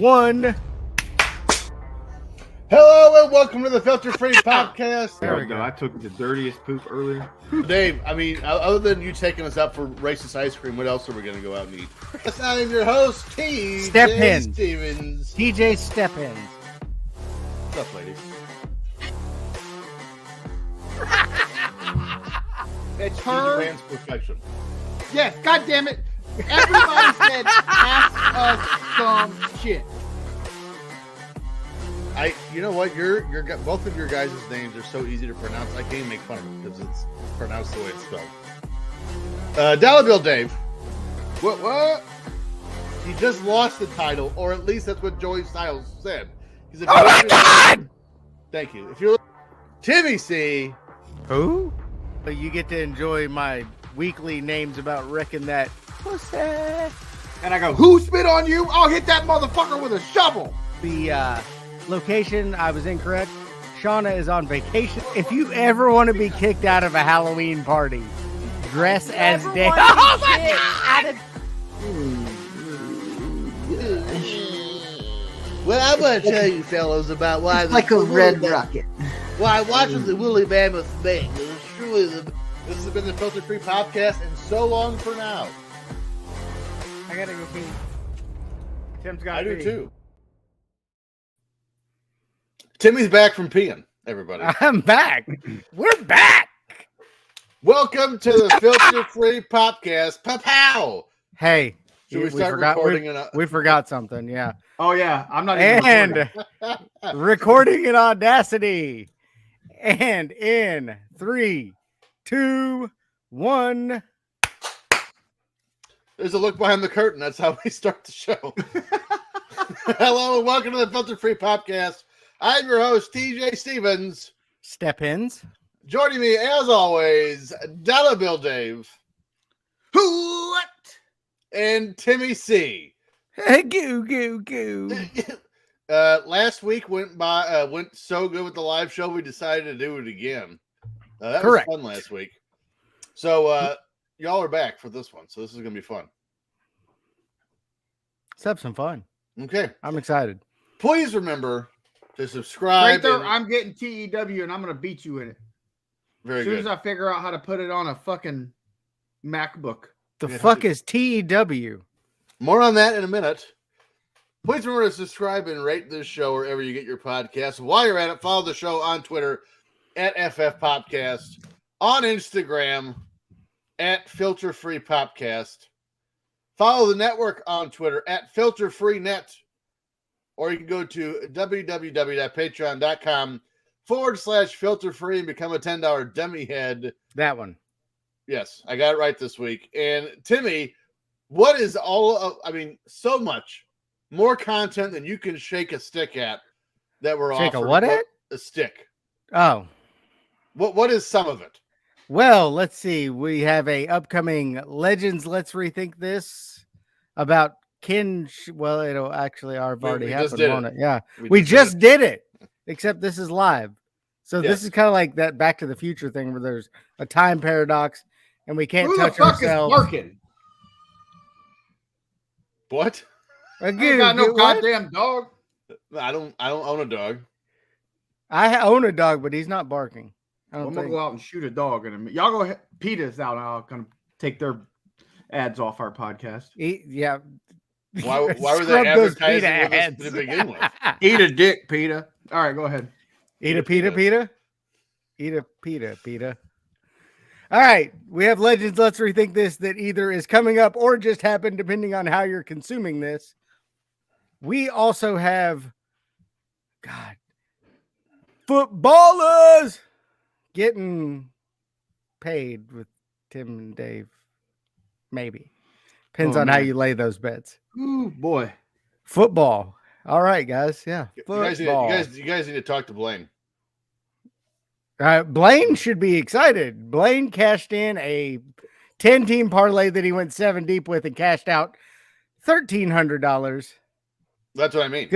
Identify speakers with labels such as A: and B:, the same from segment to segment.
A: 1.
B: Hello and welcome to the Filter Free Podcast.
C: There we go. I took the dirtiest poop earlier.
B: Dave, I mean, other than you taking us out for racist ice cream, what else are we going to go out and eat? Yes, I am your host, TJ Stevens.
A: TJ Step-ins.
B: What's up, ladies? It's
C: Her-
B: Brand's perfection.
C: Yes, God damn it. Everybody said ask us some shit.
B: You know what? Both of your guys' names are so easy to pronounce. I can't even make fun of it because it's pronounced the way it's spelled. Dollar Bill Dave.
C: What?
B: He just lost the title, or at least that's what Joey Styles said. He said,
A: Oh my God!
B: Thank you. If you're Timmy C.
A: Who? But you get to enjoy my weekly names about wrecking that pussy.
C: And I go, who spit on you? I'll hit that motherfucker with a shovel.
A: The location, I was incorrect. Shauna is on vacation. If you ever want to be kicked out of a Halloween party, dress as Dave. Oh my God!
B: Well, I'm going to tell you, fellas, about why
D: Like a red rocket.
B: Why watching the Woolly Mammoth thing. This has been the Filter Free Podcast, and so long for now.
A: I gotta go pee. Tim's got
B: I
A: to
B: do too. Timmy's back from peeing, everybody.
A: I'm back. We're back.
B: Welcome to the Filter Free Podcast. Pa-pow!
A: Hey,
B: Should we start recording?
A: We forgot something, yeah.
C: Oh, yeah. I'm not even recording.
A: Recording in Audacity. And in 3, 2, 1.
B: There's a look behind the curtain. That's how we start the show. Hello and welcome to the Filter Free Podcast. I'm your host, TJ Stevens.
A: Step-ins.
B: Joining me, as always, Dollar Bill Dave.
C: What?
B: And Timmy C.
A: Goo.
B: Last week went so good with the live show, we decided to do it again. That
A: Correct.
B: was fun last week. So, y'all are back for this one, so this is going to be fun.
A: Let's have some fun.
B: Okay.
A: I'm excited.
B: Please remember to subscribe.
C: Right there, I'm getting TEW, and I'm going to beat you in it.
B: Very
C: as soon
B: good.
C: as I figure out how to put it on a fucking MacBook.
A: The fuck is TEW?
B: More on that in a minute. Please remember to subscribe and rate this show wherever you get your podcasts. While you're at it, follow the show on Twitter at FF Popcast, on Instagram at Filter Free Popcast. Follow the network on Twitter at Filter Free Net, or you can go to www.patreon.com/Filter Free and become a $10 dummy head.
A: That one.
B: Yes, I got it right this week. And Timmy, what is so much more content than you can shake a stick at that we're
A: Shake
B: offering.
A: a what at?
B: A stick.
A: Oh.
B: What is some of it?
A: Well, let's see. We have a upcoming Legends Let's Rethink This about well, it'll actually already happened, won't it? Yeah. We just did it. Except this is live. So this is kind of like that Back to the Future thing where there's a time paradox and we can't touch ourselves.
C: Who the fuck is barking?
B: What?
C: I ain't got no goddamn dog.
B: I don't own a dog.
A: I own a dog, but he's not barking.
C: I'm gonna go out and shoot a dog in a minute. Y'all go ahead. PETA's out. I'll kind of take their ads off our podcast.
A: Yeah.
B: Why were they advertising with us to begin with?
C: Eat a dick, PETA. All right, go ahead.
A: Eat a PETA. Eat a PETA. All right. We have Legends Let's Rethink This that either is coming up or just happened, depending on how you're consuming this. We also have, footballers getting paid with Tim and Dave. Maybe. Depends on how you lay those bets.
C: Ooh, boy.
A: Football. All right, guys. Yeah.
B: You guys need to talk to Blaine.
A: Blaine should be excited. Blaine cashed in a 10-team parlay that he went 7 deep with and cashed out $1,300.
B: That's what I mean.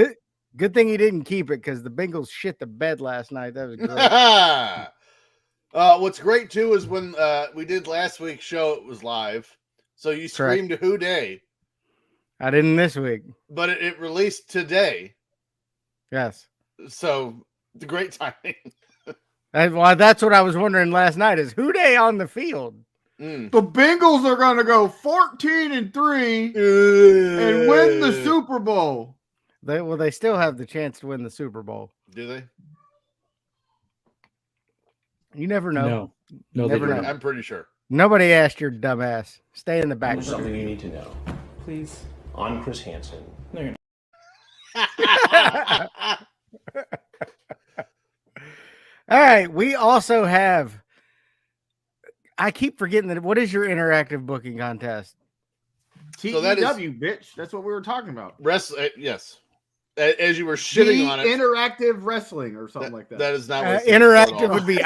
A: Good thing he didn't keep it because the Bengals shit the bed last night. That was great.
B: What's great too is when we did last week's show, it was live. So you screamed "Who Day"
A: I didn't this week.
B: But it released today.
A: Yes.
B: So the great timing.
A: That's what I was wondering last night is who they on the field?
C: The Bengals are going to go 14-3 and win the Super Bowl.
A: They still have the chance to win the Super Bowl.
B: Do they?
A: You never know.
D: No,
A: never know.
B: I'm pretty sure.
A: Nobody asked your dumbass. Stay in the back.
E: Something you need to know. Please. On Chris Hansen. No, you're
A: not. All right. We also have. I keep forgetting that. What is your interactive booking contest?
C: TEW, bitch. That's what we were talking about.
B: Yes. As you were shitting on it.
C: Interactive wrestling or something like that.
B: That is not what
A: interactive would be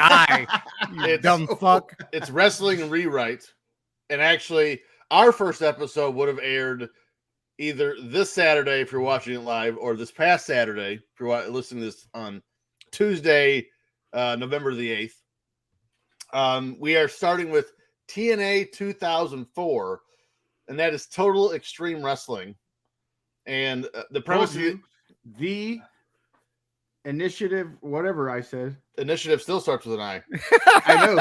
A: you dumb fuck.
B: It's wrestling rewrite. And actually, our first episode would have aired either this Saturday if you're watching it live or this past Saturday if you're listening to this on Tuesday, November the 8th. We are starting with TNA 2004, and that is Total Extreme Wrestling. And the premise of
C: the initiative, whatever I said.
B: Initiative still starts with an I.
C: I know.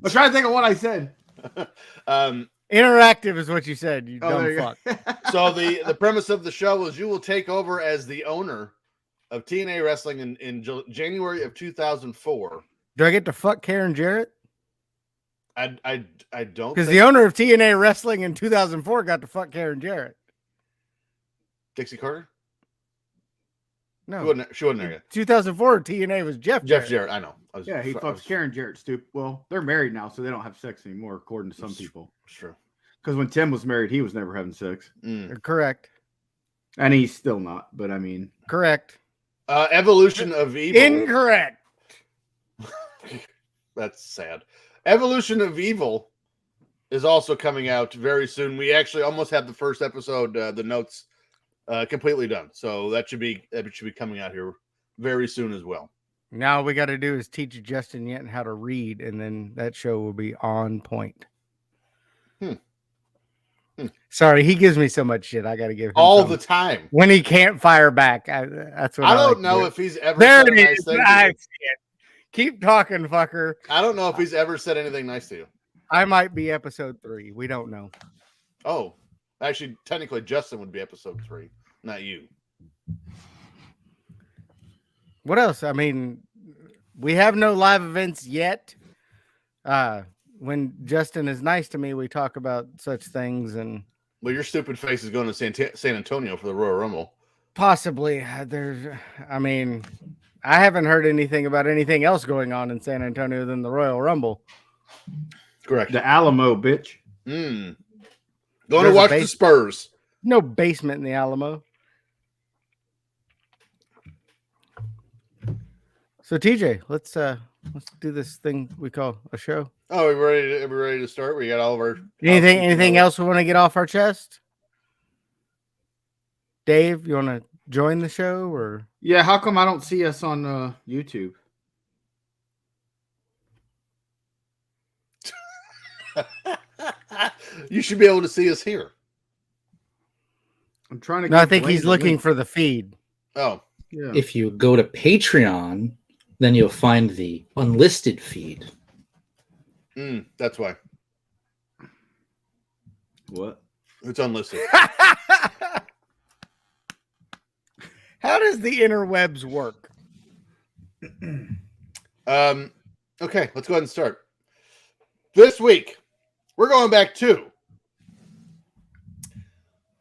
C: I'm trying to think of what I said.
A: Interactive is what you said, you dumb fuck.
B: So the premise of the show is you will take over as the owner of TNA Wrestling in January of 2004.
A: Do I get to fuck Karen Jarrett?
B: I don't.
A: Because the owner of TNA Wrestling in 2004 got to fuck Karen Jarrett.
B: Dixie Carter?
A: No.
B: She wasn't there yet.
A: 2004 TNA was Jeff
B: Jarrett, I know.
C: He fucks Karen Jarrett, stupid. Well, they're married now, so they don't have sex anymore, according to some people.
B: It's true.
C: Because when Tim was married, he was never having sex.
A: Correct.
C: And he's still not, but I mean.
A: Correct.
B: Evolution of Evil.
A: Incorrect.
B: That's sad. Evolution of Evil is also coming out very soon. We actually almost have the first episode, the notes completely done. So that should be coming out here very soon as well.
A: Now all we got to do is teach Justin Yenton how to read, and then that show will be on point. Sorry, he gives me so much shit. I got to give him
B: all the time
A: when he can't fire back. That's what
B: I don't know if he's ever
A: there
B: said a nice thing.
A: I see it. Keep talking, fucker.
B: I don't know if he's ever said anything nice to you.
A: I might be episode 3. We don't know.
B: Oh, actually, technically, Justin would be episode 3, not you.
A: What else? I mean, we have no live events yet. When Justin is nice to me, we talk about such things. And
B: well, your stupid face is going to San Antonio for the Royal Rumble.
A: Possibly. I mean, I haven't heard anything about anything else going on in San Antonio than the Royal Rumble.
B: Correct.
C: The Alamo, bitch.
B: Going to watch the Spurs.
A: No basement in the Alamo. So TJ, let's do this thing we call a show.
B: Oh, are we ready to start? We got all of our
A: anything else we want to get off our chest? Dave, you want to join the show or?
C: Yeah, how come I don't see us on YouTube?
B: You should be able to see us here.
C: I'm trying to.
A: No, I think he's looking for the feed.
B: Oh,
C: yeah.
D: If you go to Patreon, then you'll find the unlisted feed.
B: That's why.
C: What?
B: It's unlisted.
A: How does the interwebs work?
B: Okay, let's go ahead and start. This week, we're going back to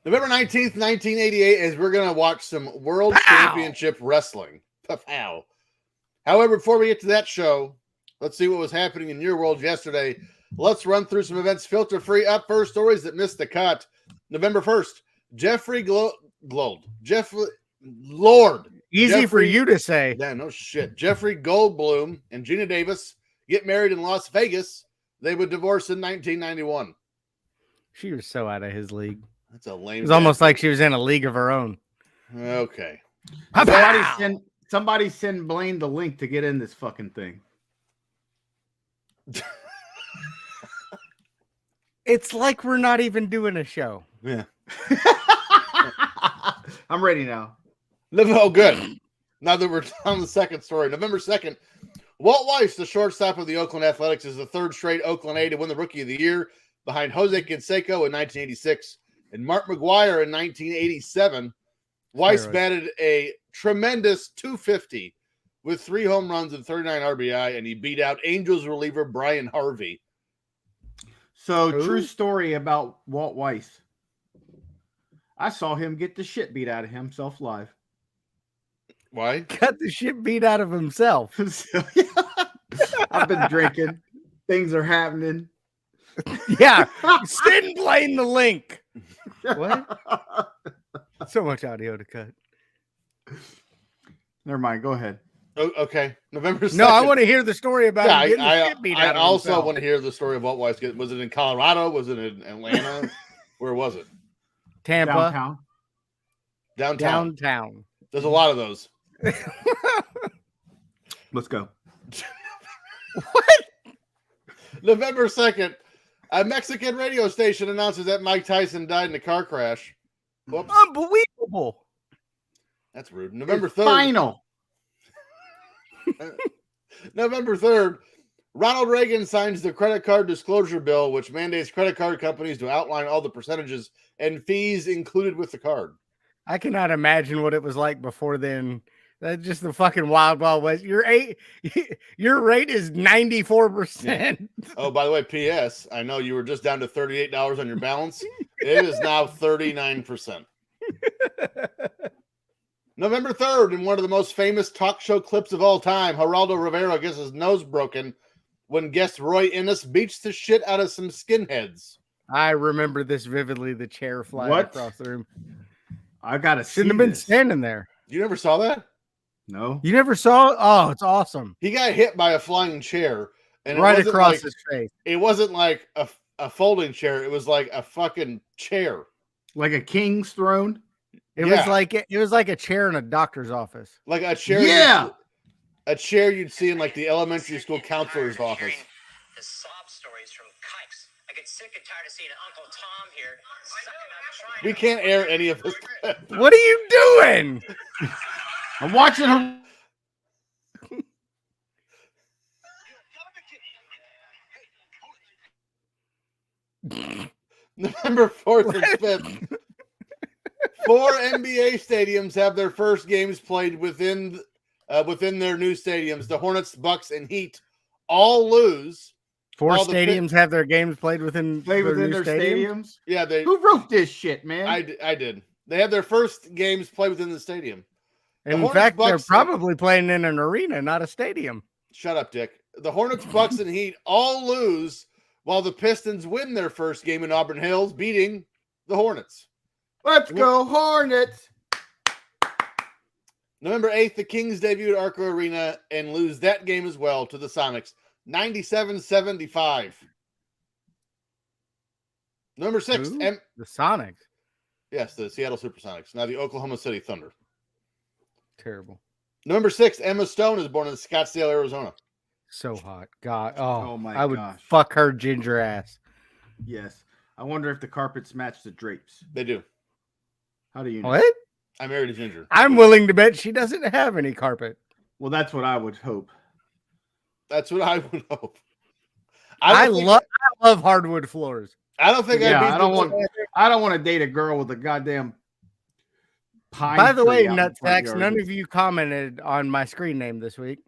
B: November 19th, 1988, as we're going to watch some World Championship Wrestling. Pow. However, before we get to that show, let's see what was happening in your world yesterday. Let's run through some events filter-free. Up first, stories that missed the cut. November 1st, Jeffrey Lord.
A: Easy for you to say.
B: Yeah, no shit. Jeffrey Goldblum and Gina Davis get married in Las Vegas. They would divorce in 1991.
A: She was so out of his league.
B: That's a lame.
A: It was almost like she was in a league of her own.
B: Okay.
C: Somebody send Blaine the link to get in this fucking thing.
A: It's like we're not even doing a show.
B: Yeah.
C: I'm ready now.
B: Oh, good. Now that we're on the second story, November 2nd, Walt Weiss, the shortstop of the Oakland Athletics, is the third straight Oakland A to win the Rookie of the Year, behind Jose Canseco in 1986 and Mark McGuire in 1987. Weiss batted a tremendous .250 with 3 home runs and 39 RBI, and he beat out Angels reliever Brian Harvey.
C: So, true story about Walt Weiss. I saw him get the shit beat out of himself live.
B: Why?
A: Got the shit beat out of himself.
C: So, I've been drinking. Things are happening.
A: Yeah. Send Blaine the link. What? So much audio to cut.
C: Never mind. Go ahead.
B: Oh, okay. November 2nd.
A: No, I want to hear the story about him getting the shit beat out of himself.
B: I also want to hear the story of Walt Weiss. Was it in Colorado? Was it in Atlanta? Where was it?
A: Tampa.
B: Downtown. There's a lot of those.
C: Let's go.
A: What?
B: November 2nd, a Mexican radio station announces that Mike Tyson died in a car crash. Whoops.
A: Unbelievable.
B: That's rude. November 3rd.
C: Final.
B: November 3rd, Ronald Reagan signs the credit card disclosure bill, which mandates credit card companies to outline all the percentages and fees included with the card.
A: I cannot imagine what it was like before then. That's just the fucking wild west. Your rate is 94%.
B: Oh, by the way, P.S. I know you were just down to $38 on your balance. It is now 39%. November 3rd, in one of the most famous talk show clips of all time, Geraldo Rivera gets his nose broken when guest Roy Innes beats the shit out of some skinheads.
A: I remember this vividly. The chair flying across the room.
C: I gotta see.
A: Shouldn't have been standing there.
B: You never saw that?
C: No.
A: You never saw it? Oh, it's awesome.
B: He got hit by a flying chair. And
A: right across his face.
B: It wasn't like a folding chair. It was like a fucking chair.
C: Like a king's throne?
A: It was like a chair in a doctor's office.
B: Like a chair.
C: Yeah.
B: A chair you'd see in like the elementary school counselor's office.
F: The sob stories from Kikes. I get sick and tired of seeing Uncle Tom here.
B: We can't air any of this.
A: What are you doing?
C: I'm watching him.
B: November 4th and 5th. 4 NBA stadiums have their first games played within their new stadiums. The Hornets, Bucks, and Heat all lose.
A: 4 stadiums have their games played within their
C: stadiums.
B: Yeah,
C: who wrote this shit, man?
B: I did. They have their first games played within the stadium.
A: And in fact, they're probably playing in an arena, not a stadium.
B: Shut up, Dick. The Hornets, Bucks, and Heat all lose while the Pistons win their first game in Auburn Hills, beating the Hornets.
C: Let's go, Hornets!
B: November 8th, the Kings debut at Arco Arena and lose that game as well to the Sonics, 97-75. Number 6,
A: the Sonics.
B: Yes, the Seattle Supersonics. Now the Oklahoma City Thunder.
A: Terrible.
B: Number 6, Emma Stone is born in Scottsdale, Arizona.
A: So hot. God.
C: Oh my
A: I would
C: gosh.
A: fuck her ginger ass.
C: Yes. I wonder if the carpets match the drapes.
B: They do.
C: How do you know?
A: What?
B: I married a ginger.
A: I'm willing to bet she doesn't have any carpet.
C: Well, that's what I would hope.
B: That's what I would hope.
A: I love hardwood floors.
B: I don't think
C: I don't want to date a girl with a goddamn pine.
A: By the way, Nutsacks, none of you commented on my screen name this week.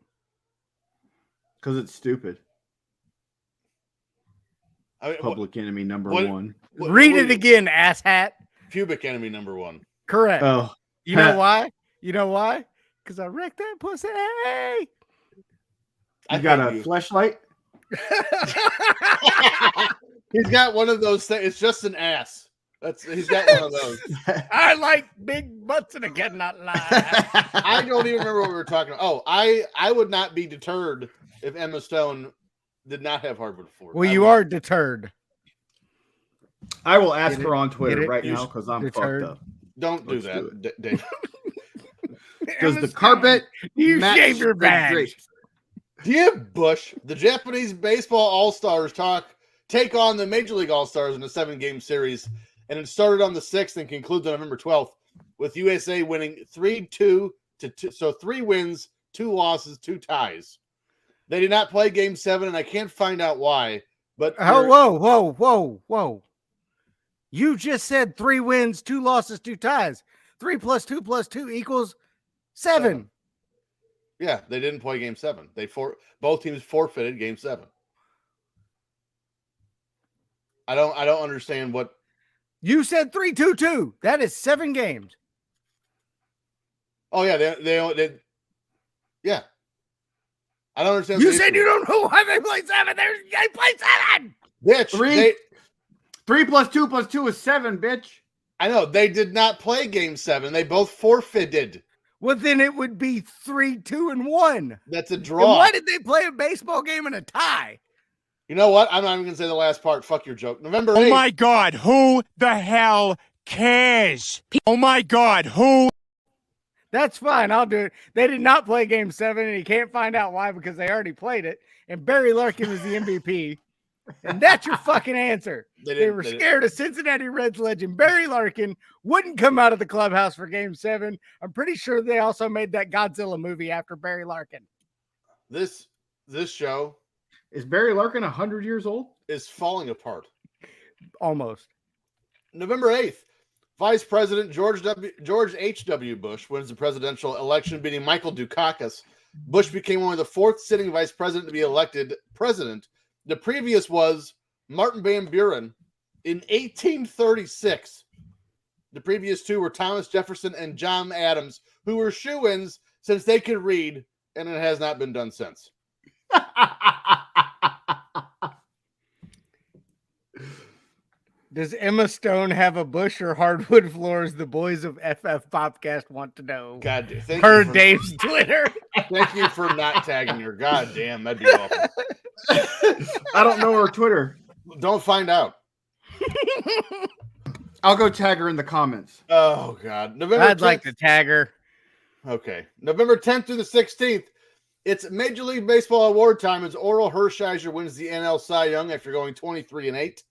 C: Because it's stupid. Public Enemy number 1.
A: Read it again, asshat.
B: Pubic Enemy number 1.
A: Correct.
C: Oh.
A: You know why? You know why? Because I wrecked that pussy.
C: You got a fleshlight?
B: He's got one of those things. It's just an ass. He's got one of those.
A: I like big butts and I cannot lie.
B: I don't even remember what we were talking about. Oh, I would not be deterred if Emma Stone did not have hardwood floors.
A: Well, you are deterred.
C: I will ask her on Twitter right now because I'm fucked up.
B: Don't do that, Dave.
C: Does the carpet
A: you shave your badge?
B: Dear Bush, the Japanese baseball all-stars take on the Major League All-Stars in a 7-game series, and it started on the 6th and concludes on November 12th. with USA winning 3-2 to 2. So 3 wins, 2 losses, 2 ties. They did not play Game 7, and I can't find out why. But
A: whoa. You just said 3 wins, 2 losses, 2 ties. 3 plus 2 plus 2 equals 7.
B: Yeah, they didn't play Game 7. Both teams forfeited Game 7. I don't understand what
A: you said. 3-2-2. That is 7 games.
B: Oh yeah, they yeah. I don't understand.
A: You said you don't know why they play 7. They play 7.
B: Bitch,
C: 3 plus 2 plus 2 is 7, bitch.
B: I know they did not play Game 7. They both forfeited.
A: Well, then it would be 3-2-1.
B: That's a draw.
A: And why did they play a baseball game in a tie?
B: You know what? I'm not even going to say the last part. Fuck your joke. November 8th.
G: Oh, my God. Who the hell cares? Oh, my God. Who?
A: That's fine. I'll do it. They did not play Game 7, and you can't find out why because they already played it. And Barry Larkin was the MVP. And that's your fucking answer. They were scared of Cincinnati Reds legend Barry Larkin wouldn't come out of the clubhouse for Game 7. I'm pretty sure they also made that Godzilla movie after Barry Larkin.
B: This show
C: is Barry Larkin 100 years old?
B: Is falling apart.
A: Almost.
B: November 8th, Vice President George H.W. Bush wins the presidential election, beating Michael Dukakis. Bush became only the 4th sitting vice president to be elected president. The previous was Martin Van Buren in 1836. The previous 2 were Thomas Jefferson and John Adams, who were shoo-ins since they could read, and it has not been done since.
A: Does Emma Stone have a bush or hardwood floors? The boys of FF Popcast want to know.
B: God, thank
A: per
B: you
A: Dave's Twitter.
B: Thank you for not tagging her. God damn, that'd be awful.
C: I don't know her Twitter.
B: Don't find out.
C: I'll go tag her in the comments.
B: Oh God,
A: I'd like to tag her.
B: Okay, November 10th through the 16th. It's Major League Baseball award time as Oral Hershiser wins the NL Cy Young after going 23-8.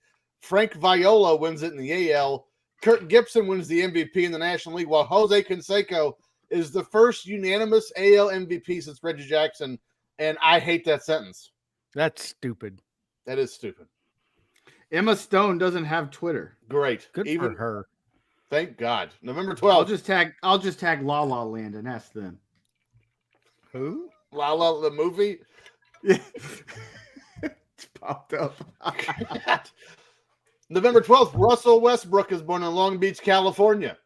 B: Frank Viola wins it in the AL. Kirk Gibson wins the MVP in the National League, while Jose Canseco is the first unanimous AL MVP since Reggie Jackson. And I hate that sentence.
A: That's stupid.
B: That is stupid.
C: Emma Stone doesn't have Twitter.
B: Great.
A: Good for her.
B: Thank God. November 12th.
C: I'll just tag La La Land and ask them.
B: Who? La La the movie?
C: It's popped up.
B: November 12th, Russell Westbrook is born in Long Beach, California.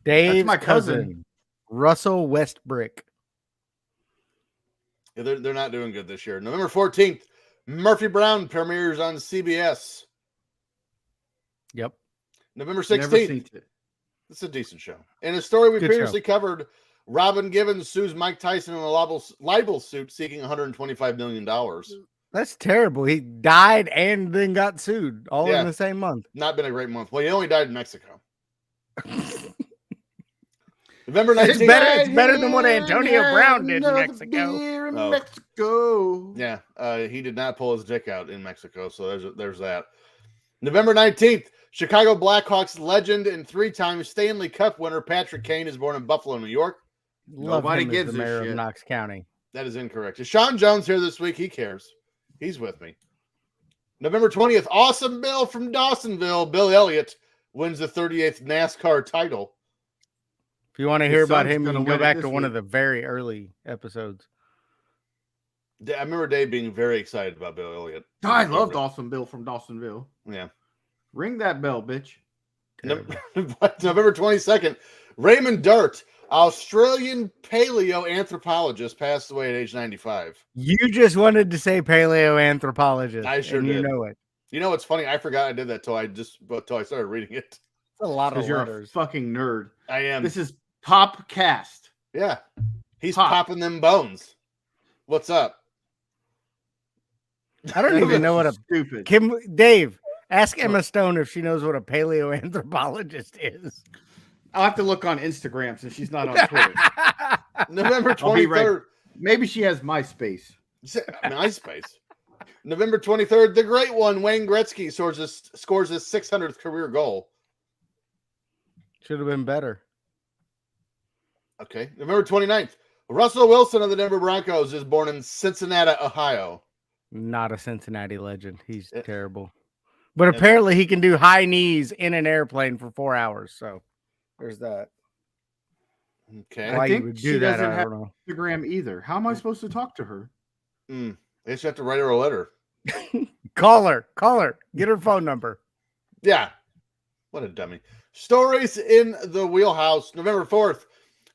A: Dave's my cousin, Russell Westbrook.
B: Yeah, they're not doing good this year. November 14th, Murphy Brown premieres on CBS.
A: Yep.
B: November 16th. It's a decent show. In a story we previously covered, Robin Givens sues Mike Tyson in a libel suit seeking $125 million.
A: That's terrible. He died and then got sued all in the same month.
B: Not been a great month. Well, he only died in Mexico. November 19th.
A: It's better than what Antonio Brown did in Mexico.
C: Mexico.
B: Yeah, he did not pull his dick out in Mexico, so there's that. November 19th, Chicago Blackhawks legend and 3-time Stanley Cup winner Patrick Kane is born in Buffalo, New York.
A: Nobody gives the mayor of Knox County.
B: That is incorrect. Is Sean Jones here this week? He cares. He's with me. November 20th, Awesome Bill from Dawsonville, Bill Elliott, wins the 38th NASCAR title.
A: If you want to hear about him, you can go back to one of the very early episodes.
B: I remember Dave being very excited about Bill Elliott.
C: I loved Awesome Bill from Dawsonville.
B: Yeah.
C: Ring that bell, bitch.
B: November 22nd, Raymond Dart, Australian paleoanthropologist, passed away at age 95.
A: You just wanted to say paleoanthropologist.
B: I sure did.
A: You know it.
B: You know what's funny? I forgot I did that till I started reading it.
A: It's a lot of
C: You're
A: letters.
C: a fucking nerd.
B: I am.
C: This is Popcast.
B: Yeah. He's popping them bones. What's up?
A: I don't even know what a
C: stupid.
A: Dave, ask Emma Stone if she knows what a paleoanthropologist is.
C: I'll have to look on Instagram since she's not on Twitter.
B: November 23rd.
C: Right. Maybe she has MySpace.
B: MySpace. November 23rd, the great one, Wayne Gretzky scores his 600th career goal.
A: Should have been better.
B: Okay. November 29th. Russell Wilson of the Denver Broncos is born in Cincinnati, Ohio.
A: Not a Cincinnati legend. He's terrible. But apparently he can do high knees in an airplane for 4 hours. So there's that.
B: Okay.
A: Why
C: I
A: you
C: think
A: would
C: she
A: do that,
C: doesn't
A: I
C: have
A: don't know.
C: Instagram either. How am I supposed to talk to her?
B: They just have to write her a letter.
A: Call her. Get her phone number.
B: Yeah. What a dummy. Stories in the Wheelhouse, November 4th.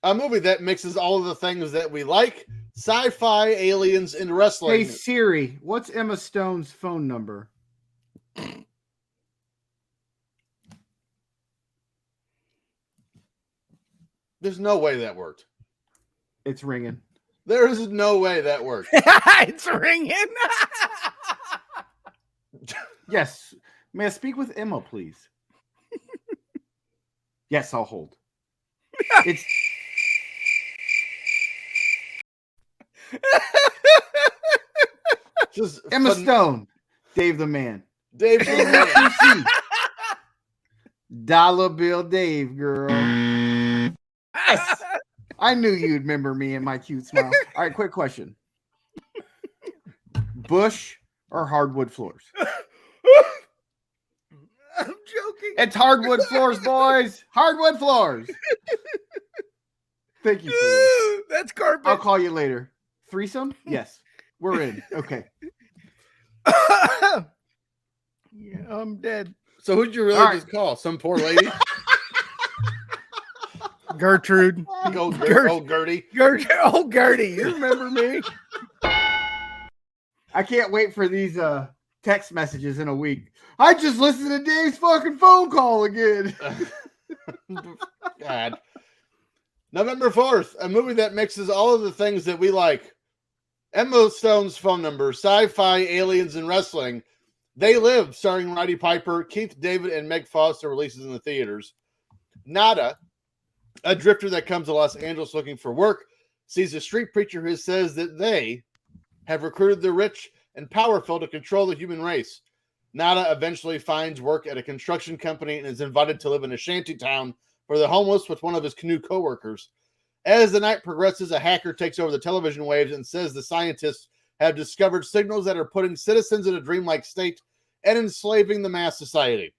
B: A movie that mixes all of the things that we like, sci-fi, aliens, and wrestling.
C: Hey Siri, what's Emma Stone's phone number?
B: There's no way that worked.
C: It's ringing.
B: There is no way that worked.
A: It's ringing.
C: Yes. May I speak with Emma, please? Yes, I'll hold. It's
B: Just
C: Emma Stone. Dave the Man.
B: Dave the Man.
C: PC. Dollar Bill Dave, girl. Yes. I knew you'd remember me and my cute smile. All right, quick question. Bush or hardwood floors?
A: I'm joking.
C: It's hardwood floors, boys. Hardwood floors. Thank you for this.
A: That's carpet.
C: I'll call you later. Threesome? Yes. We're in. Okay.
A: Yeah, I'm dead.
B: So who'd you really just call? Some poor lady?
A: Gertrude.
B: Oh, Gertie.
A: Oh, Gertie. You remember me?
C: I can't wait for these text messages in a week. I just listened to Dave's fucking phone call again.
B: God. November 4th, a movie that mixes all of the things that we like. Emma Stone's phone number, sci-fi, aliens, and wrestling. They Live, starring Roddy Piper, Keith David, and Meg Foster, releases in the theaters. Nada, a drifter that comes to Los Angeles looking for work, sees a street preacher who says that they have recruited the rich and powerful to control the human race. Nada eventually finds work at a construction company and is invited to live in a shanty town for the homeless with one of his canoe co-workers. As the night progresses, a hacker takes over the television waves and says the scientists have discovered signals that are putting citizens in a dreamlike state and enslaving the mass society.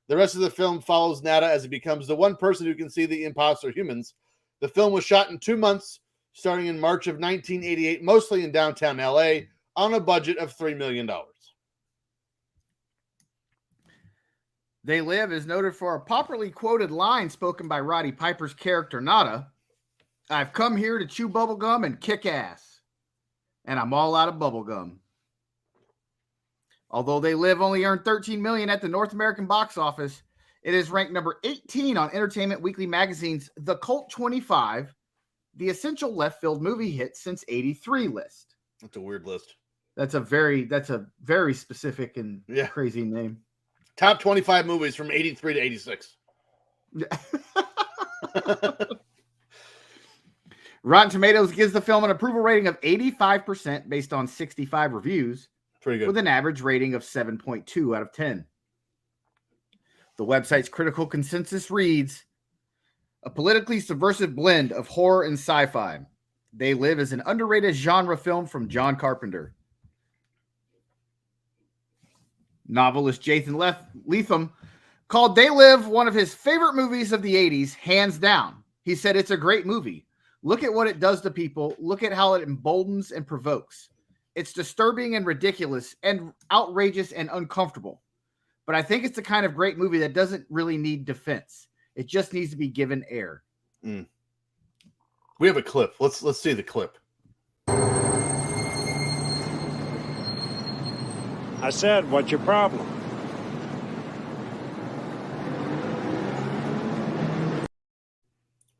B: The rest of the film follows Nada as he becomes the one person who can see the imposter humans. The film was shot in 2 months, starting in March of 1988, mostly in downtown LA, on a budget of $3 million.
C: They Live is noted for a popularly quoted line spoken by Roddy Piper's character Nada. I've come here to chew bubblegum and kick ass. And I'm all out of bubblegum. Although They Live only earned $13 million at the North American box office, it is ranked number 18 on Entertainment Weekly magazine's The Cult 25, the essential left field movie hit since '83 list.
B: That's a weird list.
C: That's a very specific and crazy name.
B: Top 25 movies from 83 to 86.
C: Rotten Tomatoes gives the film an approval rating of 85% based on 65 reviews.
B: Pretty good.
C: With an average rating of 7.2 out of 10. The website's critical consensus reads, a politically subversive blend of horror and sci-fi. They Live as an underrated genre film from John Carpenter. Novelist Jathan Lethem called They Live one of his favorite movies of the 80s, hands down. He said it's a great movie. Look at what it does to people. Look at how it emboldens and provokes. It's disturbing and ridiculous and outrageous and uncomfortable. But I think it's the kind of great movie that doesn't really need defense. It just needs to be given air.
B: We have a clip. Let's see the clip.
H: I said, what's your problem?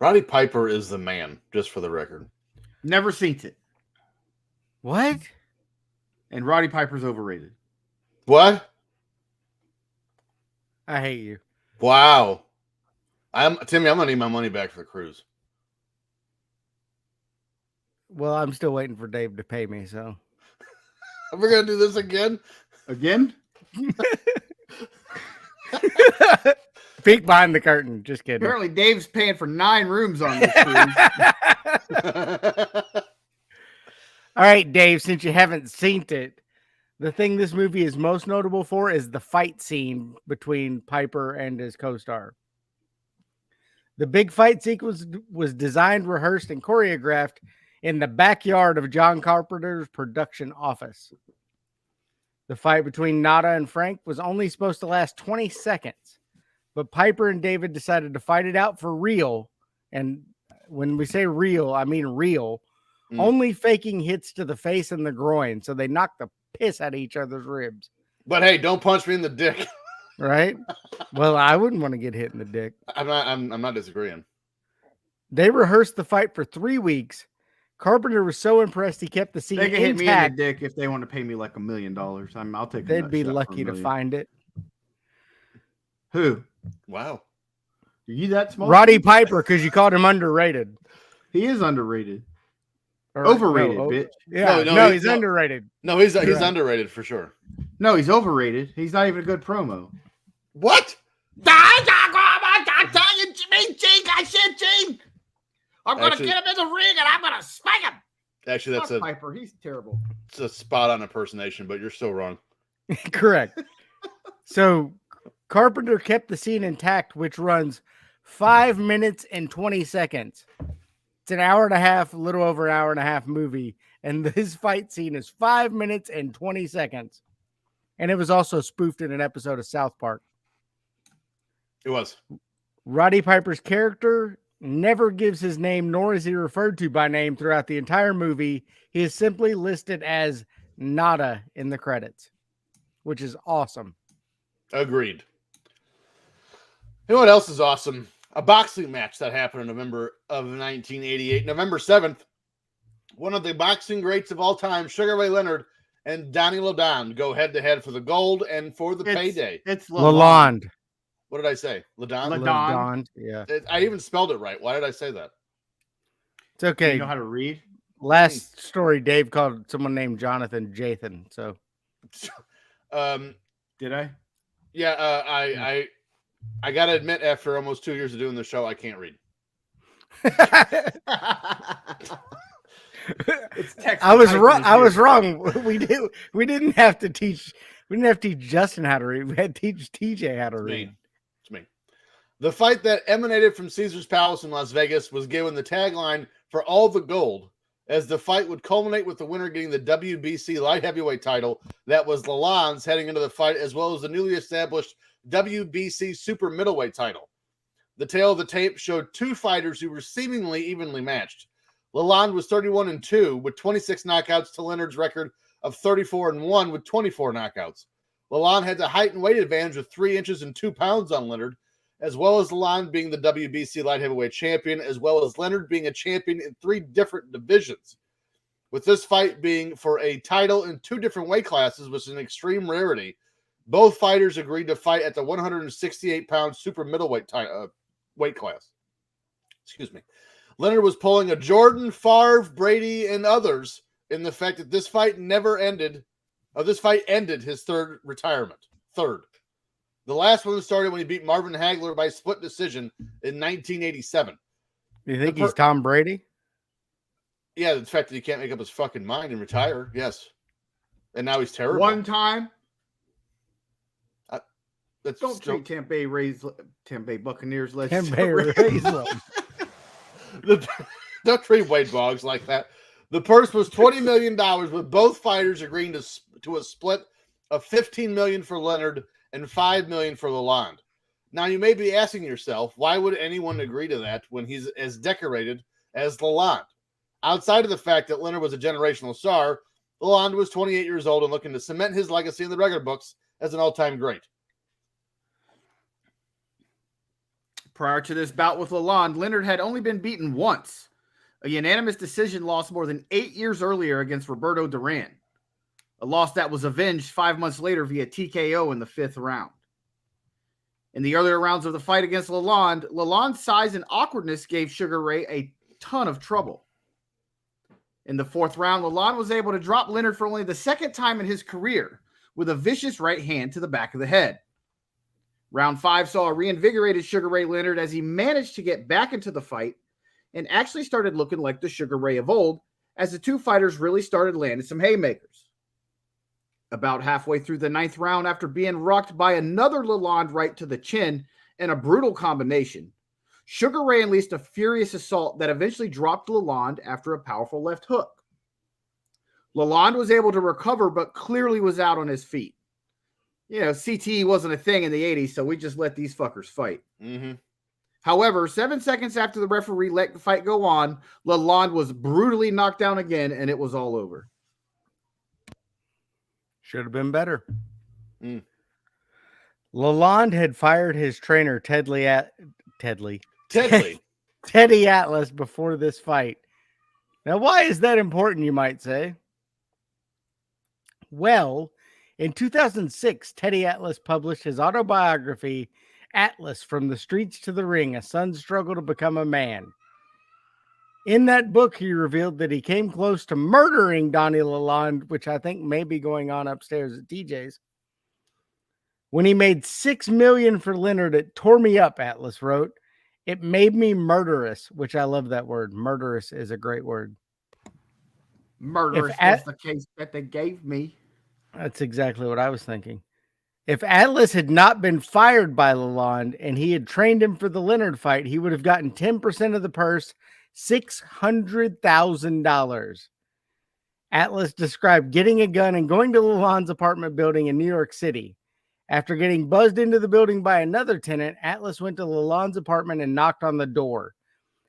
B: Roddy Piper is the man, just for the record.
C: Never seen it.
A: What?
C: And Roddy Piper's overrated.
B: What?
A: I hate you.
B: Wow. Timmy, I'm gonna need my money back for the cruise.
A: Well, I'm still waiting for Dave to pay me, so.
B: We're gonna do this again?
C: Again?
A: Peek behind the curtain. Just kidding.
C: Apparently, Dave's paying for 9 rooms on this cruise.
A: All right, Dave, since you haven't seen it, the thing this movie is most notable for is the fight scene between Piper and his co-star. The big fight sequence was designed, rehearsed, and choreographed in the backyard of John Carpenter's production office. The fight between Nada and Frank was only supposed to last 20 seconds, but Piper and David decided to fight it out for real. And when we say real, I mean real. Only faking hits to the face and the groin, so they knocked the piss out of each other's ribs.
B: But hey, don't punch me in the dick.
A: Right? Well, I wouldn't want to get hit in the dick.
B: I'm not disagreeing.
A: They rehearsed the fight for 3 weeks. Carpenter was so impressed he kept the scene
C: They can
A: intact.
C: hit me in the dick if they want to pay me like $1 million. I'll take.
A: They'd be lucky to find it.
C: Who?
B: Wow.
C: Are you that small?
A: Roddy Piper, because you called him underrated.
C: He is underrated.
A: Or,
C: Overrated,
A: no,
C: bitch.
A: Yeah, he's underrated.
B: No, he's underrated for sure.
C: No, he's overrated. He's not even a good promo.
B: What?
C: I'm going to get him in the ring and I'm going to spank him.
B: Actually, that's
C: Piper. He's terrible.
B: It's a spot-on impersonation, but you're still wrong.
A: Correct. So Carpenter kept the scene intact, which runs 5 minutes and 20 seconds. It's an hour and a half, a little over an hour and a half movie. And this fight scene is 5 minutes and 20 seconds. And it was also spoofed in an episode of South Park.
B: It was.
A: Roddy Piper's character never gives his name, nor is he referred to by name throughout the entire movie. He is simply listed as Nada in the credits, which is awesome.
B: Agreed. You know what else is awesome? A boxing match that happened in November of 1988. November 7th, one of the boxing greats of all time, Sugar Ray Leonard and Donnie Lalonde go head-to-head for the gold and for the payday.
C: It's
A: Lalonde.
B: What did I say? Ladonde?
A: Ladonde. Yeah.
B: I even spelled it right. Why did I say that?
A: It's okay.
C: You know how to read?
A: Last story, Dave called someone named Jonathan Jathan. So,
C: did I?
B: Yeah. I gotta admit, after almost 2 years of doing the show, I can't read.
A: I was wrong. I was wrong. We didn't have to teach. We didn't have to teach Justin how to read. We had to teach TJ how to read.
B: It's me. The fight that emanated from Caesar's Palace in Las Vegas was given the tagline for all the gold, as the fight would culminate with the winner getting the WBC light heavyweight title that was Lalonde's heading into the fight, as well as the newly established WBC super middleweight title. The tail of the tape showed two fighters who were seemingly evenly matched. Lalonde was 31-2 with 26 knockouts to Leonard's record of 34-1 with 24 knockouts. Lalonde had the height and weight advantage of 3 inches and 2 pounds on Leonard, as well as Lalonde being the WBC light heavyweight champion, as well as Leonard being a champion in 3 different divisions. With this fight being for a title in 2 different weight classes was an extreme rarity. Both fighters agreed to fight at the 168-pound super middleweight weight class. Excuse me. Leonard was pulling a Jordan, Favre, Brady, and others in the fact that this fight ended his 3rd retirement. 3rd. The last one started when he beat Marvin Hagler by split decision in 1987.
A: You think he's Tom Brady?
B: Yeah, the fact that he can't make up his fucking mind and retire. Yes. And now he's terrible.
C: One time.
B: Don't
C: treat Tampa Bay Buccaneers like
A: Tampa Bay Rays.
B: Don't treat Wade Boggs like that. The purse was $20 million, with both fighters agreeing to a split of $15 million for Leonard and $5 million for Lalonde. Now, you may be asking yourself, why would anyone agree to that when he's as decorated as Lalonde? Outside of the fact that Leonard was a generational star, Lalonde was 28 years old and looking to cement his legacy in the record books as an all-time great.
C: Prior to this bout with Lalonde, Leonard had only been beaten once. A unanimous decision loss more than 8 years earlier against Roberto Duran. A loss that was avenged 5 months later via TKO in the 5th round. In the earlier rounds of the fight against Lalonde, Lalonde's size and awkwardness gave Sugar Ray a ton of trouble. In the 4th round, Lalonde was able to drop Leonard for only the 2nd time in his career with a vicious right hand to the back of the head. Round 5 saw a reinvigorated Sugar Ray Leonard as he managed to get back into the fight and actually started looking like the Sugar Ray of old as the two fighters really started landing some haymakers. About halfway through the 9th round, after being rocked by another Lalonde right to the chin in a brutal combination, Sugar Ray unleashed a furious assault that eventually dropped Lalonde after a powerful left hook. Lalonde was able to recover, but clearly was out on his feet. You know, CTE wasn't a thing in the 80s, so we just let these fuckers fight.
B: Mm-hmm.
C: However, 7 seconds after the referee let the fight go on, Lalonde was brutally knocked down again, and it was all over.
A: Should have been better. Lalonde had fired his trainer, Teddy Atlas, before this fight. Now, why is that important, you might say? Well, in 2006, Teddy Atlas published his autobiography, Atlas, From the Streets to the Ring, A Son's Struggle to Become a Man. In that book, he revealed that he came close to murdering Donnie Lalonde, which I think may be going on upstairs at TJ's. When he made $6 million for Leonard, it tore me up, Atlas wrote. It made me murderous, which I love that word. Murderous is a great word.
C: Murderous was the case that they gave me.
A: That's exactly what I was thinking. If Atlas had not been fired by Lalonde and he had trained him for the Leonard fight, he would have gotten 10% of the purse, $600,000. Atlas described getting a gun and going to Lalonde's apartment building in New York City. After getting buzzed into the building by another tenant, Atlas went to Lalonde's apartment and knocked on the door.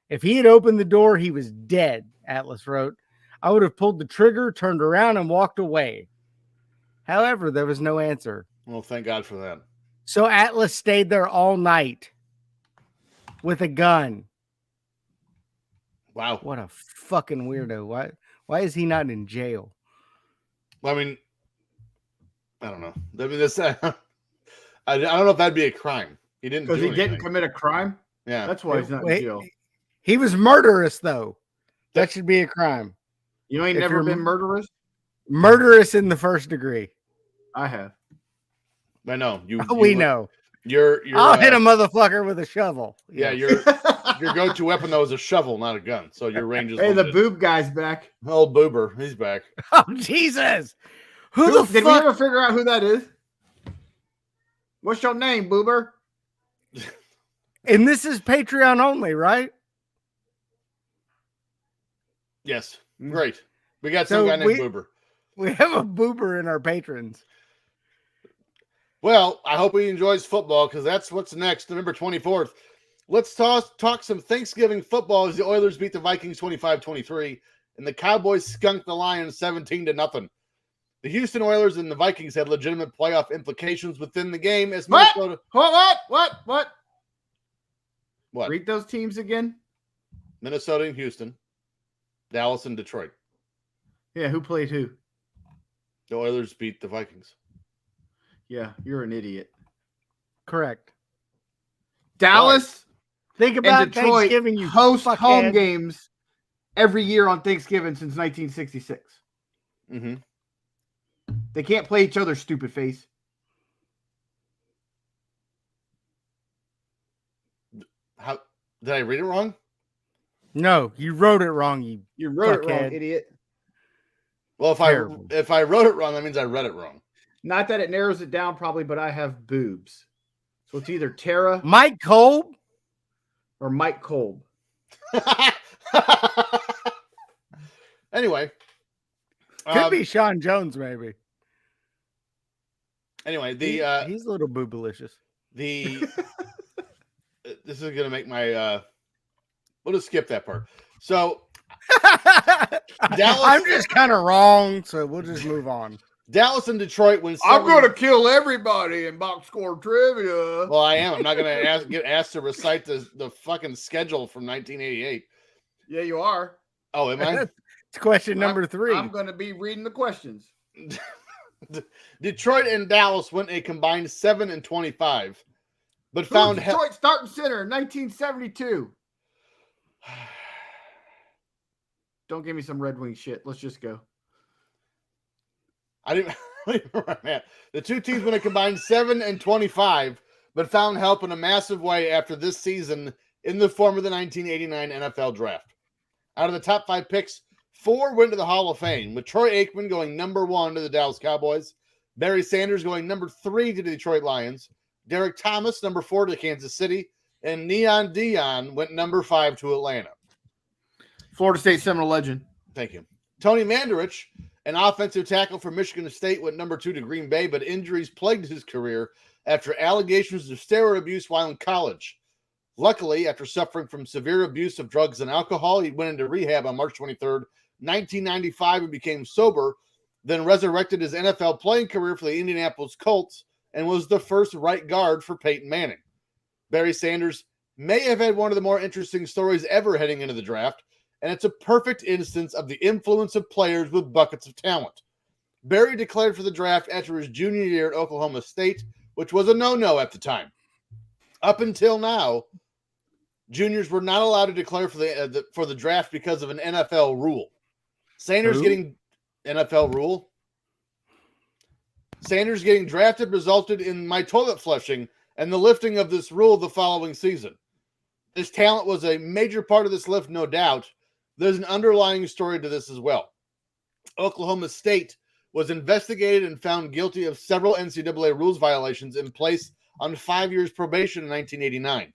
A: If he had opened the door, he was dead, Atlas wrote. I would have pulled the trigger, turned around, and walked away. However, there was no answer.
B: Well, thank God for that.
A: So Atlas stayed there all night with a gun.
B: Wow.
A: What a fucking weirdo. Why is he not in jail?
B: Well, I mean, I don't know. I mean, this, I don't know if that'd be a crime. He didn't do anything.
C: Because he didn't commit a crime?
B: Yeah.
C: That's why he's not in jail.
A: He was murderous, though. That should be a crime.
C: You ain't never been murderous?
A: Murderous in the first degree.
C: I have.
B: I know.
A: We know. I'll hit a motherfucker with a shovel.
B: Yeah, your go-to weapon though is a shovel, not a gun. So your range is.
C: Hey, the boob guy's back.
B: Old Boober, he's back.
A: Oh Jesus! Who the fuck?
C: Did we ever figure out who that is? What's your name, Boober?
A: And this is Patreon only, right?
B: Yes. Great. We got some guy named Boober.
A: We have a Boober in our patrons.
B: Well, I hope he enjoys football because that's what's next, November 24th. Let's talk some Thanksgiving football as the Oilers beat the Vikings 25-23 and the Cowboys skunked the Lions 17-0. The Houston Oilers and the Vikings had legitimate playoff implications within the game as Minnesota.
C: What?
B: What?
C: Read those teams again.
B: Minnesota and Houston, Dallas and Detroit.
C: Yeah, who played who?
B: The Oilers beat the Vikings.
C: Yeah, you're an idiot.
A: Correct.
C: Dallas,
A: think about
C: Detroit
A: Thanksgiving. You
C: host home games every year on Thanksgiving since 1966.
B: Mm-hmm.
C: They can't play each other, stupid face.
B: How did I read it wrong?
A: No, you wrote it wrong.
C: You wrote it wrong, idiot.
B: Well, if I wrote it wrong, that means I read it wrong.
C: Not that it narrows it down, probably, but I have boobs. So it's either Tara,
A: Mike Kolb,
C: or Mike Kolb.
B: Anyway.
A: Could be Sean Jones, maybe.
B: Anyway,
A: he's a little boobalicious.
B: This is gonna make my we'll just skip that part. So
A: Dallas, I'm just kind of wrong, so we'll just move on.
B: Dallas and Detroit win.
C: I'm going to kill everybody in box score trivia.
B: Well, I am. I'm not going to get asked to recite the fucking schedule from 1988.
C: Yeah, you are.
B: Oh, am I?
A: It's question number 3.
C: I'm going to be reading the questions.
B: Detroit and Dallas went a combined 7-25, but found
C: Detroit starting center 1972. Don't give me some Red Wing shit. Let's just go.
B: I didn't remember where I'm at. The two teams went a combined 7-25, but found help in a massive way after this season in the form of the 1989 NFL Draft. Out of the top 5 picks, 4 went to the Hall of Fame, with Troy Aikman going number 1 to the Dallas Cowboys, Barry Sanders going number 3 to the Detroit Lions, Derek Thomas number 4 to Kansas City, and Neon Dion went number 5 to Atlanta.
C: Florida State Seminole legend.
B: Thank you. Tony Mandarich, an offensive tackle for Michigan State, went number 2 to Green Bay, but injuries plagued his career after allegations of steroid abuse while in college. Luckily, after suffering from severe abuse of drugs and alcohol, he went into rehab on March 23rd, 1995, and became sober, then resurrected his NFL playing career for the Indianapolis Colts and was the first right guard for Peyton Manning. Barry Sanders may have had one of the more interesting stories ever heading into the draft, and it's a perfect instance of the influence of players with buckets of talent. Barry declared for the draft after his junior year at Oklahoma State, which was a no-no at the time. Up until now, juniors were not allowed to declare for the draft because of an NFL rule. Sanders getting drafted resulted in my toilet flushing and the lifting of this rule the following season. His talent was a major part of this lift, no doubt. There's an underlying story to this as well. Oklahoma State was investigated and found guilty of several NCAA rules violations in place on 5 years probation in 1989.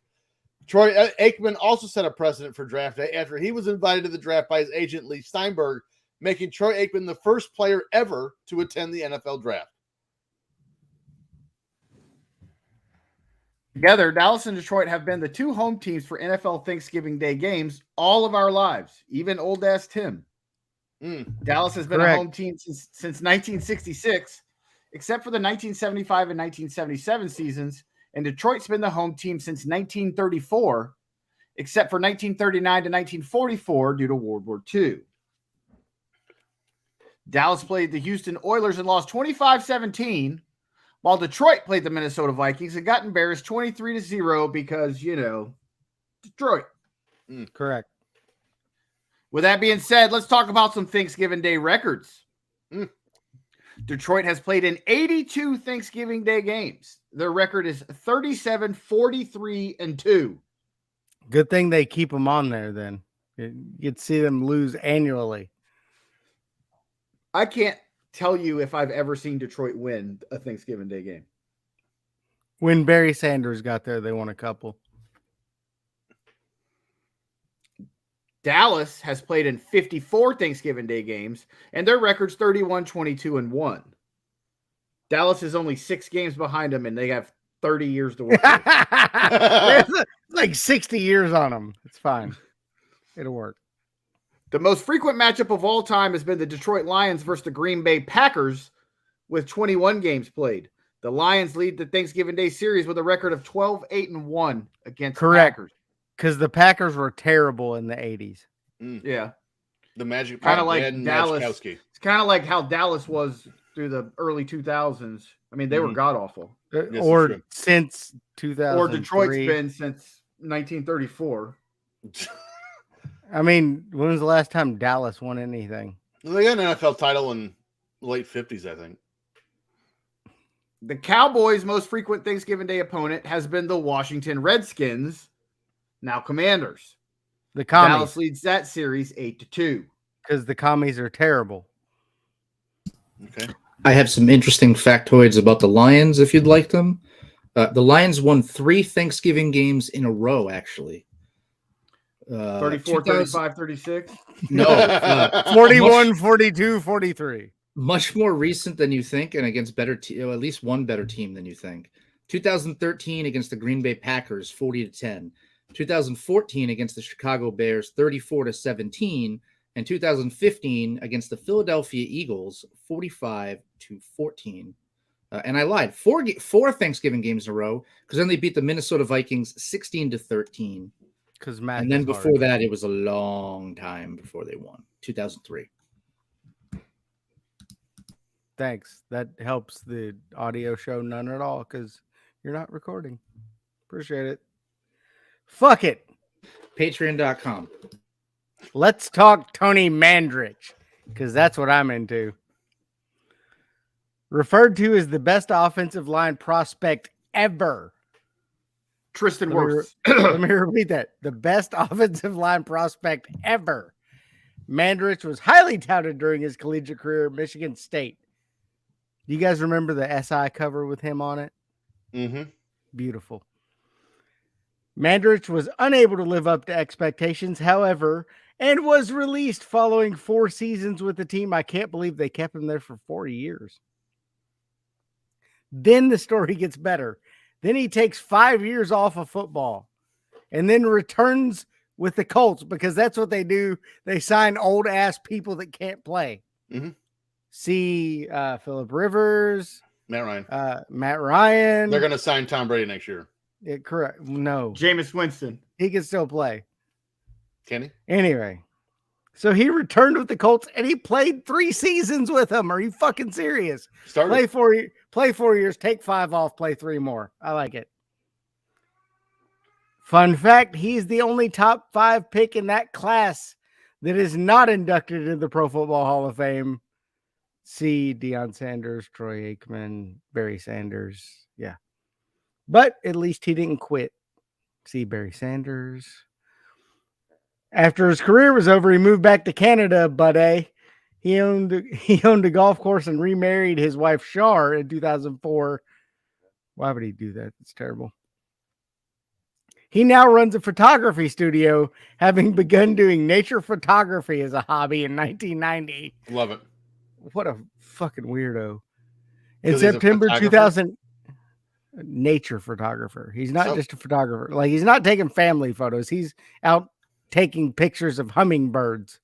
B: Troy Aikman also set a precedent for draft day after he was invited to the draft by his agent Lee Steinberg, making Troy Aikman the first player ever to attend the NFL draft.
C: Together, Dallas and Detroit have been the 2 home teams for NFL Thanksgiving Day games all of our lives, even old-ass Tim. Dallas has been a home team since 1966, except for the 1975 and 1977 seasons, and Detroit's been the home team since 1934, except for 1939 to 1944 due to World War II. Dallas played the Houston Oilers and lost 25-17, while Detroit played the Minnesota Vikings and got embarrassed 23-0 because, Detroit.
A: Correct.
C: With that being said, let's talk about some Thanksgiving Day records. Detroit has played in 82 Thanksgiving Day games. Their record is 37-43-2.
A: Good thing they keep them on there then. You'd see them lose annually.
C: I can't tell you if I've ever seen Detroit win a Thanksgiving Day game.
A: When Barry Sanders got there, they won a couple.
C: Dallas has played in 54 Thanksgiving Day games, and their record's 31-22-1. Dallas is only 6 games behind them, and they have 30 years to work with.
A: Like 60 years on them. It's fine. It'll work.
C: The most frequent matchup of all time has been the Detroit Lions versus the Green Bay Packers, with 21 games played. The Lions lead the Thanksgiving Day series with a record of 12-8-1 against the Packers.
A: Because the Packers were terrible in the 80s.
C: Yeah.
B: The Magic
C: kind of like Dallas. It's kind of like how Dallas was through the early 2000s. I mean, they were god-awful.
A: Or since 2000.
C: Or Detroit's been since 1934.
A: I mean, when was the last time Dallas won anything?
B: Well, they got an NFL title in the late 50s, I think.
C: The Cowboys' most frequent Thanksgiving Day opponent has been the Washington Redskins, now Commanders.
A: The Commies.
C: Dallas leads that series 8-2.
A: Because the Commies are terrible.
B: Okay.
D: I have some interesting factoids about the Lions, if you'd like them. The Lions won 3 Thanksgiving games in a row, actually.
C: 34, 35, 36?
D: No.
A: 41, 42, 43.
D: Much more recent than you think, and against better at least one better team than you think. 2013 against the Green Bay Packers, 40-10. 2014 against the Chicago Bears, 34-17. And 2015 against the Philadelphia Eagles, 45-14. And I lied. 4 Thanksgiving games in a row, because then they beat the Minnesota Vikings 16-13. And then before that, it was a long time before they won. 2003.
A: Thanks. That helps the audio show none at all because you're not recording. Appreciate it. Fuck it.
D: Patreon.com.
A: Let's talk Tony Mandarich because that's what I'm into. Referred to as the best offensive line prospect ever
C: Tristan Wirfs.
A: Let me repeat that. The best offensive line prospect ever. Mandarich was highly touted during his collegiate career at Michigan State. Do you guys remember the SI cover with him on it?
B: Mm-hmm.
A: Beautiful. Mandarich was unable to live up to expectations, however, and was released following 4 seasons with the team. I can't believe they kept him there for 40 years. Then the story gets better. Then he takes 5 years off of football and then returns with the Colts because that's what they do. They sign old ass people that can't play.
B: Mm-hmm.
A: See Phillip Rivers,
B: Matt
A: Ryan.
B: They're going to sign Tom Brady next year.
A: Correct. No.
C: Jameis Winston.
A: He can still play.
B: Can he?
A: Anyway. So he returned with the Colts and he played 3 seasons with them. Are you fucking serious? Play 4 years, take 5 off, play 3 more. I like it. Fun fact, he's the only top 5 pick in that class that is not inducted into the Pro Football Hall of Fame. See Deion Sanders, Troy Aikman, Barry Sanders. Yeah. But at least he didn't quit. See Barry Sanders. After his career was over, he moved back to Canada, but he owned a golf course and remarried his wife Shar in 2004. Why would he do that? It's terrible. He now runs a photography studio, having begun doing nature photography as a hobby in 1990.
B: Love it.
A: What a fucking weirdo. In September 2000, nature photographer. He's not just a photographer. Like, he's not taking family photos. He's out taking pictures of hummingbirds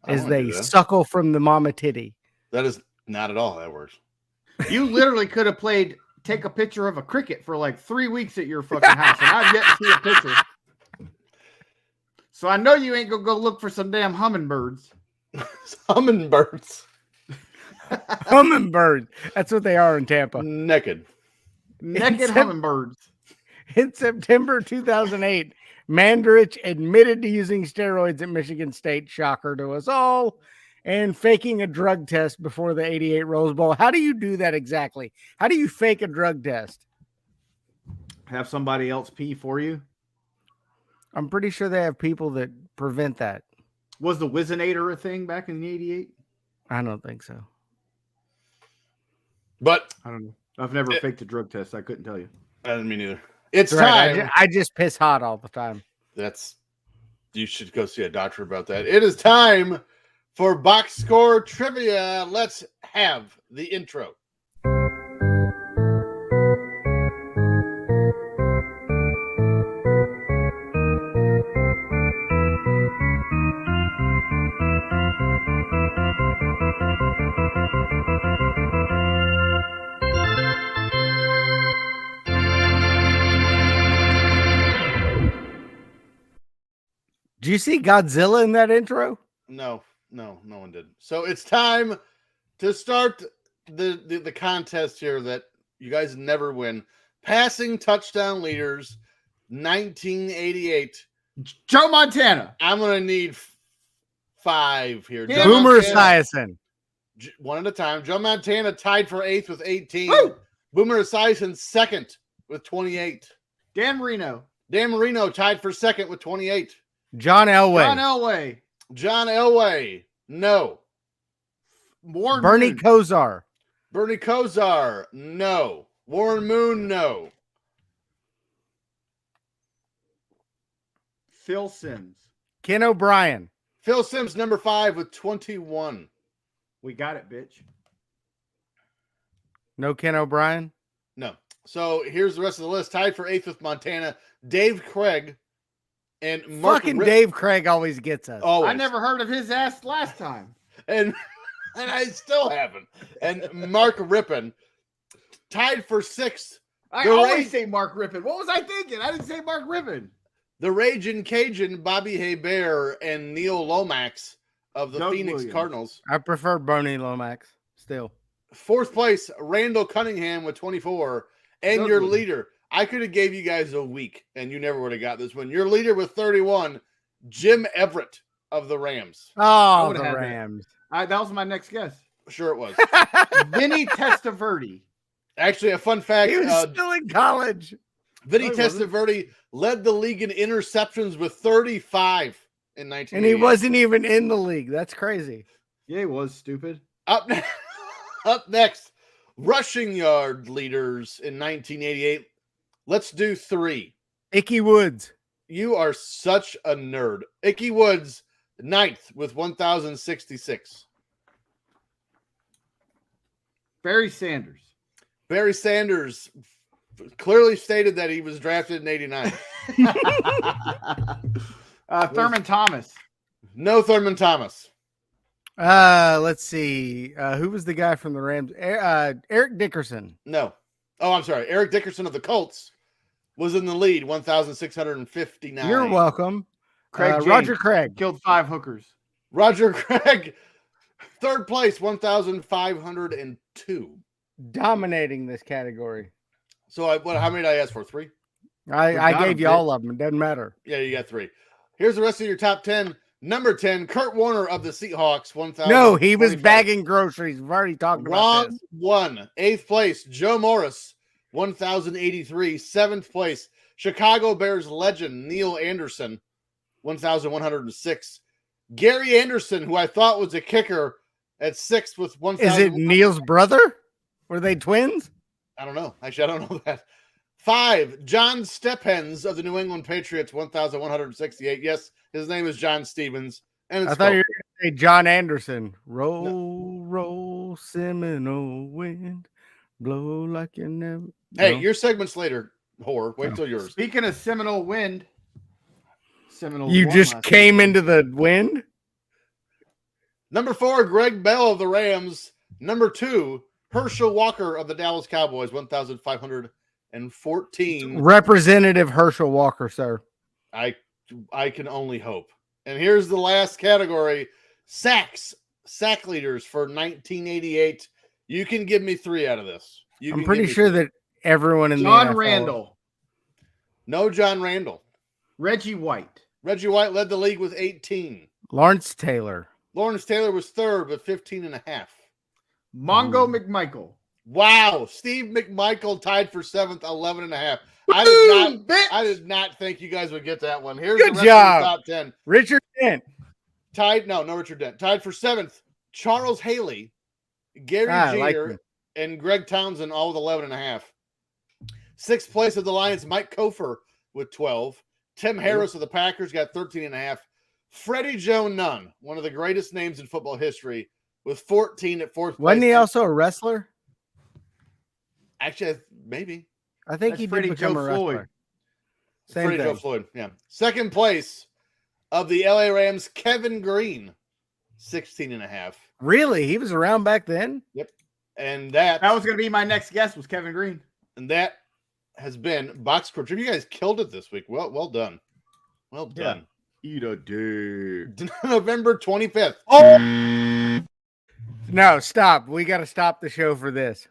A: as they suckle from the mama titty.
B: That is not at all how that works.
C: You literally could have played take a picture of a cricket for like 3 weeks at your fucking house, and I've yet to see a picture. So I know you ain't gonna go look for some damn hummingbirds.
B: Hummingbirds.
A: Hummingbird. That's what they are in Tampa.
B: Naked
C: Hummingbirds.
A: In September 2008, Mandarich admitted to using steroids at Michigan State, shocker to us all, and faking a drug test before the 88 Rose Bowl. How do you do that exactly? How do you fake a drug test?
C: Have somebody else pee for you?
A: I'm pretty sure they have people that prevent that.
C: Was the Wizinator a thing back in the 88?
A: I don't think so.
B: But
C: I don't know. I've never faked a drug test. I couldn't tell you.
B: I didn't mean either. It's
A: right.
B: time.
A: I just piss hot all the time.
B: You should go see a doctor about that. It is time for box score trivia. Let's have the intro.
A: Do you see Godzilla in that intro?
B: No one did. So it's time to start the contest here that you guys never win. Passing touchdown leaders, 1988.
C: Joe Montana.
B: I'm going to need 5 here.
A: Boomer Esiason.
B: One at a time. Joe Montana tied for 8th with 18.
C: Woo!
B: Boomer Esiason 2nd with 28.
C: Dan Marino.
B: Dan Marino tied for 2nd with 28.
A: John Elway.
B: John Elway. No.
A: Bernie Kosar.
B: Bernie Kosar. No. Warren Moon. No.
C: Phil Simms.
A: Ken O'Brien.
B: Phil Simms, number 5 with 21.
C: We got it, bitch.
A: No Ken O'Brien?
B: No. So here's the rest of the list. Tied for 8th with Montana. Dave Craig. And Mark
A: fucking Dave Craig always gets us.
B: Always.
C: I never heard of his ass last time.
B: And I still haven't. And Mark Rippon tied for 6th.
C: I always say Mark Rippon. What was I thinking? I didn't say Mark Rippon.
B: The Ragin' Cajun, Bobby Hebert, and Neil Lomax of the Phoenix
C: Williams.
B: Cardinals.
A: I prefer Bernie Lomax still.
B: 4th place, Randall Cunningham with 24. And your leader. I could have gave you guys a week, and you never would have got this one. Your leader with 31, Jim Everett of the Rams.
A: Oh, the Rams.
C: That was my next guess.
B: Sure it was.
C: Vinny Testaverde.
B: Actually, a fun fact.
A: He was still in college.
B: Vinny Testaverde led the league in interceptions with 35 in 1988.
A: And he wasn't even in the league. That's crazy.
C: Yeah, he was stupid.
B: Up next, rushing yard leaders in 1988. Let's do 3.
A: Icky Woods.
B: You are such a nerd. Icky Woods, 9th with 1,066.
C: Barry Sanders.
B: Barry Sanders clearly stated that he was drafted in 89.
C: Thurman Thomas.
B: No Thurman Thomas.
A: Let's see. Who was the guy from the Rams? Eric Dickerson.
B: No. Oh, I'm sorry. Eric Dickerson of the Colts was in the lead, 1,659.
A: You're welcome.
C: Craig
A: Roger Craig.
C: Killed 5 hookers.
B: Roger Craig, 3rd place, 1,502.
A: Dominating this category.
B: So how many did I ask for? 3?
A: I gave you all of them. It doesn't matter.
B: Yeah, you got 3. Here's the rest of your top 10. Number 10, Kurt Warner of the Seahawks, 1,000.
A: No, he was bagging groceries. We've already talked about this.
B: Wrong one. 8th place, Joe Morris, 1,083. 7th place, Chicago Bears legend Neil Anderson, 1,106. Gary Anderson, who I thought was a kicker, at 6th with 1,000.
A: Is it Neil's brother? Were they twins?
B: I don't know. Actually, I don't know that. 5, John Stephens of the New England Patriots, 1,168. Yes, his name is John Stevens. And
A: I thought you were going to say John Anderson. Roll, Seminole wind, blow like you never.
B: Hey, your segment's later, whore. Wait till yours.
C: Speaking of Seminole wind,
A: you just came into the wind?
B: Number 4, Greg Bell of the Rams. Number 2, Herschel Walker of the Dallas Cowboys, 1,514.
A: Representative Herschel Walker, sir.
B: I can only hope. And here's the last category: sack leaders for 1988. You can give me 3 out of this.
A: I'm pretty sure that everyone in
C: John
A: the NFL.
C: Randall.
B: No John Randall.
C: Reggie White.
B: Reggie White led the league with 18.
A: Lawrence Taylor.
B: Lawrence Taylor was 3rd with 15.5.
C: Mongo McMichael.
B: Wow. Steve McMichael tied for 7th, 11.5. I did not think you guys would get that one. Here's
A: Good
B: the rest
A: job.
B: of the top 10.
A: Richard Dent.
B: No Richard Dent. Tied for 7th, Charles Haley, Gary Jeter, and Greg Townsend, all with 11.5. 6th place of the Lions, Mike Kofer with 12. Tim Harris of the Packers got 13.5. Freddie Joe Nunn, one of the greatest names in football history, with 14 at 4th place.
A: Wasn't he also a wrestler?
B: Actually, maybe.
A: I think he did become a wrestler. Same
B: Freddie
A: thing.
B: Joe Floyd, yeah. 2nd place of the LA Rams, Kevin Green, 16.5.
A: Really? He was around back then?
B: Yep. And that
C: was going to be my next guess, was Kevin Green.
B: And that has been Box Score Trivia. You guys killed it this week. Well done. Well done.
C: Eat a dick.
B: November 25th.
A: Oh! No, stop. We got to stop the show for this.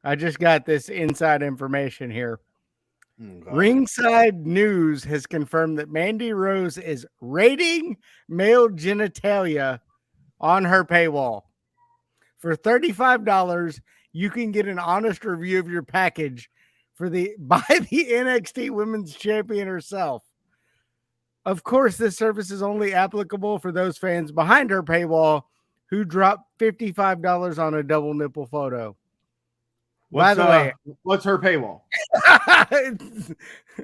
A: I just got this inside information here. Ringside News has confirmed that Mandy Rose is rating male genitalia on her paywall. For $35, you can get an honest review of your package by the NXT Women's Champion herself. Of course, this service is only applicable for those fans behind her paywall who drop $55 on a double nipple photo. By the way,
C: what's her paywall?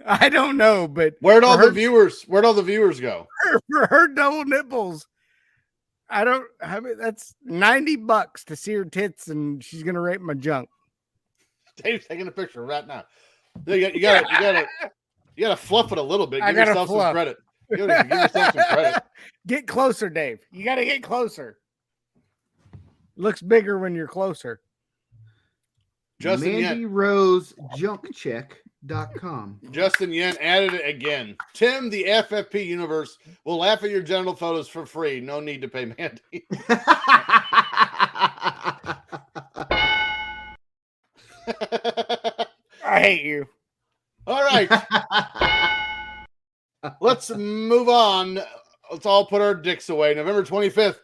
A: I don't know, but
B: where'd all the viewers go?
A: For her double nipples, that's $90 to see her tits, and she's gonna rape my junk.
B: Dave's taking a picture right now. You gotta fluff it a little bit. Give yourself some credit. Give yourself some credit.
A: Get closer, Dave. You gotta get closer. Looks bigger when you're closer.
B: Justin
C: MandyRoseJunkCheck.com.
B: Justin Yen added it again. Tim, the FFP universe, will laugh at your genital photos for free. No need to pay Mandy.
A: I hate you.
B: All right. Let's move on. Let's all put our dicks away. November 25th.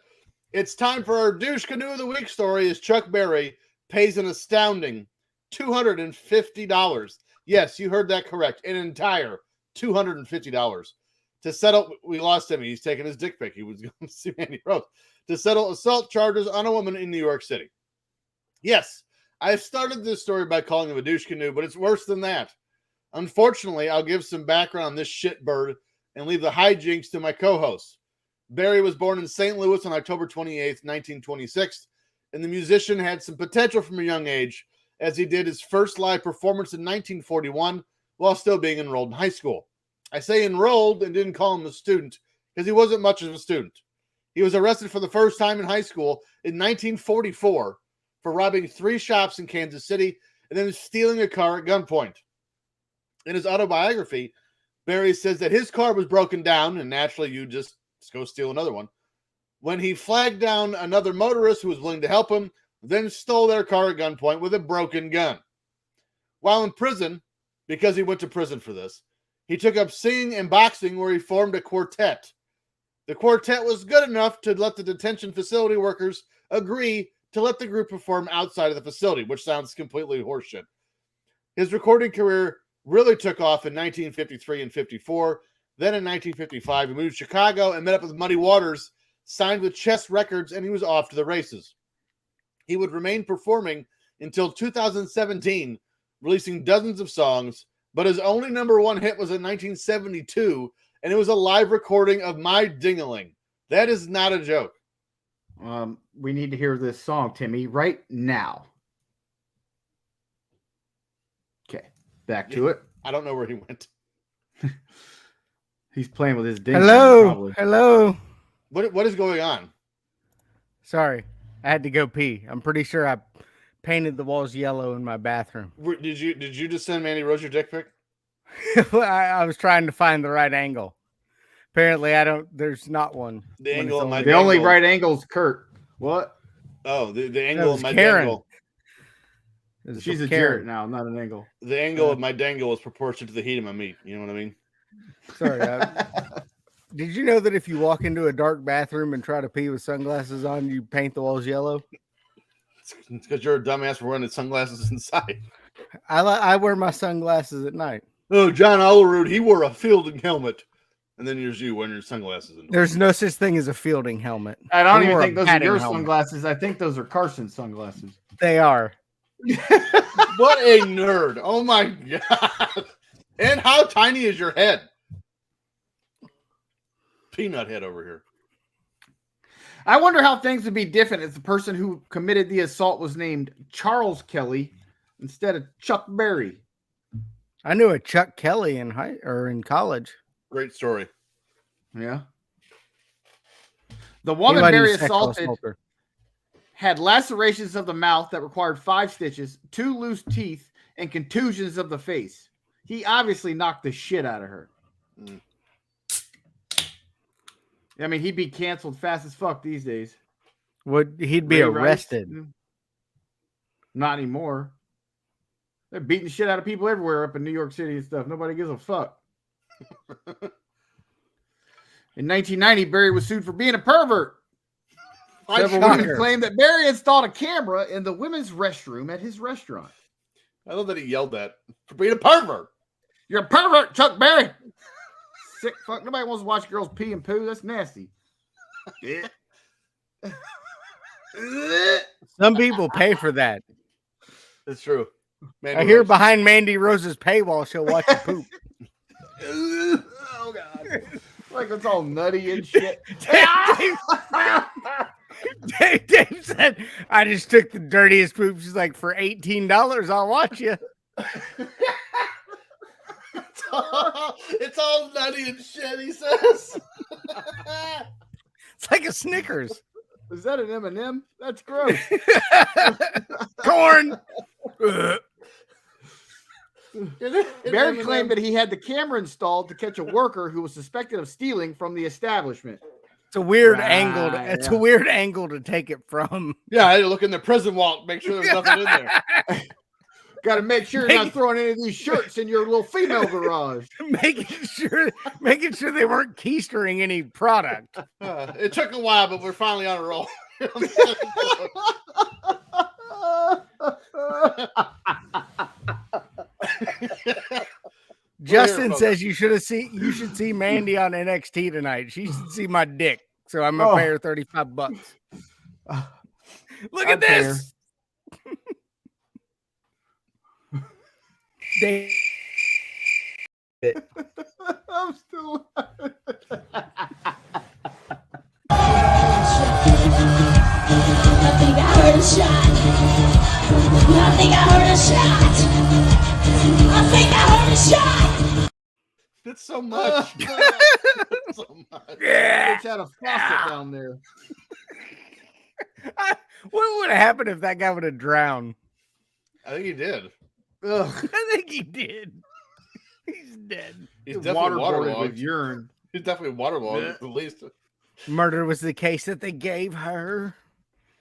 B: It's time for our douche canoe of the week story as Chuck Berry pays an astounding $250 Yes, you heard that correct. An entire $250 to settle. We lost him. He's taking his dick pic. He was going to see Mandy Rose to settle assault charges on a woman in New York City. Yes, I started this story by calling him a douche canoe, but it's worse than that. Unfortunately, I'll give some background on this shitbird and leave the hijinks to my co-host. Barry was born in St. Louis on October 28th, 1926, and the musician had some potential from a young age, as he did his first live performance in 1941 while still being enrolled in high school. I say enrolled and didn't call him a student because he wasn't much of a student. He was arrested for the first time in high school in 1944 for robbing 3 shops in Kansas City and then stealing a car at gunpoint. In his autobiography, Barry says that his car was broken down, and naturally you just go steal another one, when he flagged down another motorist who was willing to help him, then stole their car at gunpoint with a broken gun. While in prison, because he went to prison for this, he took up singing and boxing, where he formed a quartet. The quartet was good enough to let the detention facility workers agree to let the group perform outside of the facility, which sounds completely horseshit. His recording career really took off in 1953 and 54. Then in 1955, he moved to Chicago and met up with Muddy Waters, signed with Chess Records, and he was off to the races. He would remain performing until 2017, releasing dozens of songs, but his only number 1 hit was in 1972, and it was a live recording of My Ding-a-Ling. That is not a joke.
C: We need to hear this song, Timmy, right now. Okay, back to it.
B: I don't know where he went.
C: He's playing with his ding.
A: Hello.
B: What is going on?
A: Sorry, I had to go pee. I'm pretty sure I painted the walls yellow in my bathroom.
B: Did you just send Mandy Rose your dick pic?
A: I was trying to find the right angle. Apparently, there's not one.
B: The angle of my
C: the only right angle is Kurt. What?
B: Oh, the angle of my
A: Karen.
B: dangle.
C: She's a Jarrett now, not an angle.
B: The angle of my dangle is proportional to the heat of my meat. You know what I mean?
A: Sorry. Did you know that if you walk into a dark bathroom and try to pee with sunglasses on, you paint the walls yellow?
B: It's because you're a dumbass for wearing sunglasses inside.
A: I wear my sunglasses at night.
B: Oh, John Olerud, he wore a fielding helmet. And then there's you wearing your sunglasses.
A: There's no such thing as a fielding helmet.
C: I don't even think those are your sunglasses. I think those are Carson's sunglasses.
A: They are.
B: What a nerd. Oh, my God. And how tiny is your head? Peanut head over here.
C: I wonder how things would be different if the person who committed the assault was named Charles Kelly instead of Chuck Berry.
A: I knew a Chuck Kelly in college.
B: Great story.
C: Yeah. The woman Barry assaulted had lacerations of the mouth that required 5 stitches, 2 loose teeth, and contusions of the face. He obviously knocked the shit out of her. Mm. I mean, he'd be canceled fast as fuck these days.
A: He'd be arrested.
C: Not anymore. They're beating the shit out of people everywhere up in New York City and stuff. Nobody gives a fuck. In 1990, Barry was sued for being a pervert. Several women claimed that Barry installed a camera in the women's restroom at his restaurant.
B: I love that he yelled that for being a pervert.
C: You're a pervert, Chuck Berry. Sick fuck. Nobody wants to watch girls pee and poo. That's nasty.
A: Some people pay for that.
B: It's true.
A: I hear behind Mandy Rose's paywall, she'll watch you poop.
C: Oh, God. Like it's all nutty and shit.
A: Dave said, I just took the dirtiest poop. She's like, for $18, I'll watch you.
B: It's all nutty and shit, he says.
A: It's like a Snickers.
C: Is that an M&M? That's gross.
A: Corn.
C: Barry claimed that he had the camera installed to catch a worker who was suspected of stealing from the establishment.
A: It's a weird angle. It's a weird angle to take it from.
B: Yeah, I had to look in the prison vault, make sure there's nothing in there.
C: Got to make sure you're not throwing any of these shirts in your little female garage.
A: Making sure they weren't keystering any product.
B: It took a while, but we're finally on a roll.
A: Justin says you should see Mandy on NXT tonight. She should see my dick. So I'm gonna pay her $35. Look at this.
C: I'm still.
I: I think I heard a shot. I think I heard a shot. I think I heard a shot.
B: That's so much.
C: So much. It's had a faucet down there.
A: What would have happened if that guy would have drowned?
B: I think he did.
C: Ugh.
A: I think he did. He's dead.
B: He's definitely waterlogged
C: with urine.
B: He's definitely waterlogged at least.
A: Murder was the case that they gave her.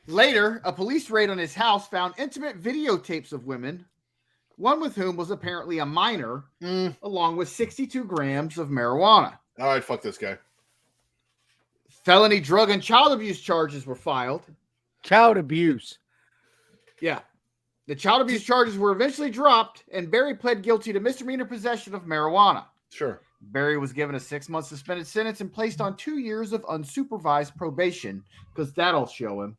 C: Later, a police raid on his house found intimate videotapes of women, one with whom was apparently a minor, along with 62 grams of marijuana.
B: All right, fuck this guy.
C: Felony drug and child abuse charges were filed.
A: Child abuse.
C: Yeah. The child abuse charges were eventually dropped, and Barry pled guilty to misdemeanor possession of marijuana.
B: Sure.
C: Barry was given a 6-month suspended sentence and placed on 2 years of unsupervised probation, because that'll show him.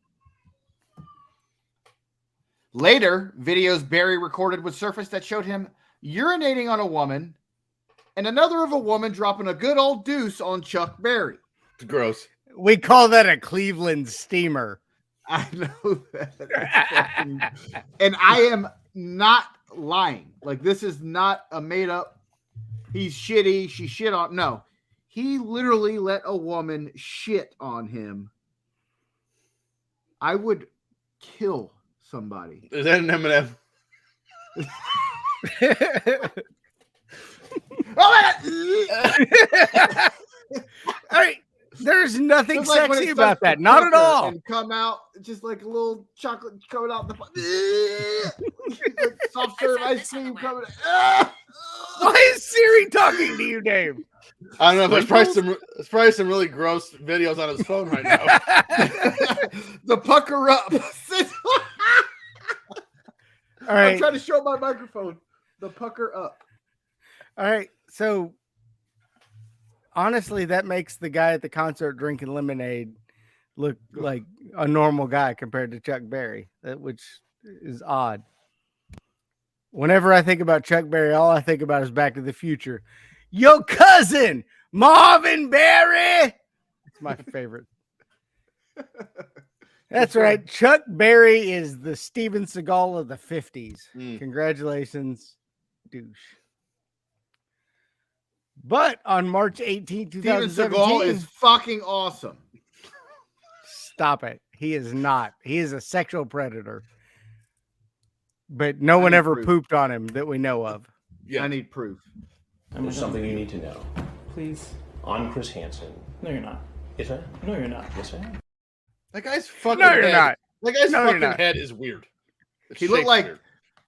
C: Later, videos Barry recorded would surface that showed him urinating on a woman and another of a woman dropping a good old deuce on Chuck Berry.
B: It's gross.
A: We call that a Cleveland steamer.
C: I know that. And I am not lying. Like, this is not a made up, he's shitty, she shit on. No. He literally let a woman shit on him. I would kill somebody.
B: Is that an M&M?
A: All right. There's nothing
C: It's like when
A: sexy
C: it
A: about
C: starts
A: that.
C: to
A: Not at
C: pucker
A: all.
C: And come out just like a little chocolate coming out the like soft serve ice cream coming out.
A: Why is Siri talking to you, Dave?
B: I don't know. There's probably some really gross videos on his phone right now.
C: The pucker up.
A: All right.
C: I'm trying to show my microphone. The pucker up.
A: All right. So honestly, that makes the guy at the concert drinking lemonade look like a normal guy compared to Chuck Berry, which is odd. Whenever I think about Chuck Berry, all I think about is Back to the Future. Yo, cousin, Marvin Berry. It's my favorite. That's right. Chuck Berry is the Steven Seagal of the 50s. Congratulations, douche. But on March 18, 2017...
C: Steven Seagal is fucking awesome.
A: Stop it. He is not. He is a sexual predator. But no one ever pooped on him that we know of.
C: Yeah. I need proof.
E: There's something you need to know.
J: Please.
E: I'm Chris Hansen.
J: No, you're not.
E: Yes, I am.
J: No, you're not.
E: Yes, I am.
B: That guy's fucking
A: No, you're
B: head.
A: not.
B: That guy's
A: No, you're
B: fucking
A: not.
B: head is weird.
C: He looked like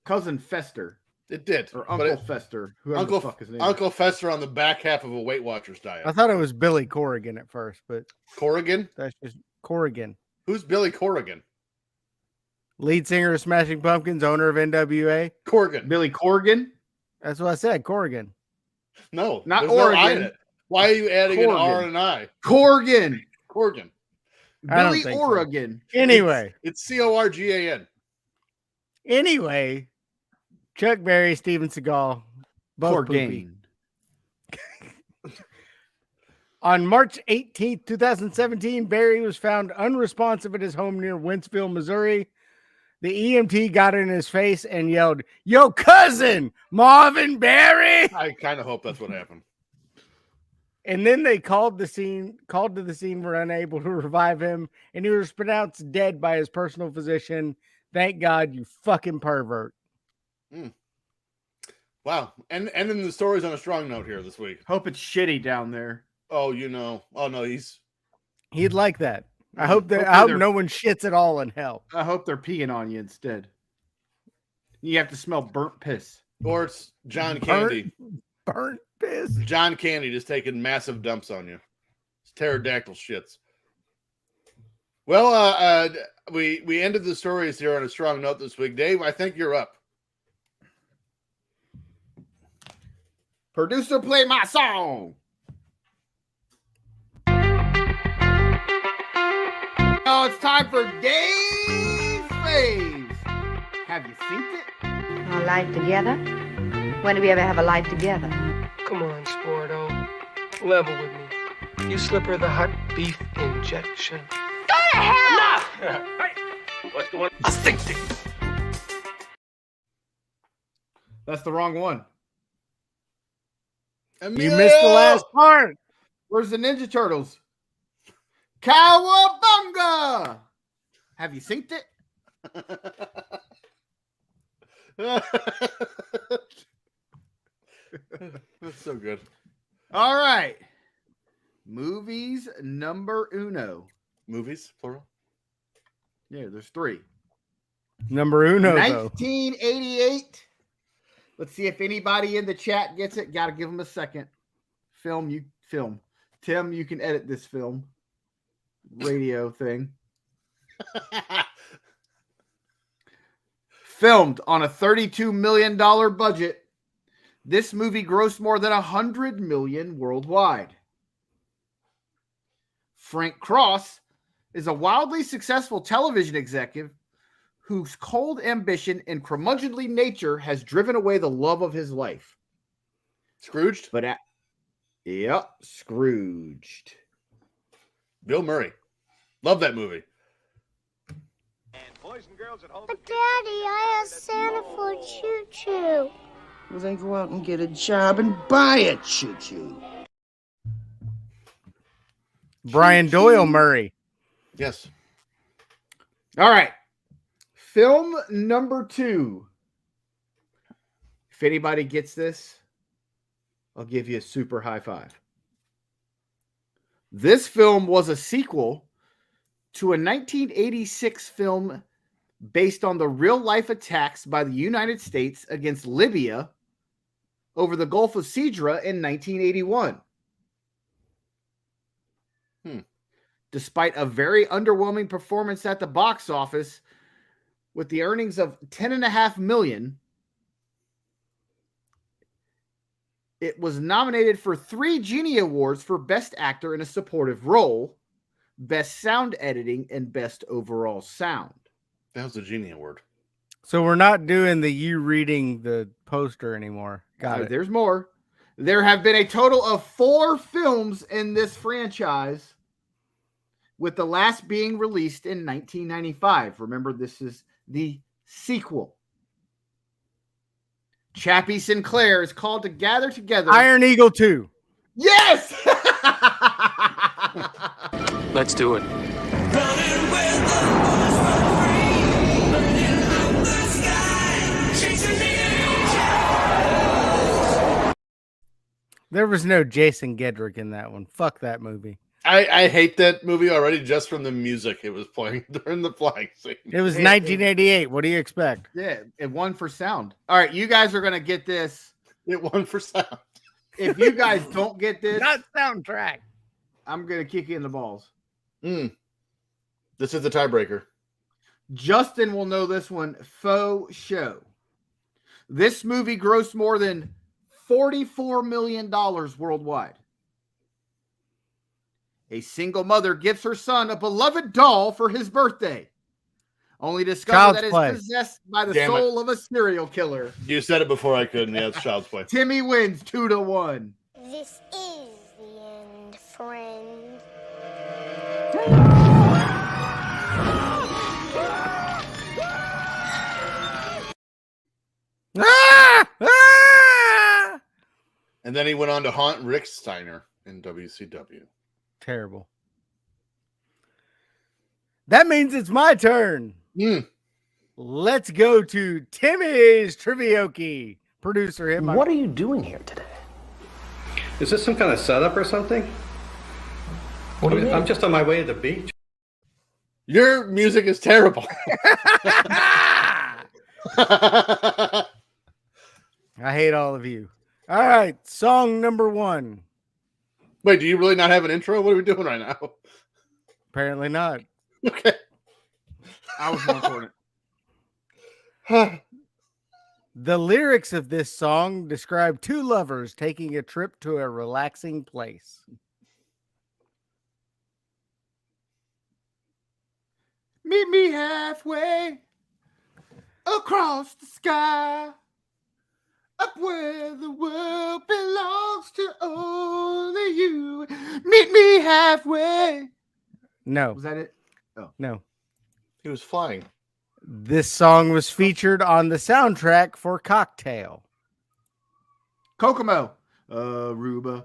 C: Cousin Fester.
B: It did.
C: Or Uncle Fester. Whoever the fuck his name
B: Uncle Fester on the back half of a Weight Watchers diet.
A: I thought it was Billy Corrigan at first, but
B: Corrigan?
A: that's just Corrigan.
B: Who's Billy Corrigan?
A: Lead singer of Smashing Pumpkins, owner of NWA.
B: Corrigan.
C: Billy Corrigan?
A: That's what I said, Corrigan.
B: No,
C: not
B: there's no I in
C: Oregon.
B: it. Why are you adding
C: Corrigan.
B: an R and an I?
C: Corrigan.
B: Corrigan.
A: I don't
C: Billy
A: think so.
C: Oregon.
A: Anyway.
B: It's Corgan.
A: Anyway, Chuck Berry, Steven Seagal, both poopy. On March 18th, 2017, Berry was found unresponsive at his home near Wentzville, Missouri. The EMT got in his face and yelled, "Yo, cousin, Marvin Berry!"
B: I kind of hope that's what happened.
A: And then they called to the scene, were unable to revive him, and he was pronounced dead by his personal physician. Thank God, you fucking pervert.
B: Wow. And ending the stories on a strong note here this week.
C: Hope it's shitty down there.
B: Oh, you know. Oh no,
A: He'd like that. I hope no one shits at all in hell.
C: I hope they're peeing on you instead. You have to smell burnt piss.
B: Or it's John Candy.
A: Burnt piss.
B: John Candy just taking massive dumps on you. It's pterodactyl shits. Well, we ended the stories here on a strong note this week. Dave, I think you're up.
C: Producer, play my song. Oh, it's time for Dave Faves. Have you seen it?
J: Our life together? When do we ever have a life together?
K: Come on, Sporto. Level with me. You slip her the hot beef injection.
I: Go to hell!
K: Enough! Hey! What's going on? I think
C: That's the wrong one.
A: You missed the last part.
C: Where's the Ninja Turtles? Cowabunga! Have you synced it?
B: That's so good.
C: All right. Movies number uno.
B: Movies, plural?
C: Yeah, there's 3.
A: Number uno,
C: 1988. Let's see if anybody in the chat gets it. Got to give them a second. Film. Tim, you can edit this film. Radio thing. Filmed on a $32 million budget, this movie grossed more than $100 million worldwide. Frank Cross is a wildly successful television executive whose cold ambition and curmudgeonly nature has driven away the love of his life.
B: Scrooged?
C: Yep, Scrooged.
B: Bill Murray. Love that movie.
I: But Daddy, I asked Santa for a choo-choo.
L: Well, then go out and get a job and buy a choo-choo.
A: Brian Doyle Murray.
B: Yes.
C: All right. Film number 2. If anybody gets this, I'll give you a super high five. This film was a sequel to a 1986 film based on the real-life attacks by the United States against Libya over the Gulf of Sidra in 1981. Despite a very underwhelming performance at the box office, with the earnings of $10.5 million, it was nominated for 3 Genie Awards for Best Actor in a Supportive Role, Best Sound Editing, and Best Overall Sound.
B: That was a Genie Award.
A: So we're not doing the you reading the poster anymore. Got it.
C: There's more. There have been a total of 4 films in this franchise, with the last being released in 1995. Remember, this is the sequel. Chappie Sinclair is called to gather together.
A: Iron Eagle 2.
C: Yes!
K: Let's do it.
A: There was no Jason Gedrick in that one. Fuck that movie.
B: I hate that movie already just from the music it was playing during the flying scene.
A: It was 1988. What do you expect?
C: Yeah, it won for sound. All right, you guys are going to get this.
B: It won for sound.
C: If you guys don't get this,
A: not soundtrack,
C: I'm going to kick you in the balls.
B: This is the tiebreaker.
C: Justin will know this one. Faux show. This movie grossed more than $44 million worldwide. A single mother gives her son a beloved doll for his birthday, only to discover that it's possessed by the soul of a serial killer.
B: You said it before I could, and yeah, it's Child's Play.
C: Timmy wins 2-1.
I: This is the end, friend.
B: And then he went on to haunt Rick Steiner in WCW.
A: Terrible. That means it's my turn. Let's go to Timmy's Trivioki. Producer him.
E: What are you doing here today? Is this some kind of setup or something? What do you mean? I'm just on my way to the beach.
B: Your music is terrible.
A: I hate all of you. All right, song number 1.
B: Wait, do you really not have an intro? What are we doing right now?
A: Apparently not.
B: Okay.
C: I was more important.
A: The lyrics of this song describe two lovers taking a trip to a relaxing place.
C: Meet me halfway across the sky, up where the world belongs to only you. Meet me halfway.
A: No.
C: Was that it?
A: Oh. No.
B: He was flying.
A: This song was featured on the soundtrack for Cocktail.
C: Kokomo. Aruba,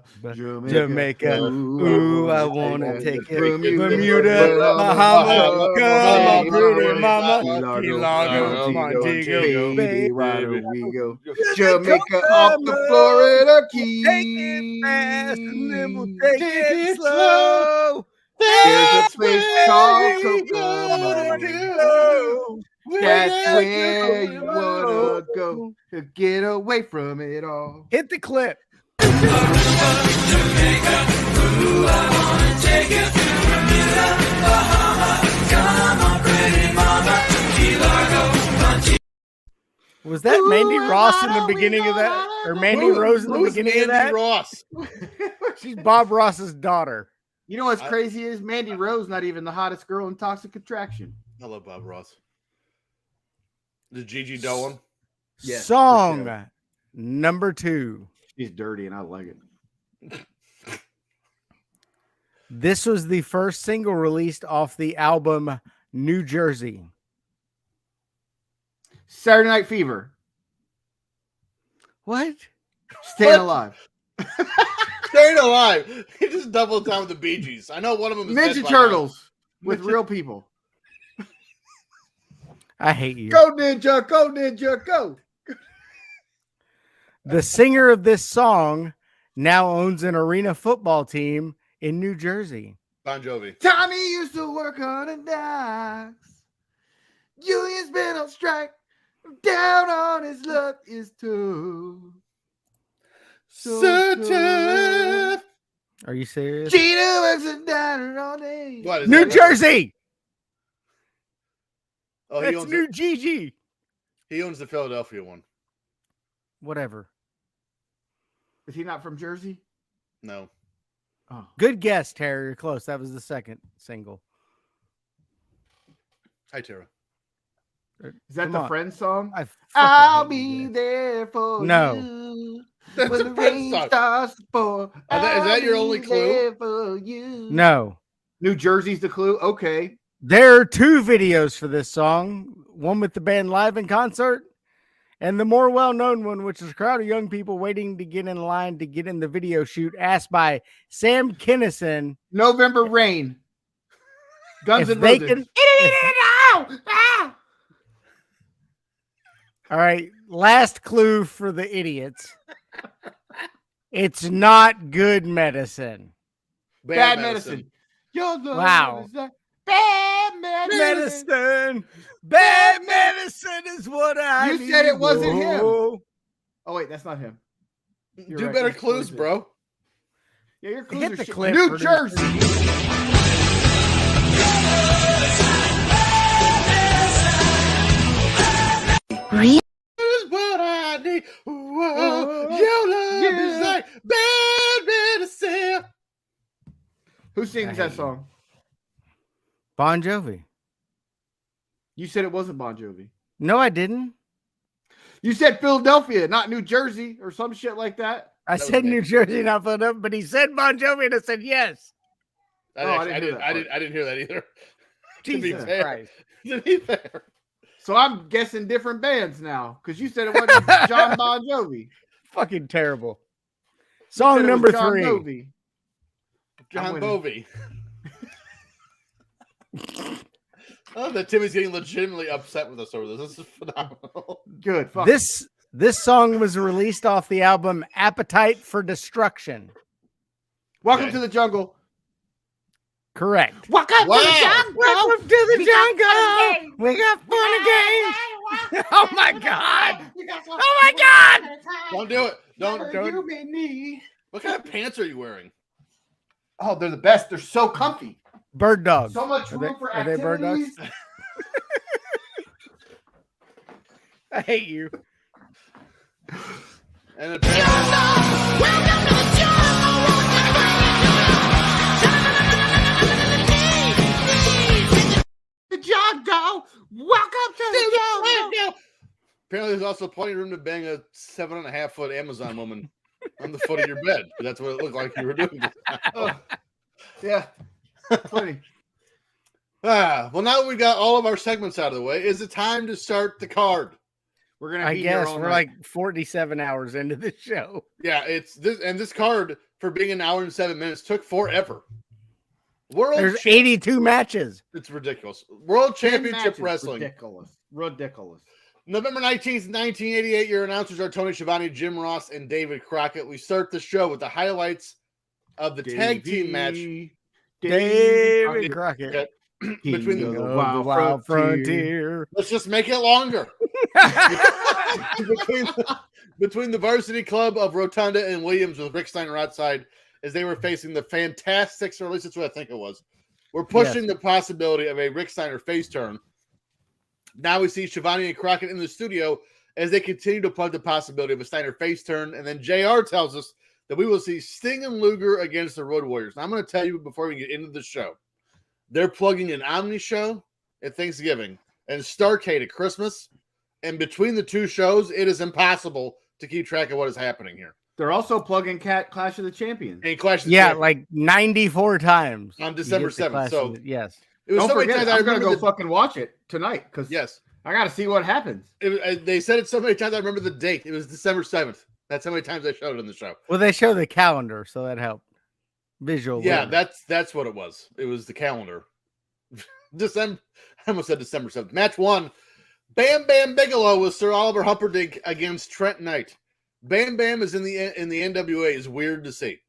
A: Jamaica. Ooh, I want to take it.
C: Bermuda,
A: Bahama, come on, pretty mama.
C: Key
A: Largo, Montego, baby.
C: Why don't we go? Jamaica off the Florida Keys.
A: Take it fast and then we'll take it slow.
C: There's a place called Kokomo. That's where you wanna go to get away from it all.
A: Hit the clip. Was that Mandy Ross in the beginning of that? Or Mandy Rose in the beginning of that?
B: Ross.
A: She's Bob Ross's daughter.
C: You know what's crazy is Mandy Rose not even the hottest girl in Toxic Attraction.
B: I love Bob Ross. The Gigi Dolan.
C: Yes,
A: Song
C: sure.
A: number 2.
C: She's dirty and I like it.
A: This was the first single released off the album New Jersey.
C: Saturday Night Fever.
A: What?
C: Staying Alive.
B: Staying Alive. He just doubled down with the Bee Gees. I know one of them is
C: Ninja Turtles with real people.
A: I hate you.
C: Go Ninja, go Ninja, go.
A: The singer of this song now owns an arena football team in New Jersey.
B: Bon Jovi.
C: Tommy used to work on the docks. Julian's been on strike. Down on his luck is too. So tough.
A: Are you serious?
C: Gina works a diner all day.
B: What, is
A: New
B: that
A: Jersey.
B: Oh, he
A: That's
B: owns
A: New Gigi.
B: He owns the Philadelphia one.
A: Whatever.
C: Is he not from Jersey?
B: No.
C: Oh.
A: Good guess, Terry. You're close. That was the second single.
B: Hi, Tara.
C: Is that
A: Come
C: the
A: on.
C: Friends song?
A: I'll
C: be there for
A: No.
C: you.
B: That's
C: when
B: a
C: the
B: Friends
C: rain
B: song.
C: starts to pour.
B: Is that your only clue?
C: For you.
A: No.
C: New Jersey's the clue? Okay.
A: There are 2 videos for this song. One with the band live in concert, and the more well-known one, which is a crowd of young people waiting to get in line to get in the video shoot, asked by Sam Kinison.
C: November Rain. Guns
A: If
C: N'
A: they
C: Roses.
A: All right, last clue for the idiots. It's not Good Medicine.
C: Bad medicine. Your love
A: Wow.
C: is like bad medicine.
A: Medicine. Bad medicine is what I
C: You
A: need.
C: said it wasn't him.
A: Whoa.
C: Oh, wait, that's not him. You're
B: Do
C: right,
B: better
C: that's
B: clues,
C: poison.
B: bro.
C: Yeah, your clues
A: Hit
C: are
A: the
C: shit.
A: clip,
C: New
A: producer.
C: Jersey.
I: Really?
B: Is what I need. Whoa, your love is like bad medicine.
C: Who sings that song?
A: Bon Jovi.
C: You said it wasn't Bon Jovi.
A: No, I didn't.
C: You said Philadelphia, not New Jersey or some shit like that.
A: I said New Jersey, not Philadelphia, but he said Bon Jovi, and I said yes.
B: I didn't hear that either. To be
A: Jesus
B: fair.
A: Christ.
B: To be fair.
C: So I'm guessing different bands now because you said it wasn't John Bon Jovi.
A: Fucking terrible.
C: You
A: Song
C: said it was
A: number
C: John
A: 3.
C: Bovey.
B: John
C: I'm
B: Bovey. Oh, that Timmy's getting legitimately upset with us over this. This is phenomenal.
C: Good. Fuck.
A: This song was released off the album Appetite for Destruction.
C: Welcome to the jungle.
A: Correct.
C: Welcome to the jungle.
A: Welcome to the jungle. We got fun and games. Oh my God. Oh my God.
B: Don't do it. Don't.
C: You may need.
B: What kind of pants are you wearing?
C: Oh, they're the best. They're so comfy.
A: Bird dogs.
C: So much room for
A: Are they bird dogs?
C: activities.
A: I hate you.
B: And
C: the Jungle. Welcome to the Jungle.
B: Apparently, there's also plenty of room to bang a 7.5-foot Amazon woman on the foot of your bed. That's what it looked like you were doing.
C: Yeah, funny.
B: Well, now that we got all of our segments out of the way, is it time to start the card?
C: We're gonna.
A: I guess we're like 47 hours into the show.
B: Yeah, it's this, and this card for being an hour and 7 minutes took forever.
A: There's 82 matches.
B: It's ridiculous. World Championship Wrestling.
C: Ridiculous.
B: November 19th, 1988. Your announcers are Tony Schiavone, Jim Ross, and David Crockett. We start the show with the highlights of the tag team match.
A: David Crockett.
B: Between the
A: Wild Frontier.
B: Let's just make it longer. between the Varsity Club of Rotunda and Williams with Rick Steiner outside as they were facing the Fantastics, or at least that's what I think it was. We're pushing the possibility of a Rick Steiner face turn. Now we see Schiavone and Crockett in the studio as they continue to plug the possibility of a Steiner face turn. And then JR tells us that we will see Sting and Luger against the Road Warriors. Now I'm going to tell you before we get into the show. They're plugging an Omni show at Thanksgiving and Starrcade at Christmas. And between the two shows, it is impossible to keep track of what is happening here.
C: They're also plugging Clash of the Champions.
B: And Clash of the
A: Champions. Like 94 times.
B: On December 7th. So,
A: yes.
B: It was
C: Don't
B: so many
C: forget,
B: times
C: I'm going to go fucking watch it tonight because I got to see what happens.
B: They said it so many times, I remember the date. It was December 7th. That's how many times they showed it in the show.
A: Well, they show the calendar, so that helped. Visual.
B: Yeah, that's what it was. It was the calendar. I almost said December 7th. Match 1. Bam Bam Bigelow with Sir Oliver Humperdinck against Trent Knight. Bam Bam is in the NWA is weird to see.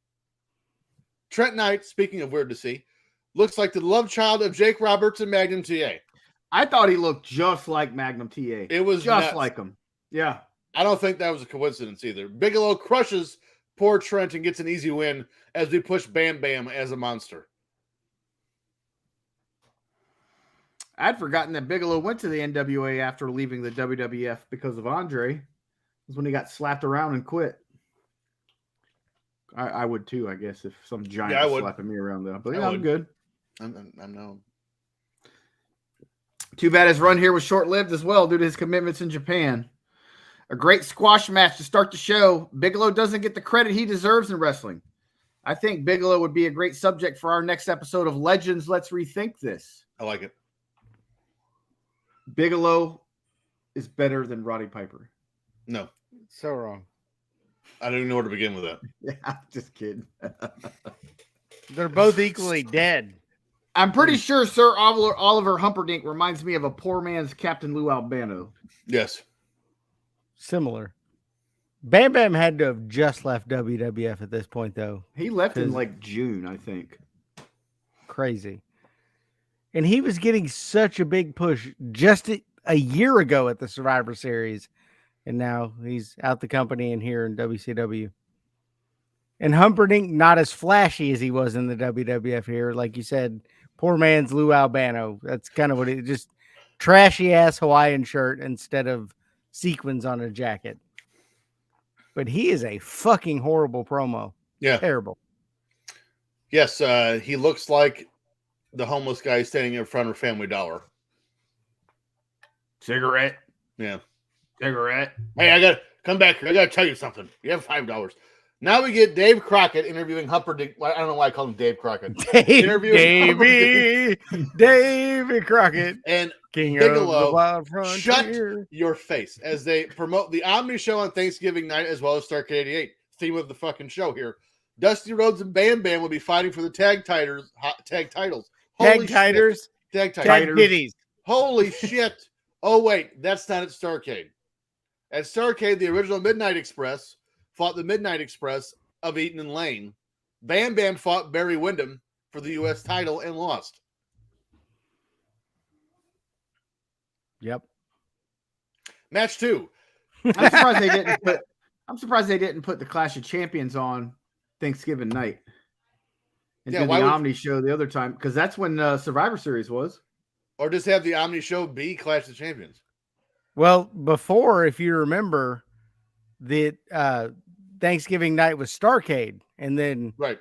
B: Trent Knight, speaking of weird to see, looks like the love child of Jake Roberts and Magnum TA.
C: I thought he looked just like Magnum TA.
B: It was
C: just
B: nuts.
C: like him. Yeah.
B: I don't think that was a coincidence either. Bigelow crushes poor Trent and gets an easy win as we push Bam Bam as a monster.
C: I'd forgotten that Bigelow went to the NWA after leaving the WWF because of Andre. It was when he got slapped around and quit. I would too, I guess, if some giant was slapping me around though. But yeah, I'm good.
B: I'm no.
C: Too bad his run here was short-lived as well due to his commitments in Japan. A great squash match to start the show. Bigelow doesn't get the credit he deserves in wrestling. I think Bigelow would be a great subject for our next episode of Legends. Let's rethink this.
B: I like it.
C: Bigelow is better than Roddy Piper.
B: No.
A: So wrong.
B: I don't even know where to begin with that.
C: Yeah, just kidding.
A: They're both equally dead.
C: I'm pretty sure Sir Oliver Humperdinck reminds me of a poor man's Captain Lou Albano.
B: Yes.
A: Similar. Bam Bam had to have just left WWF at this point, though.
C: He left in like June, I think.
A: Crazy. And he was getting such a big push just a year ago at the Survivor Series. And now he's out the company and here in WCW. And Humperdinck, not as flashy as he was in the WWF here. Like you said, poor man's Lou Albano. That's kind of what it just trashy ass Hawaiian shirt instead of sequins on a jacket. But he is a fucking horrible promo.
B: Yeah.
A: Terrible.
B: Yes, he looks like the homeless guy standing in front of Family Dollar.
C: Cigarette.
B: Yeah.
C: Cigarette.
B: Hey, I got to come back here. I got to tell you something. You have $5. Now we get Dave Crockett interviewing Humperdinck. I don't know why I call him Dave Crockett.
A: Davey Crockett.
B: And
A: King
B: Bigelow,
A: of the Wild Frontier.
B: Shut your face as they promote the Omni show on Thanksgiving night as well as Starrcade 88. Theme of the fucking show here. Dusty Rhodes and Bam Bam will be fighting for the tag titles.
A: Tag titles.
B: Tag
A: titties.
B: Holy shit. Oh, wait. That's not at Starrcade. At Starrcade, the original Midnight Express fought the Midnight Express of Eaton and Lane. Bam Bam fought Barry Windham for the U.S. title and lost.
A: Yep.
B: Match 2.
C: I'm surprised they didn't put the Clash of Champions on Thanksgiving night. And do the Omni show the other time, because that's when Survivor Series was.
B: Or just have the Omni show be Clash of Champions.
A: Well, before, if you remember, the Thanksgiving night was Starrcade, and then
B: right.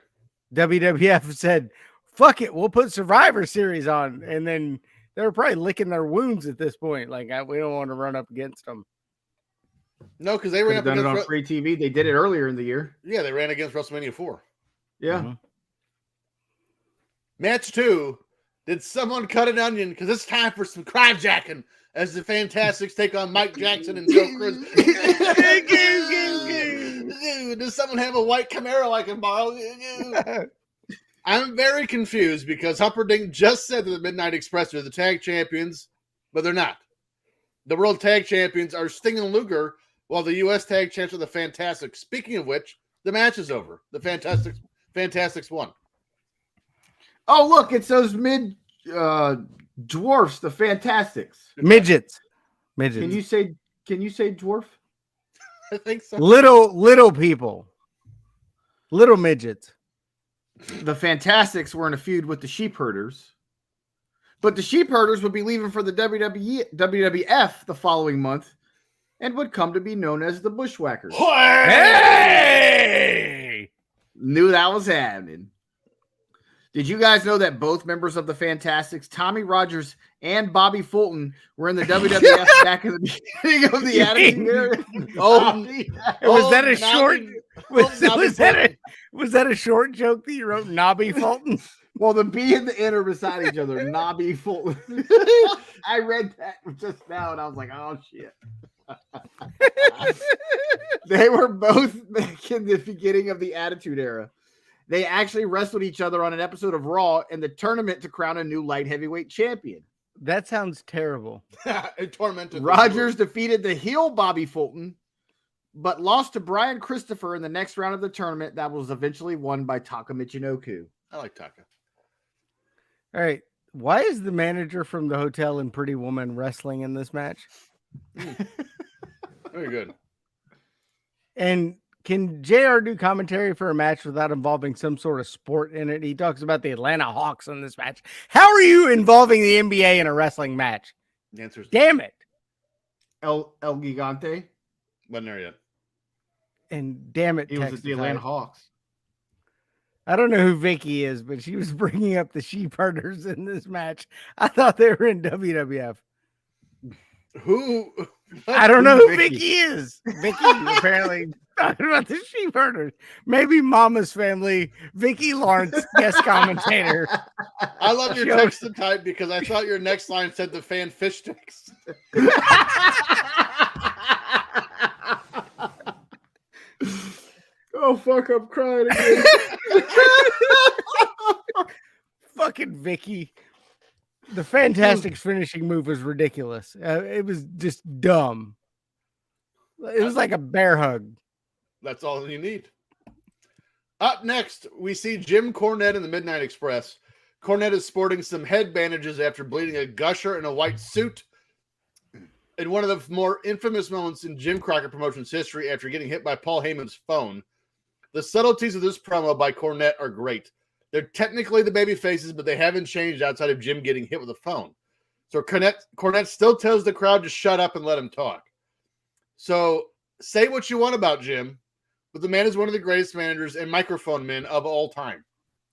A: WWF said, "Fuck it, we'll put Survivor Series on," and then they were probably licking their wounds at this point. Like, we don't want to run up against them.
B: No, because they ran up
C: against
B: it
C: on free TV. They did it earlier in the year.
B: Yeah, they ran against WrestleMania 4.
C: Yeah.
A: Mm-hmm.
B: Match 2. Did someone cut an onion? Because it's time for some cryjacking as the Fantastics take on Mike Jackson and Joe Chris. Does someone have a white Camaro I can borrow? I'm very confused because Humperdinck just said that the Midnight Express are the tag champions, but they're not. The world tag champions are Sting and Luger, while the U.S. tag champs are the Fantastics. Speaking of which, the match is over. The Fantastics won.
C: Oh, look, it's those dwarfs, the Fantastics.
A: Midgets.
C: Can you say dwarf?
B: I think so.
A: Little people. Little midgets.
C: The Fantastics were in a feud with the Sheep Herders. But the Sheep Herders would be leaving for the WWF the following month and would come to be known as the Bushwhackers.
A: Hey!
C: Knew that was happening. Did you guys know that both members of the Fantastics, Tommy Rogers and Bobby Fulton, were in the WWF back in the beginning of the Attitude Era?
A: Was that a short? Was that a short joke that you wrote, Nobby Fulton?
C: Well, the B and the N are beside each other. Nobby Fulton. I read that just now, and I was like, "Oh shit." They were both back in the beginning of the Attitude Era. They actually wrestled each other on an episode of Raw in the tournament to crown a new light heavyweight champion.
A: That sounds terrible.
C: Rogers defeated the heel Bobby Fulton, but lost to Brian Christopher in the next round of the tournament that was eventually won by Taka Michinoku.
B: I like Taka.
A: All right. Why is the manager from the hotel in Pretty Woman wrestling in this match?
B: Very good.
A: And can JR do commentary for a match without involving some sort of sport in it? He talks about the Atlanta Hawks in this match. How are you involving the NBA in a wrestling match?
B: The answer is
A: damn it.
C: El Gigante
B: wasn't there yet.
A: And damn it,
C: he was at the Atlanta Hawks.
A: I don't know who Vicky is, but she was bringing up the Sheep Herders in this match. I thought they were in WWF.
B: Who?
A: I don't know who Vicky is. Vicky apparently talking about the Sheep Herders. Maybe Mama's Family. Vicky Lawrence, guest commentator.
B: I love your text to type because I thought your next line said the fan fish sticks.
C: Oh, fuck, I'm crying again.
A: Fucking Vicky. The Fantastics finishing move was ridiculous. It was just dumb. It was like a bear hug.
B: That's all you need. Up next, we see Jim Cornette in the Midnight Express. Cornette is sporting some head bandages after bleeding a gusher in a white suit. In one of the more infamous moments in Jim Crockett Promotions history after getting hit by Paul Heyman's phone. The subtleties of this promo by Cornette are great. They're technically the baby faces, but they haven't changed outside of Jim getting hit with a phone. So Cornette still tells the crowd to shut up and let him talk. So say what you want about Jim, but the man is one of the greatest managers and microphone men of all time.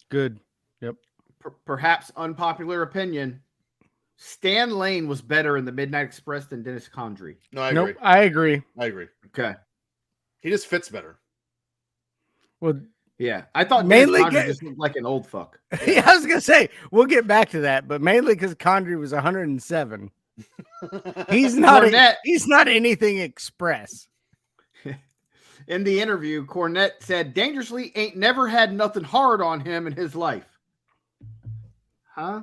A: Good. Yep.
C: Perhaps unpopular opinion. Stan Lane was better in the Midnight Express than Dennis Condrey.
B: No, I agree.
A: I agree.
B: I agree.
C: Okay.
B: He just fits better.
A: Well,
C: yeah. I thought
A: mainly
C: Dennis Condrey just looked like an old fuck.
A: Yeah, I was going to say, we'll get back to that, but mainly because Condrey was 107. He's not anything express.
C: In the interview, Cornette said, Dangerously ain't never had nothing hard on him in his life. Huh?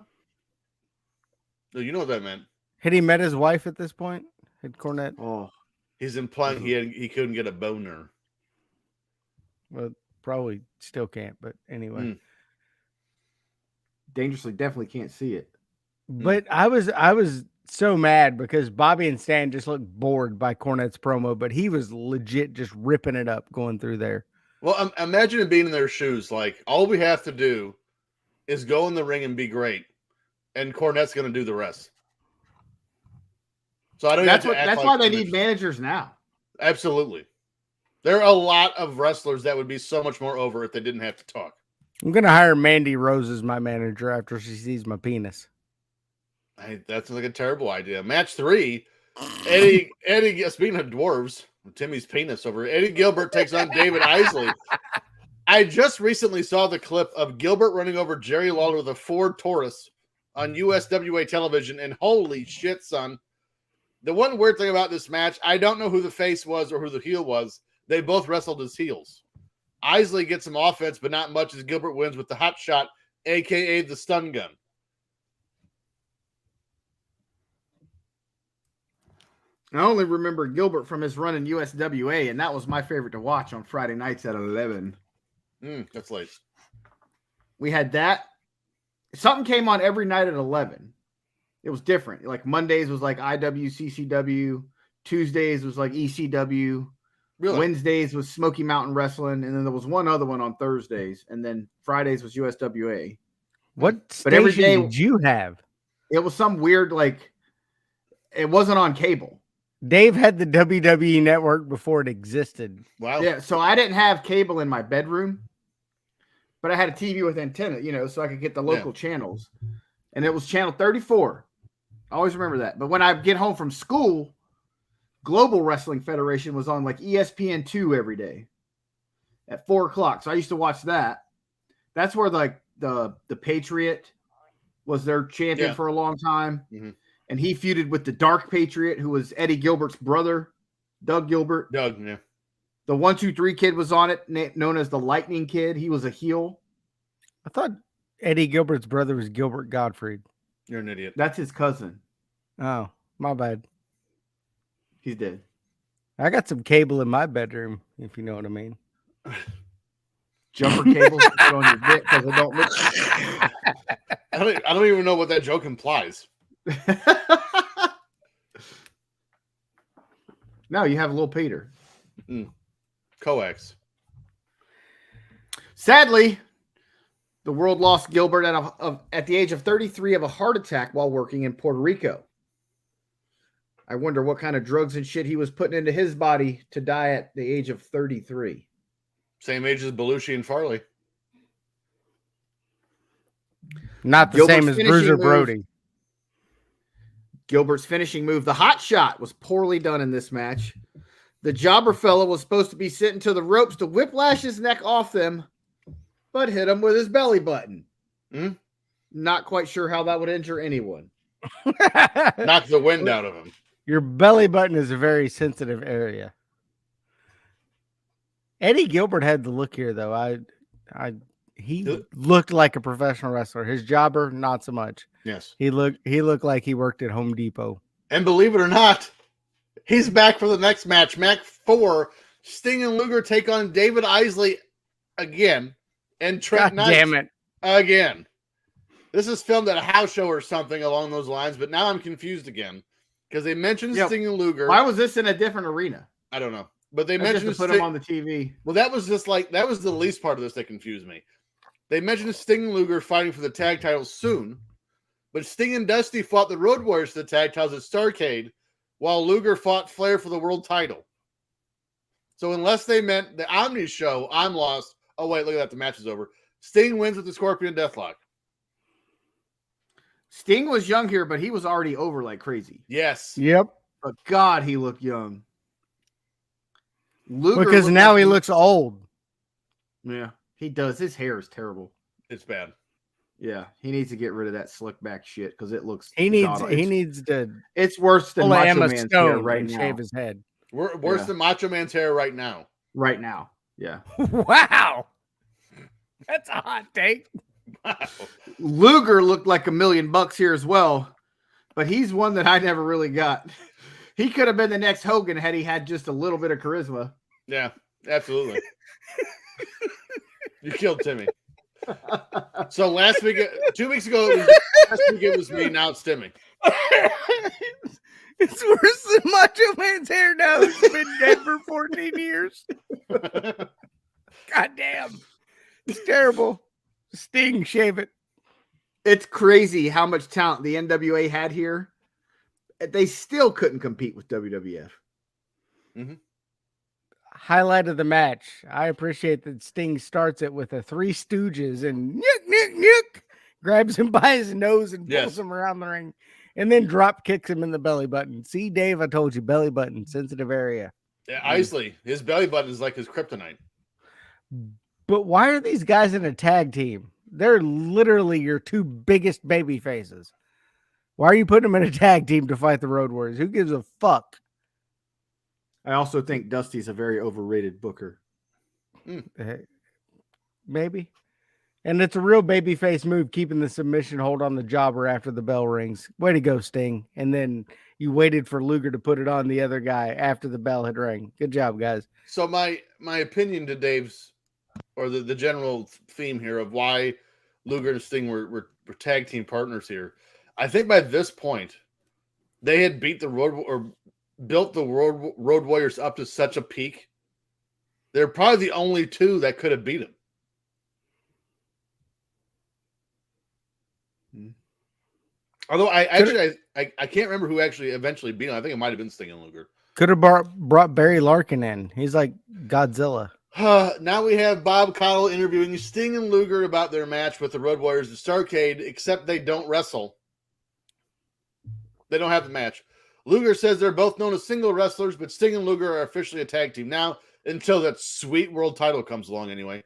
B: No, you know what that meant.
A: Had he met his wife at this point? Had Cornette?
C: Oh.
B: He's implying he couldn't get a boner.
A: Well, probably still can't, but anyway.
C: Dangerously definitely can't see it.
A: But I was so mad because Bobby and Stan just looked bored by Cornette's promo, but he was legit just ripping it up going through there.
B: Well, imagine being in their shoes. Like, all we have to do is go in the ring and be great, and Cornette's going to do the rest. So I don't.
C: That's why they need managers now.
B: Absolutely. There are a lot of wrestlers that would be so much more over if they didn't have to talk.
A: I'm going to hire Mandy Rose as my manager after she sees my penis.
B: That's like a terrible idea. Match 3, Eddie. Speaking of dwarves, Timmy's penis over. Eddie Gilbert takes on David Isley. I just recently saw the clip of Gilbert running over Jerry Lawler with a Ford Taurus on USWA television, and holy shit, son. The one weird thing about this match, I don't know who the face was or who the heel was. They both wrestled as heels. Isley gets some offense, but not much, as Gilbert wins with the hot shot, a.k.a. the stun gun.
C: I only remember Gilbert from his run in USWA, and that was my favorite to watch on Friday nights at 11.
B: That's late.
C: We had that. Something came on every night at 11. It was different. Like Mondays was like IWCCW. Tuesdays was like ECW.
B: Really?
C: Wednesdays was Smoky Mountain Wrestling. And then there was one other one on Thursdays. And then Fridays was USWA.
A: What station did you have?
C: It was some weird, like, it wasn't on cable.
A: Dave had the WWE network before it existed.
B: Wow.
C: Yeah, so I didn't have cable in my bedroom, but I had a TV with antenna, so I could get the local channels. And it was channel 34. I always remember that. But when I get home from school, Global Wrestling Federation was on like ESPN2 every day at 4 o'clock. So I used to watch that. That's where like the Patriot was their champion for a long time.
B: Mm-hmm.
C: And he feuded with the Dark Patriot, who was Eddie Gilbert's brother, Doug Gilbert.
B: Doug, yeah.
C: The 1-2-3 Kid was on it, known as the Lightning Kid. He was a heel.
A: I thought Eddie Gilbert's brother was Gilbert Gottfried.
B: You're an idiot.
C: That's his cousin.
A: Oh, my bad.
C: He's dead.
B: I
A: got some cable in my bedroom, if you know what I mean.
C: Jumper cables to put on your dick because it don't look.
B: I don't even know what that joke implies.
C: No, you have little Peter.
B: Coax.
C: Sadly, the world lost Gilbert at the age of 33 of a heart attack while working in Puerto Rico. I wonder what kind of drugs and shit he was putting into his body to die at the age of 33.
B: Same age as Belushi and Farley.
A: Not the same as Bruiser Brody.
C: Gilbert's finishing move, the hot shot, was poorly done in this match. The jobber fella was supposed to be sitting to the ropes to whiplash his neck off them, but hit him with his belly button. Not quite sure how that would injure anyone.
B: Knock the wind out of him.
A: Your belly button is a very sensitive area. Eddie Gilbert had the look here, though. He looked like a professional wrestler. His jobber, not so much.
B: Yes.
A: He looked like he worked at Home Depot.
B: And believe it or not, he's back for the next match. Match 4. Sting and Luger take on David Isley again. And Trent Knight.
A: Damn it.
B: Again. This is filmed at a house show or something along those lines, but now I'm confused again. Because they mentioned Sting and Luger.
C: Why was this in a different arena?
B: I don't know. But they
C: That's
B: mentioned
C: just to put him on the TV.
B: Well, that was the least part of this that confused me. They mentioned Sting and Luger fighting for the tag titles soon, but Sting and Dusty fought the Road Warriors for the tag titles at Starrcade, while Luger fought Flair for the world title. So unless they meant the Omni show, I'm lost. Oh wait, look at that, the match is over. Sting wins with the Scorpion Deathlock.
C: Sting was young here, but he was already over like crazy.
B: Yes.
A: Yep.
C: But God, he looked young. Luger
A: because now he looks old.
C: Yeah, he does. His hair is terrible.
B: It's bad.
C: Yeah, he needs to get rid of that slick back shit because it looks.
A: He needs to.
C: It's worse than Macho Man's hair right now.
A: Shave his head.
B: Worse than Macho Man's hair right now.
C: Right now, yeah.
A: Wow, that's a hot take.
B: Wow.
C: Luger looked like $1 million here as well, but he's one that I never really got. He could have been the next Hogan had he had just a little bit of charisma.
B: Yeah, absolutely. You killed Timmy. So 2 weeks ago, it was me. Now it's Timmy.
A: It's worse than Macho Man's hair now. He's been dead for 14 years. God damn. It's terrible. Sting, shave it.
C: It's crazy how much talent the NWA had here. They still couldn't compete with WWF.
B: Mm-hmm.
A: highlight of the match. I appreciate that Sting starts it with a Three Stooges and nick, grabs him by his nose and pulls him around the ring, and then drop kicks him in the belly button. See, Dave, I told you, belly button, sensitive area.
B: Yeah, Isley, his belly button is like his kryptonite.
A: But why are these guys in a tag team? They're literally your two biggest baby faces. Why are you putting them in a tag team to fight the Road Warriors? Who gives a fuck?
C: I also think Dusty's a very overrated booker.
A: Maybe. And it's a real babyface move, keeping the submission hold on the jobber after the bell rings. Way to go, Sting. And then you waited for Luger to put it on the other guy after the bell had rang. Good job, guys.
B: So my opinion to Dave's, or the general theme here of why Luger and Sting were tag team partners here, I think by this point, they had built the Road Warriors up to such a peak. They're probably the only two that could have beat them. Although I can't remember who actually eventually beat him. I think it might have been Sting and Luger.
A: Could have brought Barry Larkin in. He's like Godzilla.
B: Now we have Bob Caudle interviewing Sting and Luger about their match with the Road Warriors at Starrcade, except they don't wrestle. They don't have the match. Luger says they're both known as single wrestlers, but Sting and Luger are officially a tag team now until that sweet world title comes along anyway.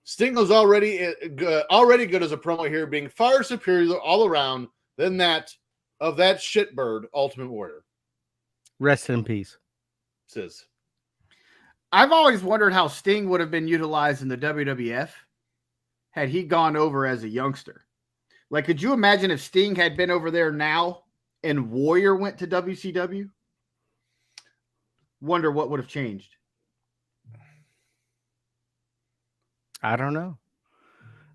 B: Sting was already good as a promo here, being far superior all around than that of that shitbird Ultimate Warrior.
A: Rest in peace.
B: Says.
C: I've always wondered how Sting would have been utilized in the WWF had he gone over as a youngster. Like, could you imagine if Sting had been over there now and Warrior went to WCW? Wonder what would have changed.
A: I don't know.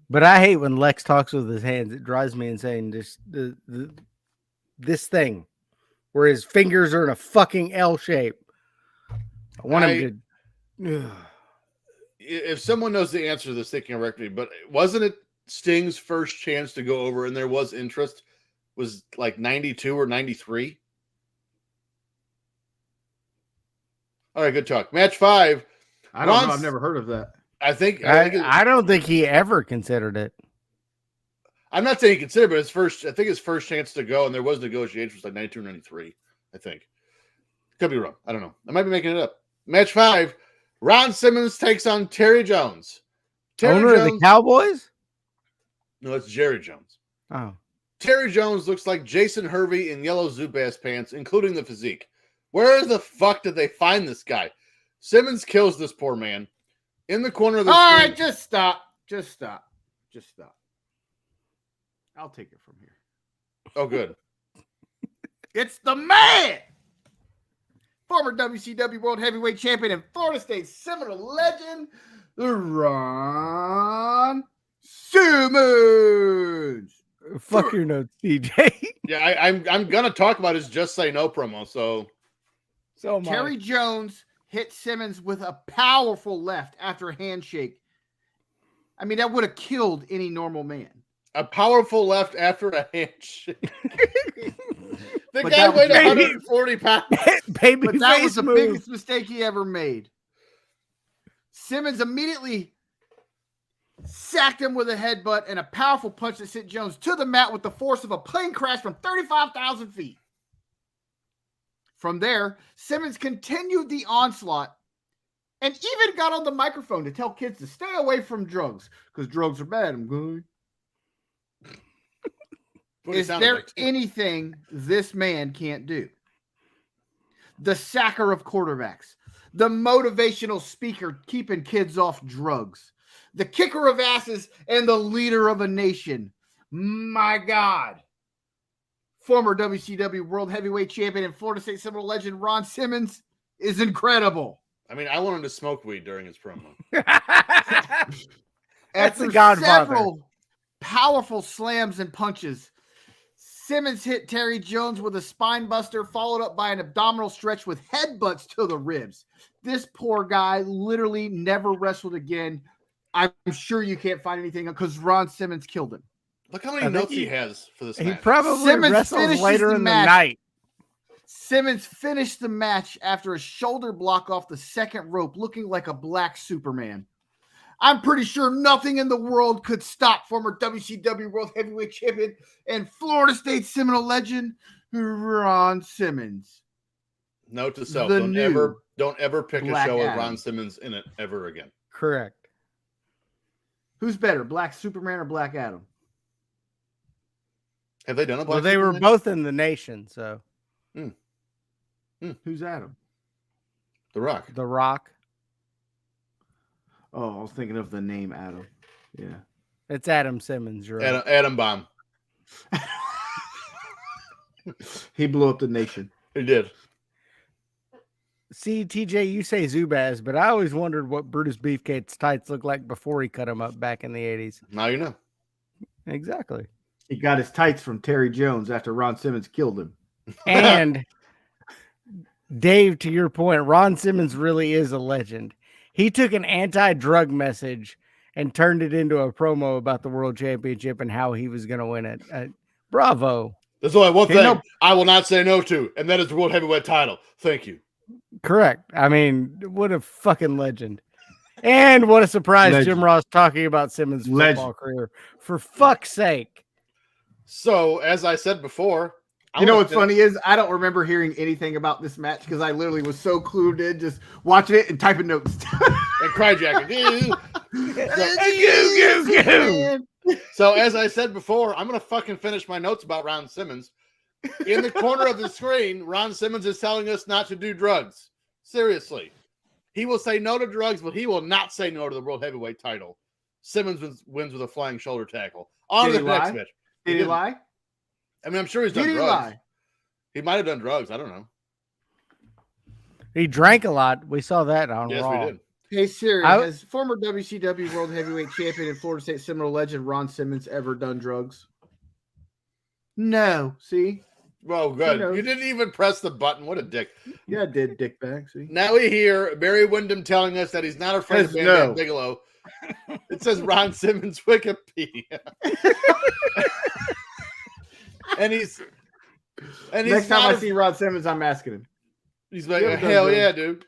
A: But I hate when Lex talks with his hands. It drives me insane. Just this thing where his fingers are in a fucking L shape. I want him to.
B: If someone knows the answer to this, they can correct me. But wasn't it Sting's first chance to go over and there was interest? Was like 92 or 93? All right, good talk. Match 5.
C: I don't know. I've never heard of that.
A: I don't think he ever considered it.
B: I'm not saying he considered, but his first chance to go, and there was negotiations, was like 92 or 93, I think. Could be wrong. I don't know. I might be making it up. Match 5. Ron Simmons takes on Terry Jones.
A: Owner of the Cowboys?
B: No, it's Jerry Jones.
A: Oh.
B: Terry Jones looks like Jason Hervey in yellow Zubaz pants, including the physique. Where the fuck did they find this guy? Simmons kills this poor man. In the corner of the
C: screen. All right, just stop. I'll take it from here.
B: Oh, good.
C: It's the man! Former WCW World Heavyweight Champion and Florida State Seminole legend, Ron Simmons.
A: Fuck your notes, DJ.
B: Yeah, I'm gonna talk about his Just Say No promo. So
C: Terry Jones hit Simmons with a powerful left after a handshake. I mean, that would have killed any normal man.
B: A powerful left after a handshake. The guy weighed 140 pounds.
C: But that was the biggest mistake he ever made. Simmons immediately sacked him with a headbutt and a powerful punch that sent Jones to the mat with the force of a plane crash from 35,000 feet. From there, Simmons continued the onslaught and even got on the microphone to tell kids to stay away from drugs because drugs are bad. I'm good. Is there anything this man can't do? The sacker of quarterbacks, the motivational speaker keeping kids off drugs, the kicker of asses, and the leader of a nation. My God. Former WCW World Heavyweight Champion and Florida State Seminole legend Ron Simmons is incredible.
B: I mean, I want him to smoke weed during his promo.
A: That's the Godfather.
C: Several powerful slams and punches, Simmons hit Terry Jones with a spine buster, followed up by an abdominal stretch with headbutts to the ribs. This poor guy literally never wrestled again. I'm sure you can't find anything because Ron Simmons killed him.
B: Look how many notes he has for this match.
A: He probably wrestles later in the night.
C: Simmons finished the match after a shoulder block off the second rope, looking like a black Superman. I'm pretty sure nothing in the world could stop former WCW World Heavyweight Champion and Florida State Seminole legend Ron Simmons.
B: Note to self: don't ever pick a show with Ron Simmons in it ever again.
A: Correct.
C: Who's better, Black Superman or Black Adam?
B: Have they done a Black
A: Well, they
B: Superman?
A: were both in the Nation, so.
C: Who's Adam?
B: The Rock.
A: The Rock.
C: Oh, I was thinking of the name Adam. Yeah.
A: It's Adam Simmons. You're right.
B: Adam Bomb.
C: He blew up the nation.
B: He did.
A: See, TJ, you say Zubaz, but I always wondered what Brutus Beefcake's tights looked like before he cut them up back in the 80s.
B: Now you know.
A: Exactly.
C: He got his tights from Terry Jones after Ron Simmons killed him.
A: And Dave, to your point, Ron Simmons really is a legend. He took an anti-drug message and turned it into a promo about the World Championship and how he was going to win it. Bravo.
B: There's only one thing I will not say no to, and that is the World Heavyweight title. Thank you.
A: Correct. I mean, what a fucking legend. And what a surprise, legend. Jim Ross talking about Simmons' football career. For fuck's sake.
B: So, as I said before,
C: you know what's funny is I don't remember hearing anything about this match because I literally was so clued in, just watching it and typing notes.
B: And cryjacking. So, as I said before, I'm going to fucking finish my notes about Ron Simmons. In the corner of the screen, Ron Simmons is telling us not to do drugs. Seriously. He will say no to drugs, but he will not say no to the World Heavyweight title. Simmons wins with a flying shoulder tackle. On to the next match.
C: Did he lie?
B: I mean, I'm sure he's done drugs. Lie? He might have done drugs. I don't know.
A: He drank a lot. We saw that on Raw.
B: Yes, we did.
C: Hey, Siri, has former WCW World Heavyweight Champion and Florida State Seminole legend Ron Simmons ever done drugs? No. See?
B: Well, good. You didn't even press the button. What a dick.
C: Yeah, I did, dick bag. See?
B: Now we hear Barry Windham telling us that he's not afraid of Bam Bam Bigelow. It says Ron Simmons Wikipedia. and he's
C: next time I see Ron Simmons, I'm asking him.
B: He's like, hell yeah, dude.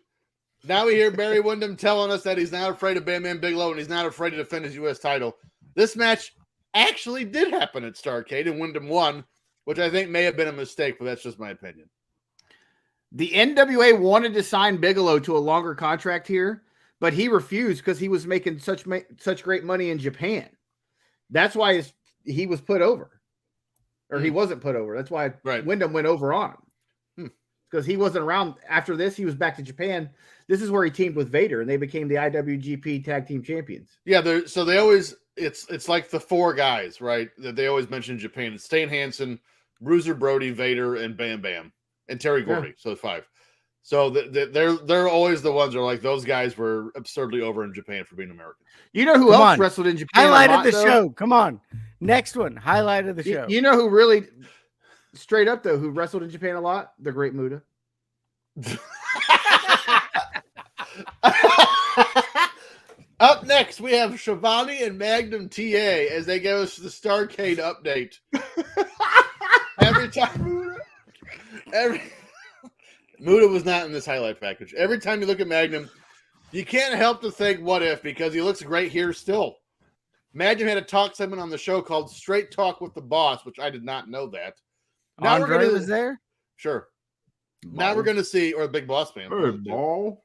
B: Now we hear Barry Windham telling us that he's not afraid of Bam Bam Bigelow and he's not afraid to defend his U.S. title. This match actually did happen at Starrcade and Windham won, which I think may have been a mistake, but that's just my opinion.
C: The NWA wanted to sign Bigelow to a longer contract here, but he refused because he was making such great money in Japan. That's why he was put over. Or he wasn't put over. That's why Windham went over on him. Because he wasn't around after this. He was back to Japan. This is where he teamed with Vader, and they became the IWGP Tag Team Champions.
B: Yeah, they always it's like the four guys, right? That they always mention in Japan. It's Stan Hansen, Bruiser Brody, Vader, and Bam Bam, and Terry Gordy. Yeah. So it's five. So they're always the ones that are like those guys were absurdly over in Japan for being Americans.
C: You know who else wrestled in Japan?
A: Highlight of the show. Come on. Next one. Highlight of the show.
C: You know who really, straight up though, who wrestled in Japan a lot? The Great Muta.
B: Up next, we have Shivani and Magnum TA as they give us the Starrcade update. Muta was not in this highlight package. Every time you look at Magnum, you can't help to think, what if? Because he looks great here still. Magnum had a talk segment on the show called Straight Talk with the Boss, which I did not know that.
A: Now Andre was there?
B: Sure. Ball. Now we're going to see, or the Big Boss Man.
C: Ball.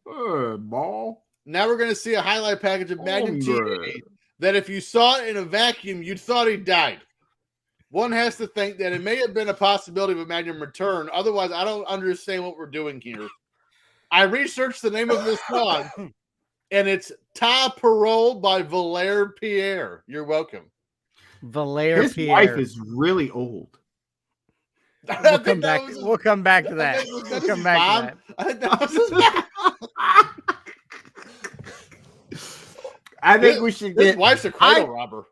B: Now we're going to see a highlight package of Magnum TA that if you saw it in a vacuum, you'd thought he died. One has to think that it may have been a possibility of a Magnum return. Otherwise, I don't understand what we're doing here. I researched the name of this song, and it's Ta Parole by Valère Pierre. You're welcome.
A: Valère Pierre.
C: His wife is really old.
A: We'll come back to that. We'll come back to that.
B: I think that was his mom.
C: I think we should get
B: his wife's a cradle robber.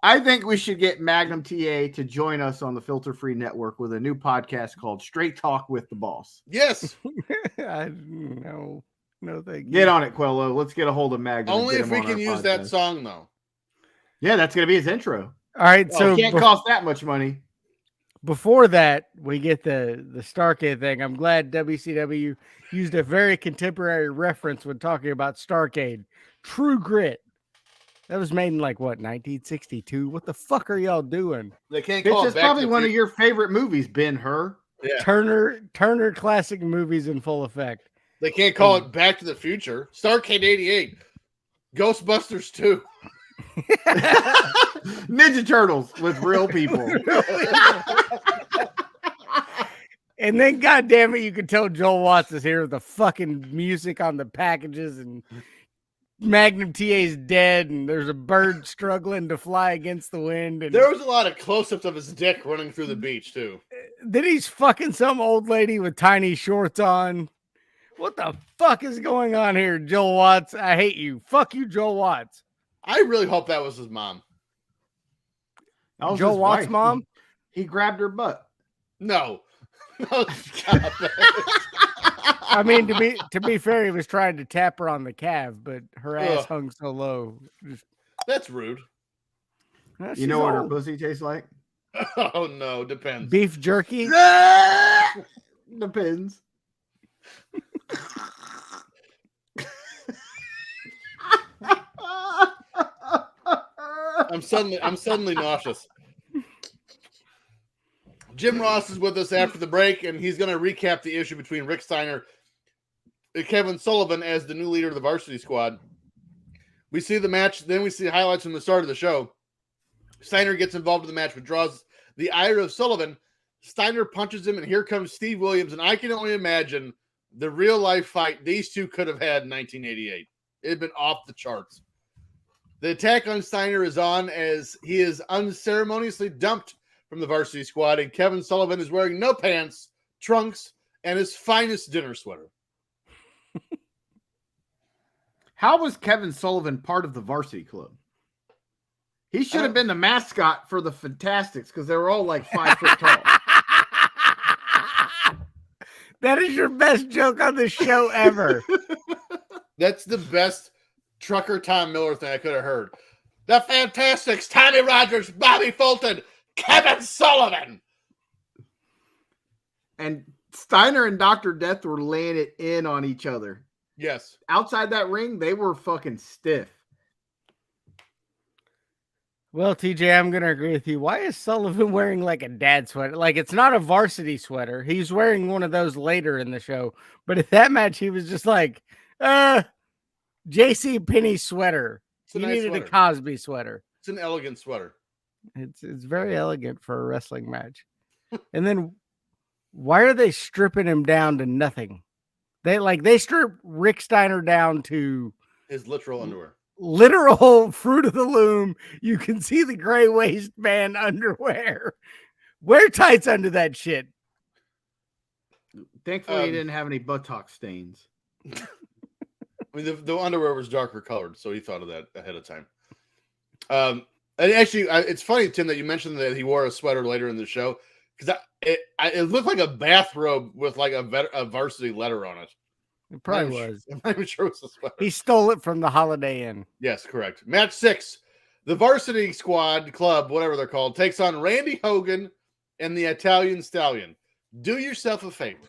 C: I think we should get Magnum TA to join us on the Filter Free Network with a new podcast called Straight Talk with the Boss.
B: Yes.
A: No, thank you.
C: Get on it, Quello. Let's get a hold of Magnum.
B: Only if we can use that song, though.
C: Yeah, that's going to be his intro.
A: All right, so
C: it can't cost that much money.
A: before that, we get the Starcade thing. I'm glad WCW used a very contemporary reference when talking about Starcade. True Grit. That was made in like what, 1962? What the fuck are y'all doing?
B: They can't call
C: it's probably one of your favorite movies, Ben-Hur.
B: Yeah.
A: Turner classic movies in full effect.
B: They can't call it Back to the Future. Starcade 88. Ghostbusters 2.
C: Ninja Turtles with real people.
A: And then, goddamn it, you can tell Joel Watts is here with the fucking music on the packages, and Magnum TA's dead, and there's a bird struggling to fly against the wind. And
B: there was a lot of close-ups of his dick running through the beach, too.
A: Then he's fucking some old lady with tiny shorts on. What the fuck is going on here, Joel Watts? I hate you. Fuck you, Joel Watts.
B: I really hope that was his mom.
C: That was
A: Joel Watts' mom?
C: He grabbed her butt.
B: No.
A: I mean, to be fair, he was trying to tap her on the calf, but her ass hung so low.
B: That's rude.
C: You know what her pussy tastes like?
B: Oh no, depends.
A: Beef jerky?
C: Depends.
B: I'm suddenly nauseous. Jim Ross is with us after the break, and he's going to recap the issue between Rick Steiner and Kevin Sullivan as the new leader of the Varsity Squad. We see the match, then we see highlights from the start of the show. Steiner gets involved in the match, but draws the ire of Sullivan. Steiner punches him, and here comes Steve Williams, and I can only imagine the real-life fight these two could have had in 1988. It had been off the charts. The attack on Steiner is on as he is unceremoniously dumped from the Varsity Squad, and Kevin Sullivan is wearing no pants, trunks, and his finest dinner sweater.
C: How was Kevin Sullivan part of the Varsity Club? He should have been the mascot for the Fantastics because they were all like 5 foot tall.
A: That is your best joke on the show ever.
B: That's the best Trucker Tom Miller thing I could have heard. The Fantastics, Tommy Rogers, Bobby Fulton, Kevin Sullivan.
C: And Steiner and Dr. Death were laying it in on each other.
B: Yes.
C: Outside that ring, they were fucking stiff.
A: Well, TJ, I'm going to agree with you. Why is Sullivan wearing like a dad sweater? Like, it's not a varsity sweater. He's wearing one of those later in the show. But at that match, he was just like, J.C. Penney sweater. He needed a Cosby sweater.
B: It's an elegant sweater.
A: It's very elegant for a wrestling match. And then why are they stripping him down to nothing? They strip Rick Steiner down to
B: his literal underwear.
A: Literal Fruit of the Loom. You can see the gray waistband underwear. Wear tights under that shit.
C: Thankfully, he didn't have any buttock stains.
B: I mean, the underwear was darker colored, so he thought of that ahead of time. And actually, it's funny, Tim, that you mentioned that he wore a sweater later in the show because it looked like a bathrobe with like a varsity letter on it.
A: It probably was.
B: I'm not even sure it was a sweater.
A: He stole it from the Holiday Inn.
B: Yes, correct. Match 6. The Varsity Squad Club, whatever they're called, takes on Randy Hogan and the Italian Stallion. Do yourself a favor.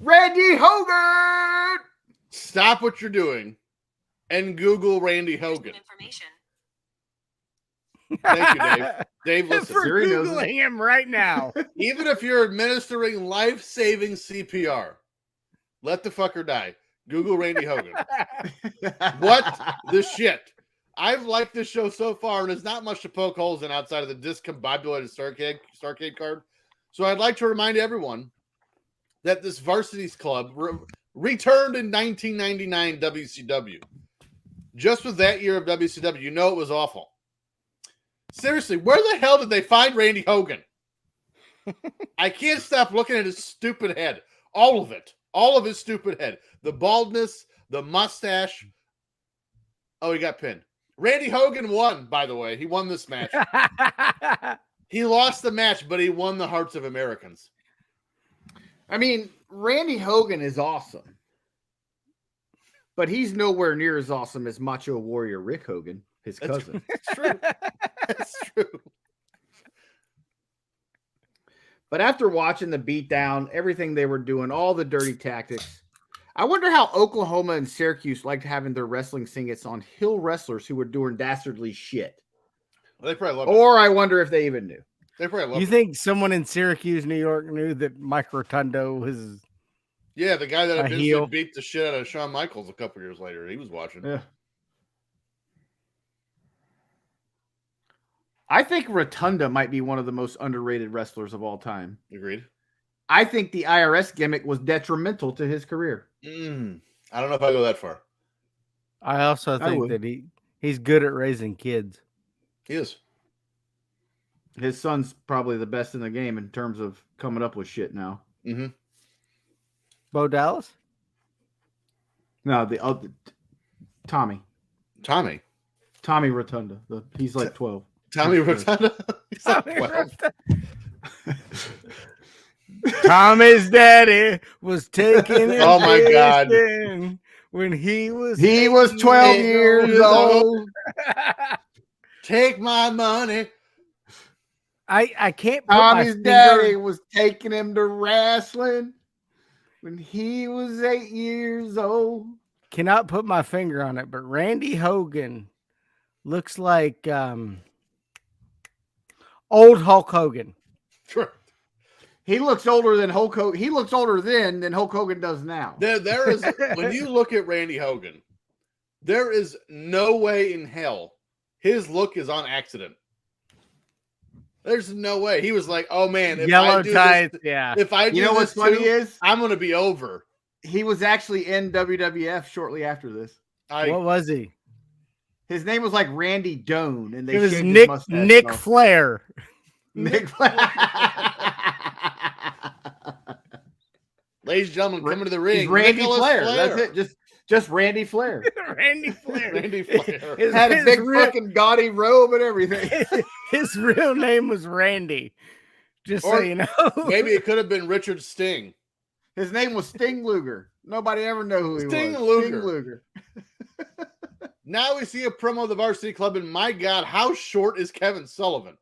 C: Randy Hogan!
B: Stop what you're doing and Google Randy Hogan. Thank you, Dave. Dave, listen.
A: For Googling him right now.
B: Even if you're administering life-saving CPR, let the fucker die. Google Randy Hogan. What the shit? I've liked this show so far, and there's not much to poke holes in outside of the discombobulated Starcade card. So I'd like to remind everyone that this Varsities Club returned in 1999 WCW. Just with that year of WCW, you know it was awful. Seriously, where the hell did they find Randy Hogan? I can't stop looking at his stupid head. All of it. All of his stupid head. The baldness, the mustache. Oh, he got pinned. Randy Hogan won, by the way. He won this match. He lost the match, but he won the hearts of Americans.
C: I mean, Randy Hogan is awesome. But he's nowhere near as awesome as Macho Warrior Rick Hogan, his cousin.
B: That's true. That's true.
C: But after watching the beatdown, everything they were doing, all the dirty tactics, I wonder how Oklahoma and Syracuse liked having their wrestling singets on heel wrestlers who were doing dastardly shit.
B: Well, they probably loved
C: Or I wonder if they even knew.
B: They probably loved
A: You think someone in Syracuse, New York, knew that Mike Rotundo was?
B: Yeah, the guy that
A: a
B: eventually
A: heel?
B: beat the shit out of Shawn Michaels a couple years later. He was watching.
C: Yeah. I think Rotunda might be one of the most underrated wrestlers of all time.
B: Agreed.
C: I think the IRS gimmick was detrimental to his career.
B: I don't know if I go that far.
A: I also think that he's good at raising kids.
B: He is.
C: His son's probably the best in the game in terms of coming up with shit now.
B: Mm-hmm.
A: Bo Dallas?
C: No, the other Tommy Rotunda. He's like 12.
B: Tommy Rotunda.
A: Tommy's daddy was taking it.
B: Oh my God.
A: When he was
C: 12 years old.
B: Take my money.
A: I can't put
C: Tommy's
A: my
C: daddy
A: finger...
C: was taking him to wrestling when he was 8 years old.
A: Cannot put my finger on it, but Randy Hogan looks like old Hulk Hogan.
B: Sure.
C: He looks older than Hulk Hogan. He looks older then than Hulk Hogan does now.
B: There is, when you look at Randy Hogan, there is no way in hell his look is on accident. There's no way. He was like, oh man, if
A: Yellow
B: I do
A: ties,
B: this,
A: yeah.
B: If I do
C: you know what's
B: this
C: funny
B: too,
C: is
B: I'm gonna be over.
C: He was actually in WWF shortly after this.
A: What was he?
C: His name was like Randy Doan, and they
A: It was
C: shaved
A: Nick
C: his mustache
A: Nick
C: off.
A: Flair.
C: Nick Flair.
B: Ladies and gentlemen, coming to the ring.
C: He's Randy
B: Nicholas
C: Flair. That's it. Just Randy Flair.
A: Randy Flair.
B: Randy Flair.
C: Had a big fucking gaudy robe and everything.
A: His real name was Randy. Just so you know.
B: Maybe it could have been Richard Sting.
C: His name was Sting Luger. Nobody ever knew who he was.
B: Sting Luger. Now we see a promo of the Varsity Club, and my God, how short is Kevin Sullivan?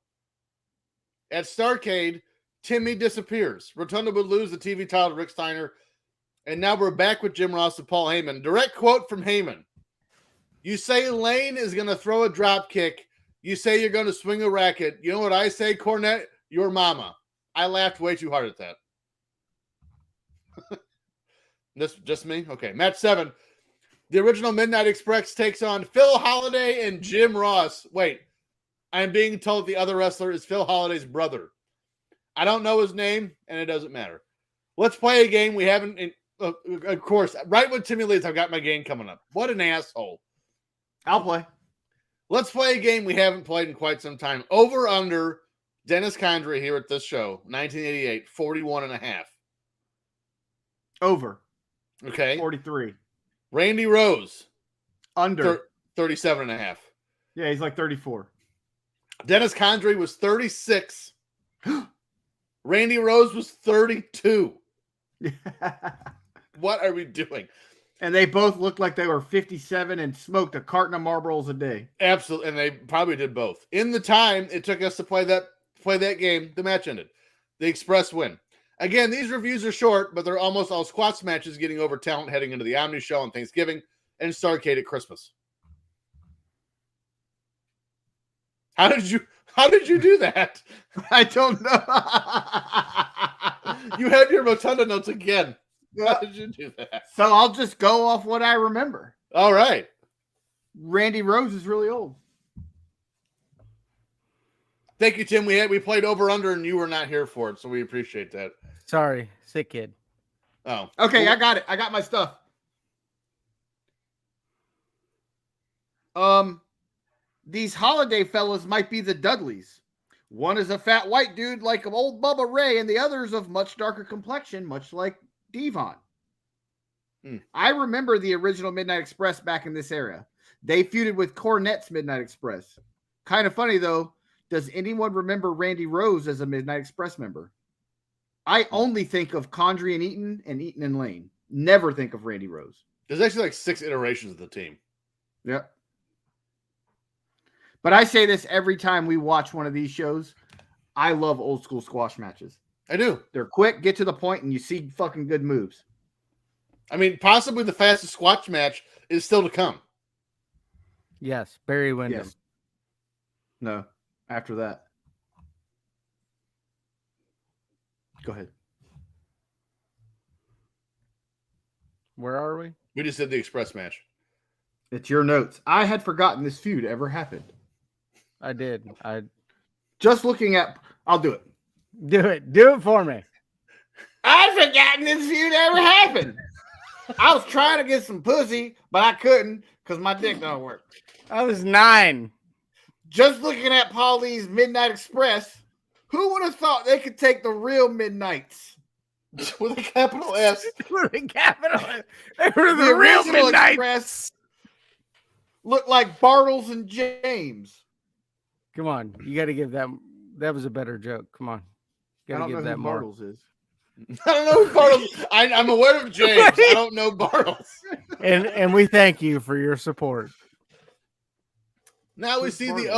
B: At Starrcade, Timmy disappears. Rotunda would lose the TV title to Rick Steiner, and now we're back with Jim Ross and Paul Heyman. Direct quote from Heyman. You say Lane is going to throw a drop kick. You say you're going to swing a racket. You know what I say, Cornette? Your mama. I laughed way too hard at that. This just me? Okay. Match 7. The original Midnight Express takes on Phil Holiday and Jim Ross. Wait. I'm being told the other wrestler is Phil Holiday's brother. I don't know his name, and it doesn't matter. Let's play a game we haven't... of course, right when Timmy leaves, I've got my game coming up. What an asshole.
C: I'll play.
B: Let's play a game we haven't played in quite some time. Over under Dennis Condrey here at this show, 1988, 41.5.
C: Over.
B: Okay.
C: 43.
B: Randy Rose.
C: Under.
B: 37.5.
C: Yeah, he's like 34.
B: Dennis Condrey was 36. Randy Rose was 32. What are we doing?
C: And they both looked like they were 57 and smoked a carton of Marlboros a day.
B: Absolutely, and they probably did both. In the time it took us to play that game, the match ended. The Express win. Again, these reviews are short, but they're almost all squats matches getting over talent heading into the Omni Show on Thanksgiving and Starrcade at Christmas. How did you do that?
C: I don't know.
B: You had your Rotunda notes again. How did you do that?
C: So I'll just go off what I remember.
B: All right.
C: Randy Rose is really old.
B: Thank you, Tim. We played over under and you were not here for it, so we appreciate that.
A: Sorry, sick kid.
B: Oh.
C: Okay, I got it. I got my stuff. These holiday fellas might be the Dudleys. One is a fat white dude like old Bubba Ray, and the other is of much darker complexion, much like Devon. I remember the original Midnight Express back in this era. They feuded with Cornette's Midnight Express. Kind of funny, though. Does anyone remember Randy Rose as a Midnight Express member? I only think of Condrey and Eaton and Lane. Never think of Randy Rose.
B: There's actually like 6 iterations of the team.
C: Yep. But I say this every time we watch one of these shows. I love old school squash matches.
B: I do.
C: They're quick, get to the point, and you see fucking good moves.
B: I mean, possibly the fastest squash match is still to come.
A: Yes, Barry Windham.
C: Yes. No, after that. Go ahead.
A: Where are we?
B: We just did the Express match.
C: It's your notes. I had forgotten this feud ever happened.
A: I did.
C: Just looking at... I'll do it.
A: Do it. Do it for me.
C: I'd forgotten this feud ever happened. I was trying to get some pussy, but I couldn't because my dick don't work.
A: I was 9.
C: Just looking at Paulie's Midnight Express, who would have thought they could take the real Midnights?
B: With a capital S.
A: With a capital S. They were the real Midnights.
C: Express looked like Bartles and James.
A: Come on. You got to give that. That was a better joke. Come on.
C: I don't know who Bartles is.
B: I don't know who Bartles. I'm aware of James. I don't know Bartles.
A: And we thank you for your support.
B: Now we see the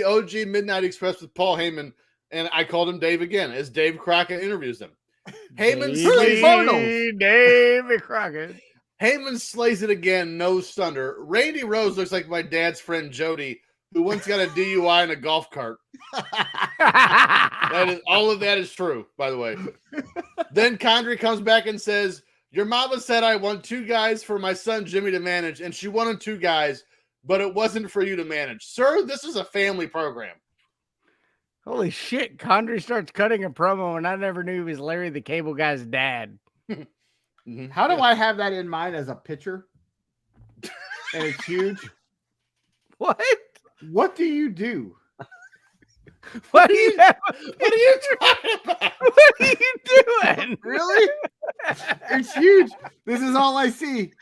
B: OG Midnight Express with Paul Heyman, and I called him Dave again as Dave Crockett interviews him. Heyman slays Bartles.
A: Dave Crockett.
B: Heyman slays it again. No thunder. Randy Rose looks like my dad's friend Jody, who once got a DUI in a golf cart. All of that is true, by the way. Then Condrey comes back and says, "Your mama said I want 2 guys for my son Jimmy to manage, and she wanted 2 guys, but it wasn't for you to manage. Sir, this is a family program."
A: Holy shit. Condrey starts cutting a promo, and I never knew he was Larry the Cable Guy's dad.
C: How do I have that in mind as a picture? And it's huge.
A: What?
C: What do you do?
A: What are you
B: talking about?
A: What are you doing?
C: Really? It's huge. This is all I see.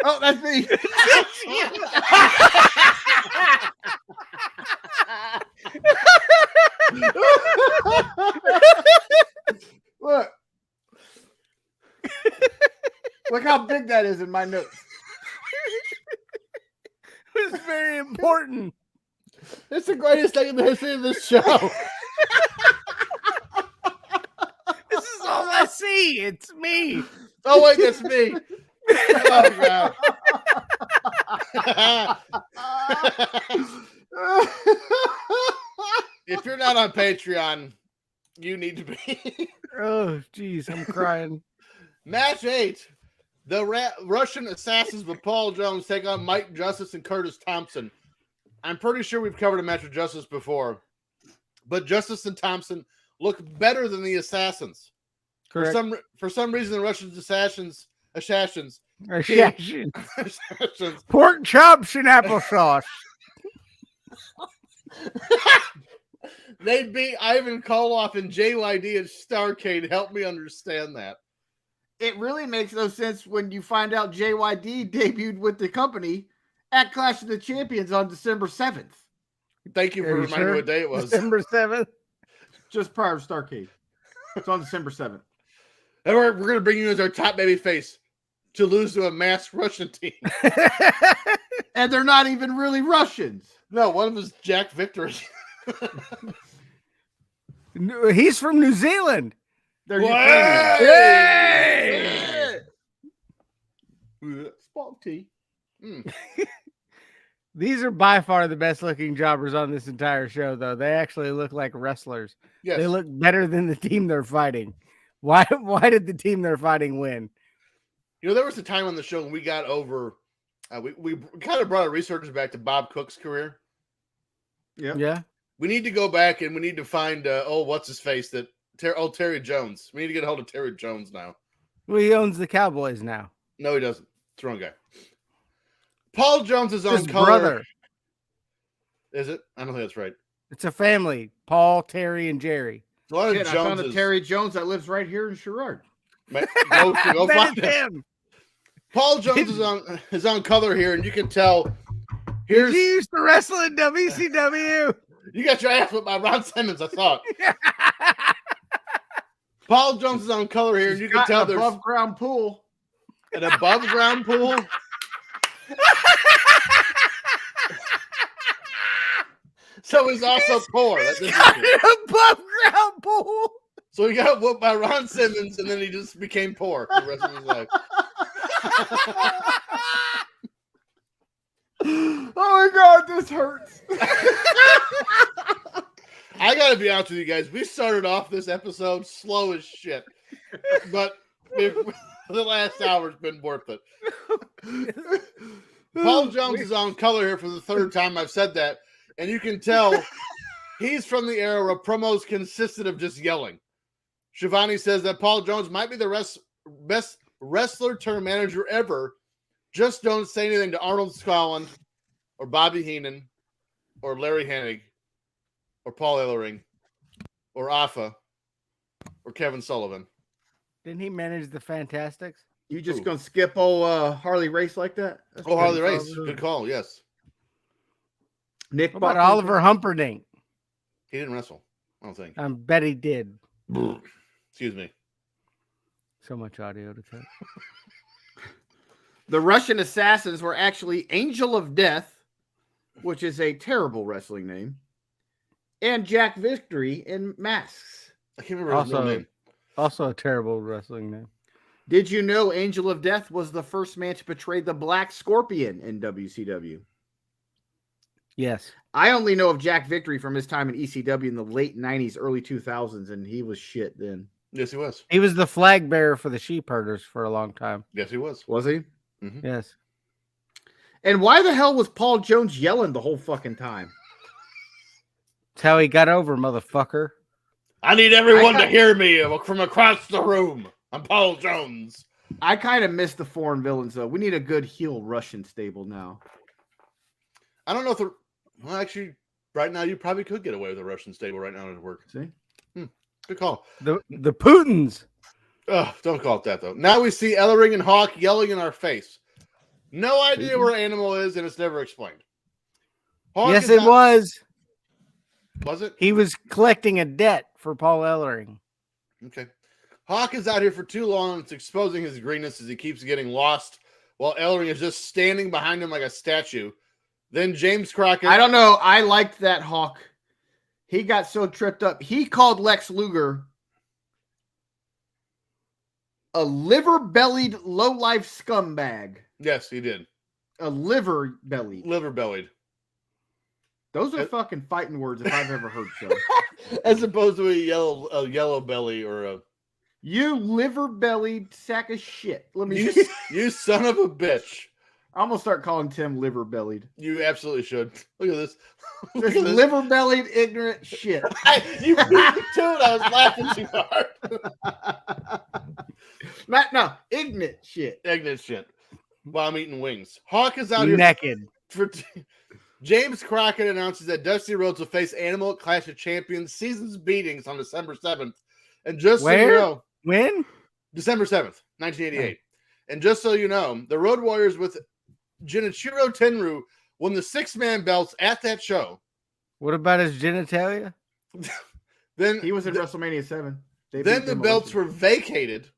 C: Oh, that's me. Look. Look how big that is in my notes.
A: It's very important.
B: It's the greatest thing in the history of this show.
A: This is all I see. It's me.
B: Oh, wait, that's me. Oh, God. If you're not on Patreon, you need to be.
A: Oh, geez, I'm crying.
B: Match 8. The Russian Assassins with Paul Jones take on Mike Justice and Curtis Thompson. I'm pretty sure we've covered a match with Justice before, but Justice and Thompson look better than the Assassins.
A: Correct.
B: For some reason, the Russian Assassins
A: pork chops and applesauce.
B: They beat Ivan Koloff and JYD and Starrcade. Help me understand that.
C: It really makes no sense when you find out JYD debuted with the company at Clash of the Champions on December 7th.
B: Thank you for reminding me what day it was.
A: December 7th?
C: Just prior to Starrcade. It's on December 7th.
B: And we're going to bring you as our top baby face to lose to a masked Russian team.
C: And they're not even really Russians.
B: No, one of them is Jack Victor.
A: He's from New Zealand.
C: They're Spalt tea.
A: These are by far the best looking jobbers on this entire show, though. They actually look like wrestlers.
B: Yes.
A: They look better than the team they're fighting. Why did the team they're fighting win?
B: You know, there was a time on the show when we got over, we kind of brought our researchers back to Bob Cook's career.
A: Yeah.
B: We need to go back and we need to find, what's his face? Terry Jones. We need to get a hold of Terry Jones now.
A: Well, he owns the Cowboys now.
B: No, he doesn't. It's the wrong guy. Paul Jones is on
A: His
B: color.
A: brother.
B: Is it? I don't think that's right.
A: It's a family. Paul, Terry, and Jerry.
B: A lot of
C: I found a Terry Jones that lives right here in Sherrard.
B: Go find him. Paul Jones is on color here, and you can tell.
A: He used to wrestle in WCW.
B: You got your ass whipped by Ron Simmons. I saw it. Paul Jones is on color here, and you can tell there's
C: above ground pool.
B: An above ground pool. So he's also poor. That's
A: got an above ground pool.
B: So he got whooped by Ron Simmons, and then he just became poor for the rest of his life.
C: Oh my God, this hurts.
B: I gotta be honest with you guys. We started off this episode slow as shit, but the last hour's been worth it. Paul Jones is on color here for the third time. I've said that, and you can tell he's from the era where promos consisted of just yelling. Shivani says that Paul Jones might be the best wrestler turned manager ever. Just don't say anything to Arnold Scotland or Bobby Heenan or Larry Hennig or Paul Ellering or Afa or Kevin Sullivan.
A: Didn't he manage the Fantastics?
C: You just gonna skip old Harley Race like that? That's
B: Harley Race. Good call. Yes.
C: Nick.
A: What about Oliver Humperdinck?
B: He didn't wrestle, I don't think.
A: I bet he did.
B: Excuse me.
A: So much audio to cut.
C: The Russian Assassins were actually Angel of Death, which is a terrible wrestling name, and Jack Victory in masks.
B: I can't remember his real name.
A: Also a terrible wrestling name.
C: Did you know Angel of Death was the first man to portray the Black Scorpion in WCW?
A: Yes.
C: I only know of Jack Victory from his time in ECW in the late 90s, early 2000s, and he was shit then.
B: Yes, he was.
A: He was the flag bearer for the Sheep Herders for a long time.
B: Yes, he was.
C: Was he?
B: Mm-hmm.
A: Yes.
C: And why the hell was Paul Jones yelling the whole fucking time?
A: That's how he got over, motherfucker.
B: I need everyone to hear me from across the room. I'm Paul Jones.
C: I kind of miss the foreign villains, though. We need a good heel Russian stable now.
B: I don't know if well, actually, right now you probably could get away with a Russian stable right now at work.
C: See?
B: Good call.
A: The Putins.
B: Oh, don't call it that, though. Now we see Ellering and Hawk yelling in our face. No idea where Animal is, and it's never explained. Hawk
A: yes, it was.
B: Was it?
A: He was collecting a debt for Paul Ellering.
B: Okay. Hawk is out here for too long. It's exposing his greenness as he keeps getting lost while Ellering is just standing behind him like a statue. Then James Crockett.
C: I don't know. I liked that Hawk. He got so tripped up. He called Lex Luger a liver-bellied, low-life scumbag.
B: Yes, he did.
C: A liver-bellied.
B: Liver-bellied.
C: Those are fucking fighting words if I've ever heard so.
B: As opposed to a yellow belly or a...
C: You liver-bellied sack of shit. Let me
B: you son of a bitch.
C: I'm going to start calling Tim liver-bellied.
B: You absolutely should. Look at this.
C: This liver-bellied, ignorant shit.
B: You beat me to it. I was laughing too hard.
C: No, ignorant shit.
B: Ignorant shit. While I'm eating wings. Hawk is out here
A: naked.
B: James Crockett announces that Dusty Rhodes will face Animal at Clash of Champions Seasons Beatings on December 7th. And just so you know,
A: when?
B: December 7th, 1988. And just so you know, the Road Warriors with Genichiro Tenryu won the 6-man belts at that show.
A: What about his genitalia?
B: Then
C: he was at WrestleMania 7.
B: Then the belts were vacated,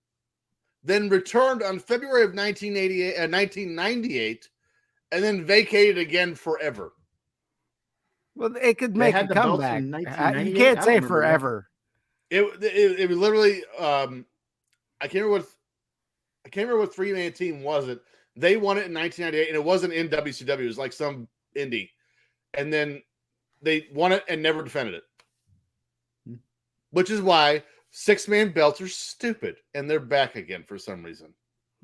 B: then returned on February of 1998, and then vacated again forever.
A: Well, it could make a comeback. You can't say forever.
B: It was literally I can't remember what 3-man team was it. They won it in 1998, and it wasn't in WCW. It was like some indie, and then they won it and never defended it, which is why 6-man belts are stupid, and they're back again for some reason.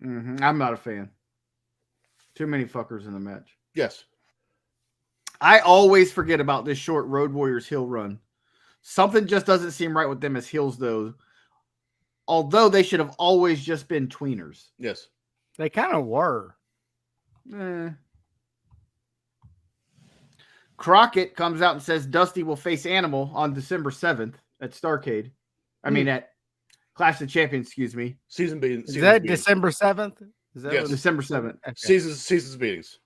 C: Mm-hmm. I'm not a fan. Too many fuckers in the match.
B: Yes.
C: I always forget about this short Road Warriors heel run. Something just doesn't seem right with them as heels, though. Although they should have always just been tweeners.
B: Yes.
A: They kind of were.
C: Crockett comes out and says Dusty will face Animal on December 7th at Starrcade. I mean, at Clash of Champions, excuse me.
B: Season beatings.
A: Is that December 7th? Is that
B: yes.
C: December 7th.
A: Okay.
B: Seasons beatings.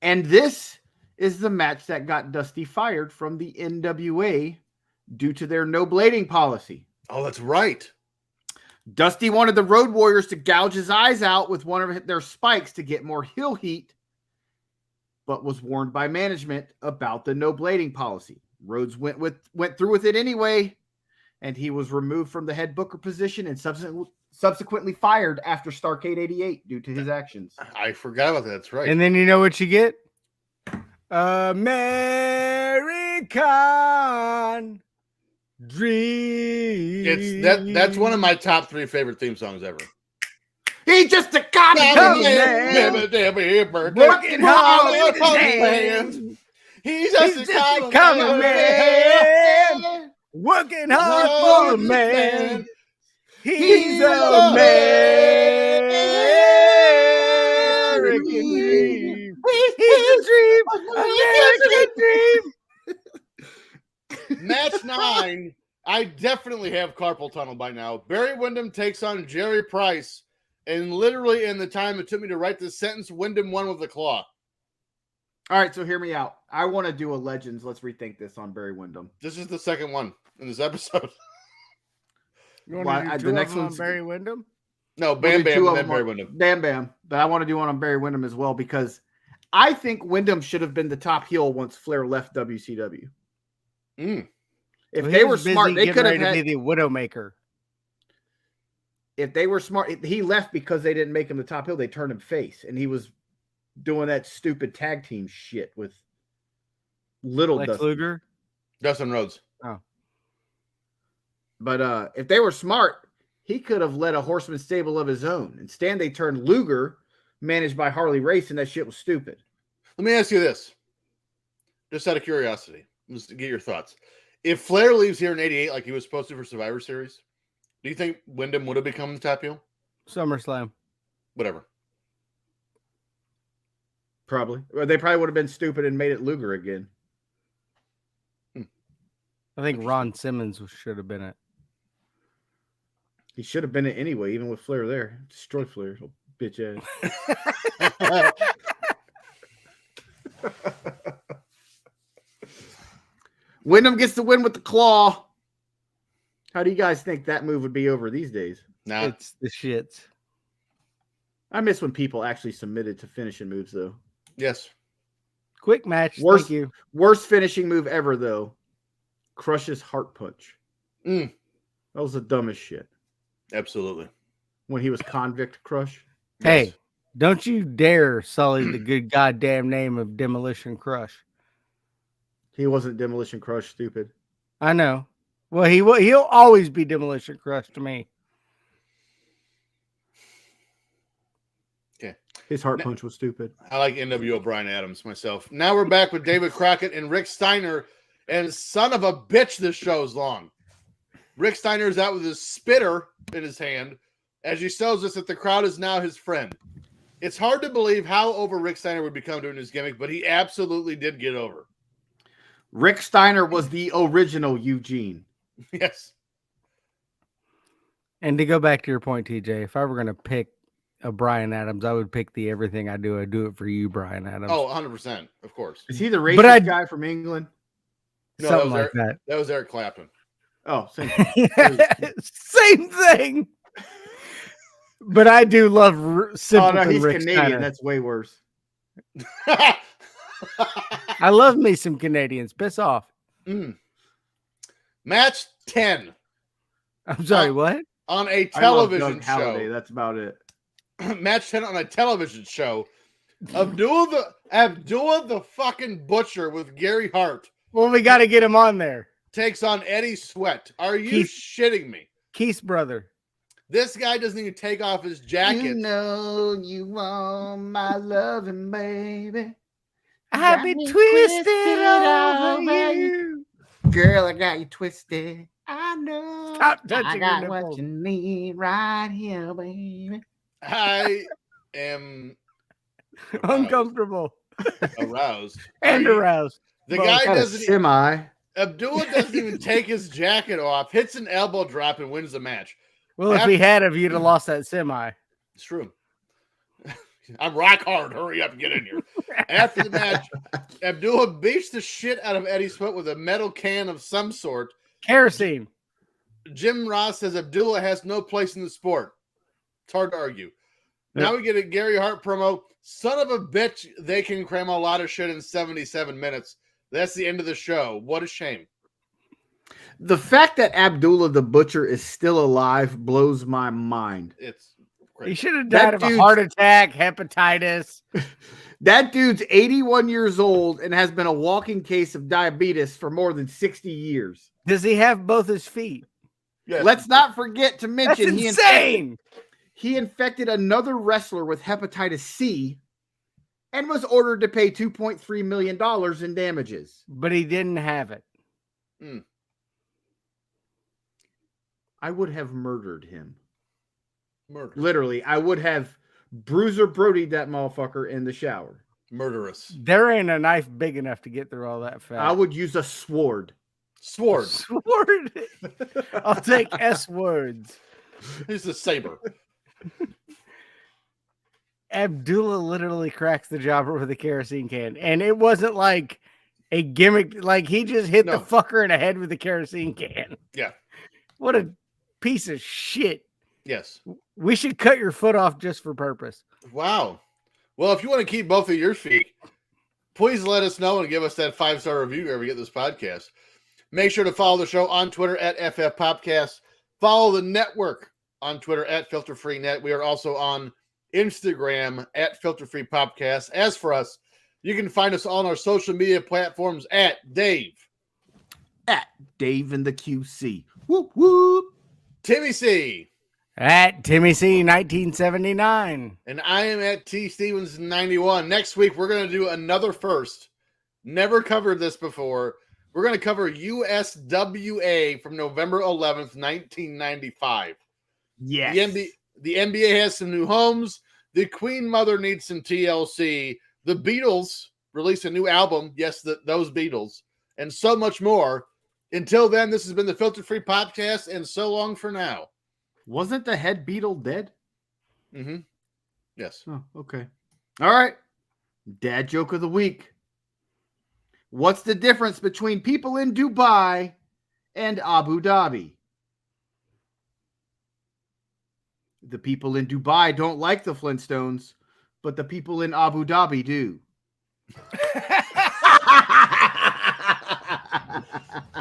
C: And this is the match that got Dusty fired from the NWA due to their no blading policy.
B: Oh, that's right.
C: Dusty wanted the Road Warriors to gouge his eyes out with one of their spikes to get more heel heat. but was warned by management about the no blading policy. Rhodes went through with it anyway, and he was removed from the head booker position and subsequently fired after Starrcade 88 due to his actions.
B: I forgot about that. That's right.
A: And then you know what you get? American Dream.
B: That's one of my top 3 favorite theme songs ever.
C: He's just a common man.
A: Working hard for his man. He's just a common man. Working hard for a man. He's a American dream. He's a dream. American dream.
B: Match 9. I definitely have carpal tunnel by now. Barry Windham takes on Jerry Price. And literally in the time it took me to write this sentence, Windham won with the claw.
C: All right, so hear me out. I want to do a Legends. Let's rethink this on Barry Windham.
B: This is the second one in this episode.
A: You want to do the next one on Barry Windham?
B: No, Bam Bam and then Barry Windham.
C: Bam Bam. But I want to do one on Barry Windham as well because I think Windham should have been the top heel once Flair left WCW. If they were smart, they could have had
A: the Widowmaker.
C: If they were smart, he left because they didn't make him the top heel. They turned him face, and he was doing that stupid tag team shit with little
A: Lex Luger,
B: Dustin Rhodes.
A: Oh,
C: but if they were smart, he could have led a Horseman stable of his own. Instead, they turned Luger, managed by Harley Race, and that shit was stupid.
B: Let me ask you this, just out of curiosity, just to get your thoughts. If Flair leaves here in '88 like he was supposed to for Survivor Series, do you think Windham would have become the top heel?
A: SummerSlam.
B: Whatever.
C: Probably. Or they probably would have been stupid and made it Luger again.
A: I think Ron Simmons should have been it.
C: He should have been it anyway, even with Flair there. Destroy Flair, bitch ass. Windham gets the win with the claw. How do you guys think that move would be over these days?
B: Nah.
A: It's the shits.
C: I miss when people actually submitted to finishing moves, though.
B: Yes.
A: Quick match.
C: Worst,
A: Thank you.
C: Worst finishing move ever, though. Crush's heart punch.
B: That
C: was the dumbest shit.
B: Absolutely.
C: When he was Convict Crush.
A: Hey,
B: Yes.
A: don't you dare sully the good goddamn name of Demolition Crush.
C: He wasn't Demolition Crush, stupid.
A: I know. Well, he'll always be Demolition Crush to me.
B: Okay.
C: His heart punch was stupid.
B: I like NWO Bryan Adams myself. Now we're back with David Crockett and Rick Steiner. And son of a bitch, this show's long. Rick Steiner is out with his spitter in his hand as he tells us that the crowd is now his friend. It's hard to believe how over Rick Steiner would become doing his gimmick, but he absolutely did get over.
C: Rick Steiner was the original Eugene.
B: Yes.
A: And to go back to your point, TJ, if I were going to pick a Bryan Adams, I would pick the everything I do it for you, Bryan Adams.
B: Oh, 100%, of course.
C: Is he the racist guy from England?
B: No,
A: Something like that.
B: That was Eric Clapton.
C: Oh, same
A: same thing. But I do love Simpleton.
C: Oh, no, he's
A: Rick
C: Canadian.
A: Steiner.
C: That's way worse.
A: I love me some Canadians. Piss off.
B: Match 10.
A: I'm sorry, what?
B: On a television
C: Doug
B: show.
C: Halliday, that's about it.
B: Match 10 on a television show. Abdullah the fucking Butcher with Gary Hart.
A: Well, we got to get him on there.
B: Takes on Eddie Sweat. Are you shitting me?
A: Keith's brother.
B: This guy doesn't even take off his jacket.
C: You know you want my loving, baby.
A: I've been twisted over you.
C: Girl, I got you twisted. I know.
A: Stop touching
C: I got
A: your
C: what
A: nipples.
C: you need right here, baby.
B: I am
A: uncomfortable.
B: Aroused.
A: And aroused.
B: The guy doesn't
C: semi.
B: Abdullah doesn't even take his jacket off, hits an elbow drop, and wins the match.
A: Well, if we had, you'd have lost that semi.
B: It's true. I'm rock hard. Hurry up and get in here. After the match, Abdullah beats the shit out of Eddie's foot with a metal can of some sort.
A: Kerosene.
B: Jim Ross says Abdullah has no place in the sport. It's hard to argue. Now we get a Gary Hart promo. Son of a bitch, they can cram a lot of shit in 77 minutes. That's the end of the show. What a shame.
C: The fact that Abdullah the Butcher is still alive blows my mind.
B: It's crazy.
A: He should have died of a heart attack, hepatitis.
C: That dude's 81 years old and has been a walking case of diabetes for more than 60 years.
A: Does he have both his feet?
B: Yes.
C: Let's not forget to mention
A: That's insane.
C: He infected another wrestler with hepatitis C and was ordered to pay $2.3 million in damages.
A: But he didn't have it.
C: I would have murdered him.
B: Murder.
C: Literally, I would have Bruiser Brodied that motherfucker in the shower.
B: Murderous.
A: There ain't a knife big enough to get through all that fat.
C: I would use a sword.
B: Sword.
A: I'll take S words.
B: He's a saber.
A: Abdullah literally cracks the jobber with a kerosene can. And it wasn't like a gimmick. Like he just hit the fucker in the head with a kerosene can.
B: Yeah.
A: What a piece of shit.
B: Yes.
A: We should cut your foot off just for purpose.
B: Wow. Well, if you want to keep both of your feet, please let us know and give us that 5-star review wherever you get this podcast. Make sure to follow the show on Twitter at FF Popcast. Follow the network on Twitter at FilterFreeNet. We are also on Instagram at FilterFree Popcast. As for us, you can find us on our social media platforms at Dave
C: in the QC. Whoop whoop.
B: Timmy C.
A: At Timmy C 1979.
B: And I am at T Stevens 91. Next week, we're going to do another first. Never covered this before. We're going to cover USWA from November 11th, 1995.
C: Yes.
B: The NBA has some new homes. The Queen Mother needs some TLC. The Beatles released a new album. Yes, those Beatles. And so much more. Until then, this has been the Filter Free Podcast, and so long for now.
C: Wasn't the head Beatle dead?
B: Mm-hmm. Yes.
C: Oh, okay. All right. Dad joke of the week. What's the difference between people in Dubai and Abu Dhabi? The people in Dubai don't like the Flintstones, but the people in Abu Dhabi do.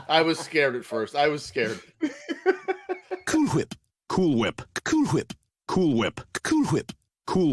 B: I was scared at first. I was scared.
G: Cool Whip. Cool Whip. Cool Whip. Cool Whip. Cool Whip. Cool